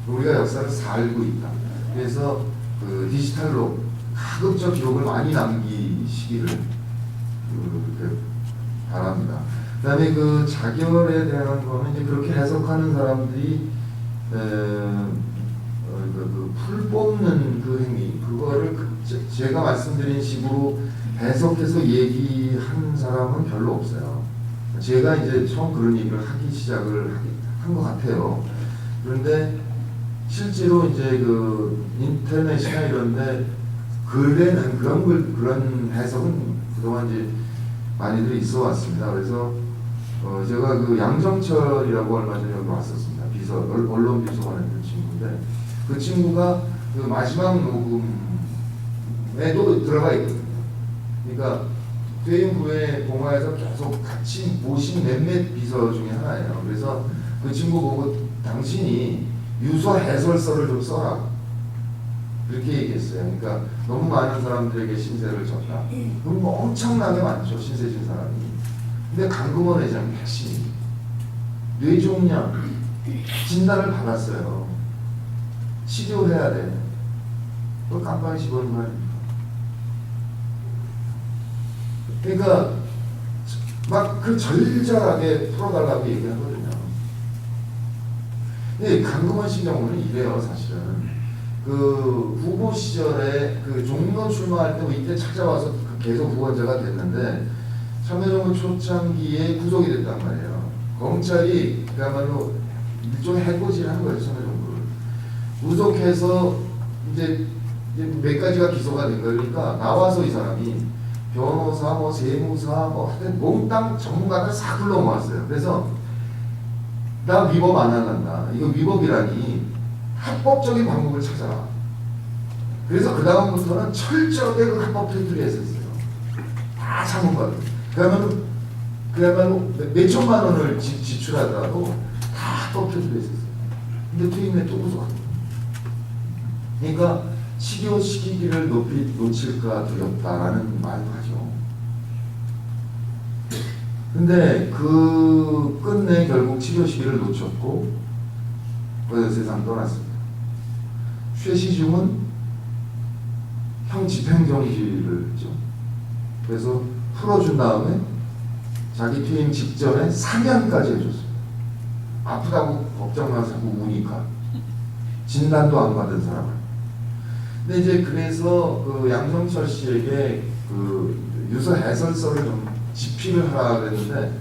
우리가 역사를 살고 있다. 그래서 그 디지털로 가급적 기록을 많이 남기시기를 바랍니다. 그다음에 그 자결에 대한 거는 이제 그렇게 해석하는 사람들이 풀 뽑는 그 행위 그거를 제가 말씀드린 식으로 해석해서 얘기한 사람은 별로 없어요. 제가 이제 처음 그런 얘기를 하기 시작을 한 것 같아요. 그런데 실제로 이제 그 인터넷이나 이런데 글에는 그런 해석은 그동안 이제 많이들 있어 왔습니다. 그래서 제가 그 양정철이라고 얼마 전에 여기 왔었습니다. 언론 비서관했던 친구인데 그 친구가 그 마지막 녹음에도 들어가 있거든요. 그러니까 퇴임 후에 봉화에서 계속 같이 모신 몇몇 비서 중에 하나예요. 그래서 그 친구 보고 당신이 유서 해설서를 좀 써라. 그렇게 얘기했어요. 그러니까 너무 많은 사람들에게 신세를 졌다. 그럼 뭐 엄청나게 많죠. 신세 진 사람이. 근데 강금원 회장 핵심 뇌종양 진단을 받았어요. 치료해야 돼. 그걸 깜빡이 집어넣은 거 아닙니까? 그러니까 막 그 절절하게 풀어달라고 얘기하거든요. 근데 강금원 씨 경우는 이래요. 사실은 그 후보 시절에 그 종로 출마할 때 이때 찾아와서 계속 후보자가 됐는데 참여정부 초창기에 구속이 됐단 말이에요. 검찰이 그야말로 일종의 해코지를 한 거예요. 참여정부를 구속해서 이제 몇 가지가 기소가 된 거니까 나와서 이 사람이 변호사, 뭐 세무사, 뭐 하여튼 몽땅 전문가들 싹 불러모았어요. 그래서 나 위법 안 한다. 이거 위법이라니 합법적인 방법을 찾아라. 그래서 그 다음부터는 철저하게 그 합법 퇴출을 했었어요. 다 자문가들. 그야말로 몇 천만 원을 지출하더라도 다 합법 퇴출을 했었어요. 근데 퇴임에 또 구속합니다. 그러니까 치료 시기를 놓칠까 두렵다라는 말도 하죠. 근데 그 끝내 결국 치료 시기를 놓쳤고 그래서 세상 떠났습니다. 최시중은 형 집행정지를 했죠. 그래서 풀어준 다음에 자기 퇴임 직전에 3년까지 해줬어요. 아프다고 걱정만 자꾸 우니까 진단도 안 받은 사람을. 근데 이제 그래서 그 양정철 씨에게 그 유서 해설서를 좀 집필을 하라 그랬는데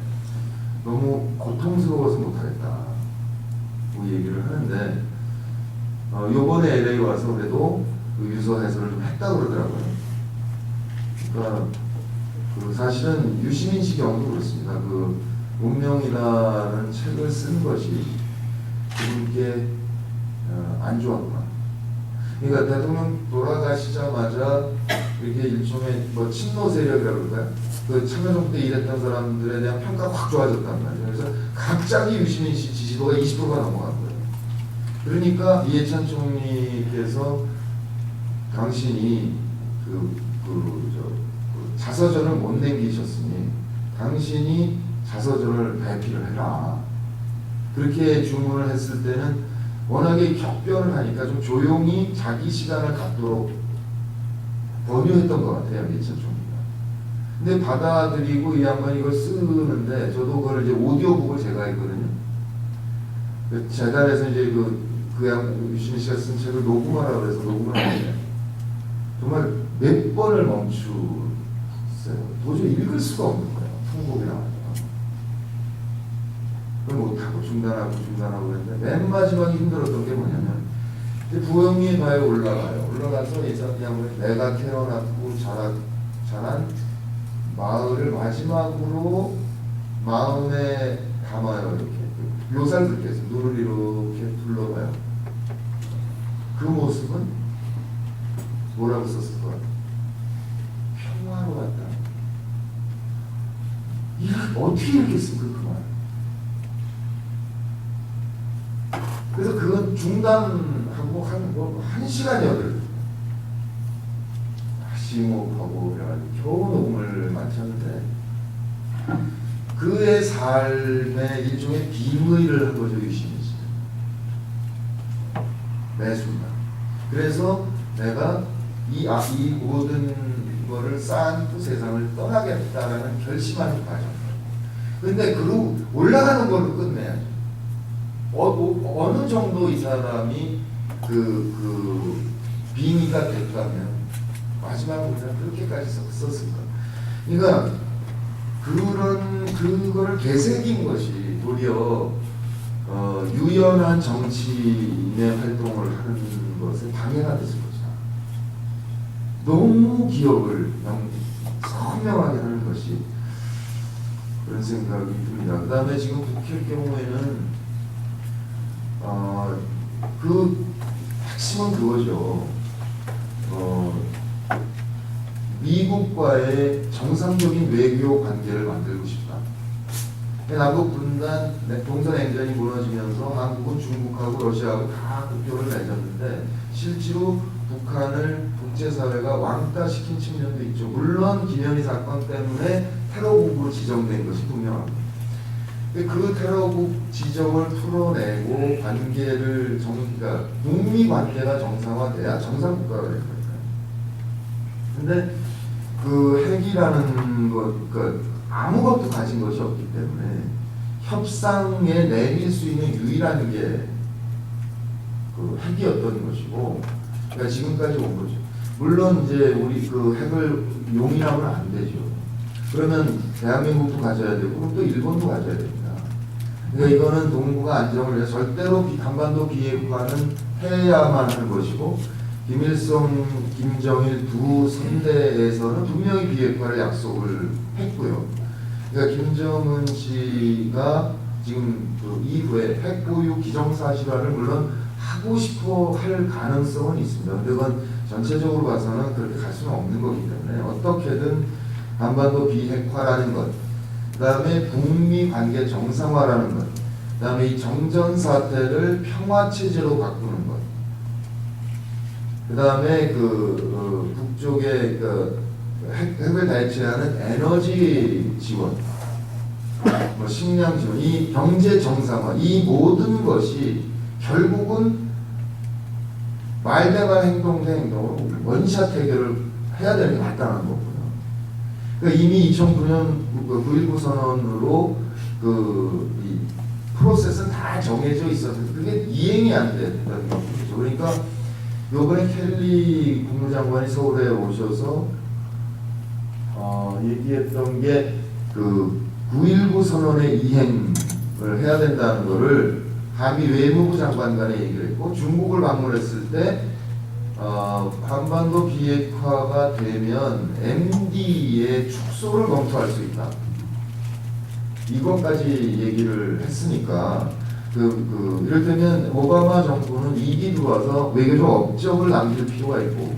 너무 고통스러워서 못하겠다 그 얘기를 하는데 요번에 LA 와서 그래도 그 유서 해설을 좀 했다고 그러더라고요. 그러니까 그 사실은 유시민 씨 경우도 그렇습니다. 그 운명이라는 책을 쓴 것이 그분께 안 좋았구나. 그러니까 대통령 돌아가시자마자 이렇게 일종의 뭐 친노 세력이라고 그럴까요? 그 참여정부 때 일했던 사람들에 대한 평가가 확 좋아졌단 말이에요. 그래서 갑자기 유시민 씨 지지도가 20%가 넘어간 거예요. 그러니까 이해찬 총리께서 당신이 자서전을 못 남기셨으니 당신이 자서전을 배필을 해라. 그렇게 주문을 했을 때는 워낙에 격변을 하니까 좀 조용히 자기 시간을 갖도록 권유했던 것 같아요, 이해찬 총리가. 근데 받아들이고 이 양반이 이걸 쓰는데 저도 그걸 이제 오디오북을 제가 했거든요. 재단에서 이제 유시민 씨가 쓴 책을 녹음하라고 해서 녹음을 하는데 정말 몇 번을 멈추어요. 도저히 읽을 수가 없는 거예요. 통곡이 나와요. 그걸 못하고 중단하고 그랬는데 맨 마지막에 힘들었던 게 뭐냐면 부영리에 바에 올라가요. 올라가서 예상하면 내가 태어났고 자란 마을을 마지막으로 마음에 담아요. 이렇게 묘사를 그렇게 해서 눈을 이렇게 둘러봐요. 그 모습은 뭐라고 썼을 것 같아요? 평화로웠다. 어떻게 이렇게 쓴 그 말? 그래서 그건 중단하고 한 시간이었거든요. 다시 하고 그래가지고 겨우 녹음을 마쳤는데 그의 삶의 일종의 비무의를 한 거죠, 유시민 씨. 매 순간. 그래서 내가 이 모든 거를 쌓고 세상을 떠나겠다라는 결심하는 과정. 근데 그 올라가는 걸로 끝내야죠. 어느 정도 이 사람이 빙의가 됐다면 마지막으로 그렇게까지 썼을까. 그러니까 그거를 되새긴 것이 도리어 유연한 정치인의 활동을 하는 것에 방해가 됐을 것이다. 너무 기억을 선명하게 하는 것이 그런 생각이 듭니다. 그 다음에 지금 국회의 경우에는 핵심은 그거죠. 미국과의 정상적인 외교 관계를 만들고 싶다. 남북 분단, 동서 냉전이 무너지면서 한국은 중국하고 러시아하고 다 국교를 맺었는데 실제로 북한을 국제사회가 왕따시킨 측면도 있죠. 물론 김현희 사건 때문에 테러국으로 지정된 것이 분명합니다. 그 테러국 지정을 풀어내고 관계를 그러니까 북미 관계가 정상화돼야 정상국가가 될 거니까요. 근데 그 핵이라는 것, 그러니까 아무것도 가진 것이 없기 때문에 협상에 내릴 수 있는 유일한 게 그 핵이었던 것이고, 그러니까 지금까지 온 거죠. 물론 이제 우리 그 핵을 용인하면 안 되죠. 그러면 대한민국도 가져야 되고, 그럼 또 일본도 가져야 됩니다. 그러니까 이거는 동북아 안정을 위해 절대로 한반도 비핵화는 해야만 하는 것이고, 김일성, 김정일 두 선대에서는 분명히 비핵화를 약속을 했고요. 그러니까 김정은 씨가 지금 그 이후에 핵 보유 기정사실화를 물론 하고 싶어 할 가능성은 있습니다. 근데 그건 전체적으로 봐서는 그렇게 갈 수는 없는 거기 때문에 어떻게든 한반도 비핵화라는 것, 그 다음에 북미 관계 정상화라는 것, 그 다음에 이 정전 사태를 평화체제로 바꾸는 것, 그 다음에 북쪽에 핵을 대체하는 에너지 지원, 뭐 식량 지원, 이 경제 정상화, 이 모든 것이 결국은 말대말 행동 대 행동으로 원샷 해결을 해야 되는 게 마땅한 거고요. 그러니까 이미 2009년 9.19 선언으로 이 프로세스는 다 정해져 있었는데 그게 이행이 안 됐다는 거죠. 그러니까 요번에 켈리 국무장관이 서울에 오셔서 얘기했던 게 9.19 선언의 이행을 해야 된다는 거를 한미 외무부 장관 간에 얘기를 했고, 중국을 방문했을 때 한반도 비핵화가 되면 MD의 축소를 검토할 수 있다. 이것까지 얘기를 했으니까 이를테면 오바마 정부는 이기 들어와서 외교적 업적을 남길 필요가 있고,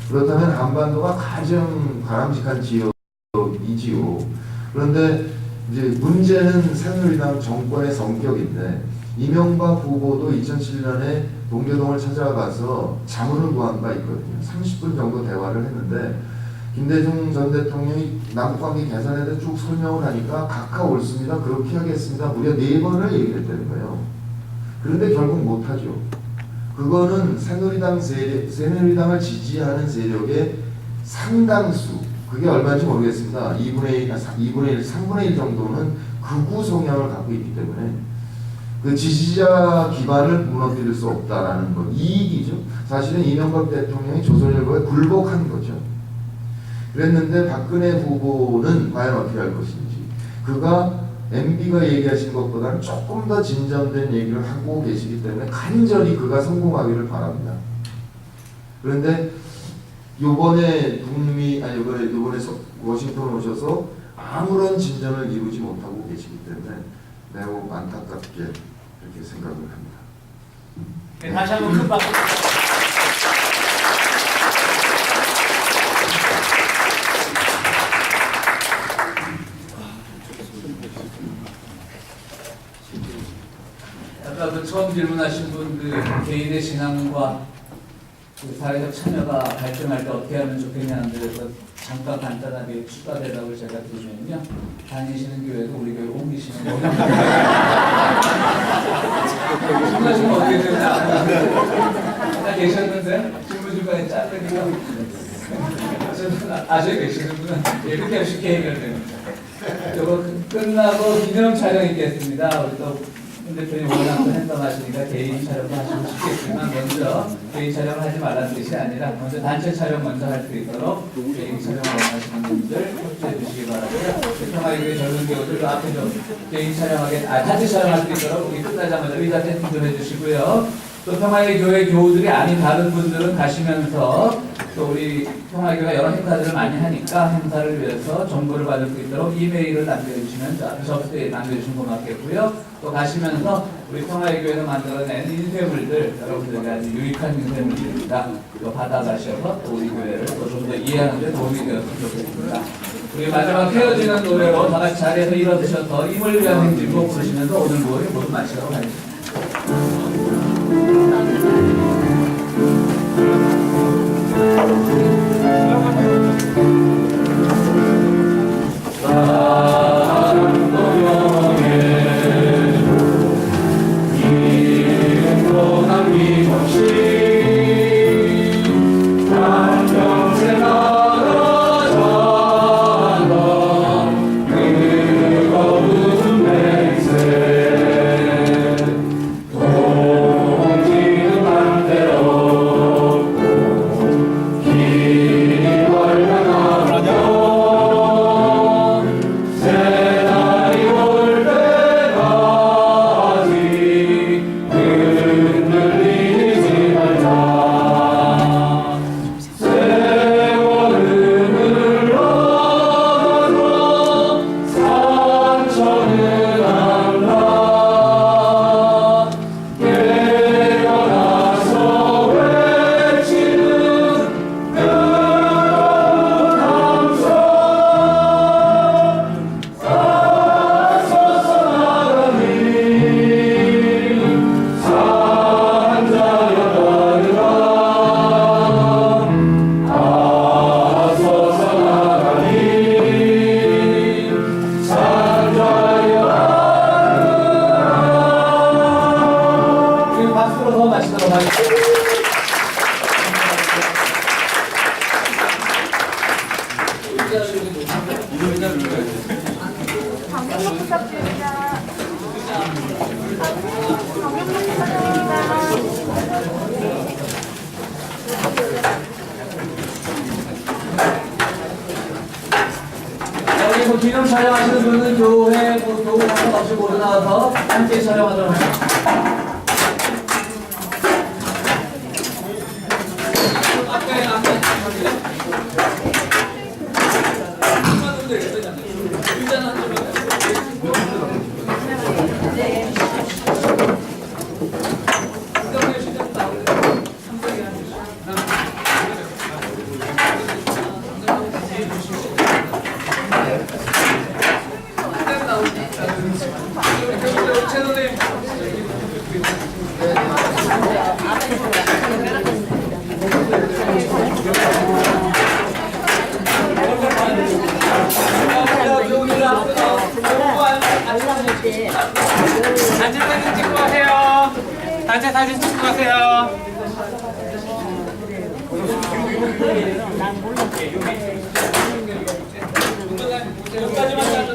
그렇다면 한반도가 가장 바람직한 지역이지요. 그런데 이제 문제는 새누리당 정권의 성격인데, 이명박 후보도 2007년에 동교동을 찾아가서 자문을 구한 바 있거든요. 30분 정도 대화를 했는데 김대중 전 대통령이 남북관계 개선에 대해 쭉 설명을 하니까 각하 옳습니다. 그렇게 하겠습니다. 무려 4번을 얘기했다는 거예요. 그런데 결국 못하죠. 그거는 새누리당을 지지하는 세력의 상당수, 그게 얼마인지 모르겠습니다. 2분의 1, 3분의 1 정도는 극우 성향을 갖고 있기 때문에 그 지지자 기반을 무너뜨릴 수 없다라는 것, 이익이죠. 사실은 이명박 대통령이 조선일보에 굴복한 거죠. 그랬는데 박근혜 후보는 과연 어떻게 할 것인지, 그가 MB가 얘기하신 것보다는 조금 더 진전된 얘기를 하고 계시기 때문에 간절히 그가 성공하기를 바랍니다. 그런데 요번에 워싱턴 오셔서 아무런 진전을 이루지 못하고 계시기 때문에 매우 안타깝게 그렇게 생각을 합니다. 네, 다시 한번 큰 박수. 아까 처음 질문하신 분 개인의 신앙과 사회적 참여가 발전할 때 어떻게 하면 좋겠냐는 데서 잠깐 간단하게 추가 대답을 제가 드리면요. 다니시는 교회도 우리 교회 옮기시는 거예요. 질문하시면 어떻게 되냐. 다 계셨는데 질문 중간에 자르니까 저기 계시는구나. 이렇게 쉽게 해결됩니다. 이거 끝나고 기념 촬영 있겠습니다. 우리 또 대표님 워낙 핸섬하시니까 개인 촬영도 하시고 싶겠지만 먼저 개인 촬영을 하지 말라는 뜻이 아니라 먼저 단체 촬영 먼저 할 수 있도록 개인 촬영을 원하시는 분들 협조해 주시기 바라고요. 평화교회 젊은 교우들 앞에 좀 개인 촬영하게 단체 촬영할 수 있도록 우리 끝나자마자 의자 세팅 좀 해주시고요. 또 평화교회 교우들이 아닌 다른 분들은 가시면서 또 우리 평화교회가 여러 행사들을 많이 하니까 행사를 위해서 정보를 받을 수 있도록 이메일을 남겨주시면 접수에 남겨주시면 고맙겠고요. 또 가시면서 우리 평화교회가 만들어낸 인쇄물들, 여러분들에게 아주 유익한 인쇄물들입니다. 이거 받아가셔서 또 우리 교회를 또 좀 더 이해하는 데 도움이 되었으면 좋겠습니다. 우리 마지막 헤어지는 노래로 다 같이 자리에서 일어서셔서 힘을 위한 행진곡 부르시면서 오늘 모임 모두 마치도록 하겠습니다. 더 마치도록 하겠습니다. 강경록 부탁드립니다. 강경록 부탁드립니다. 여기 뭐 기념 촬영하시는 분은 교회 뭐 교회 상관없이 모두 나와서 함께 촬영하도록 하겠습니다. 단체 사진 찍고 가세요. 단체 사진 찍고 가세요. 여기까지만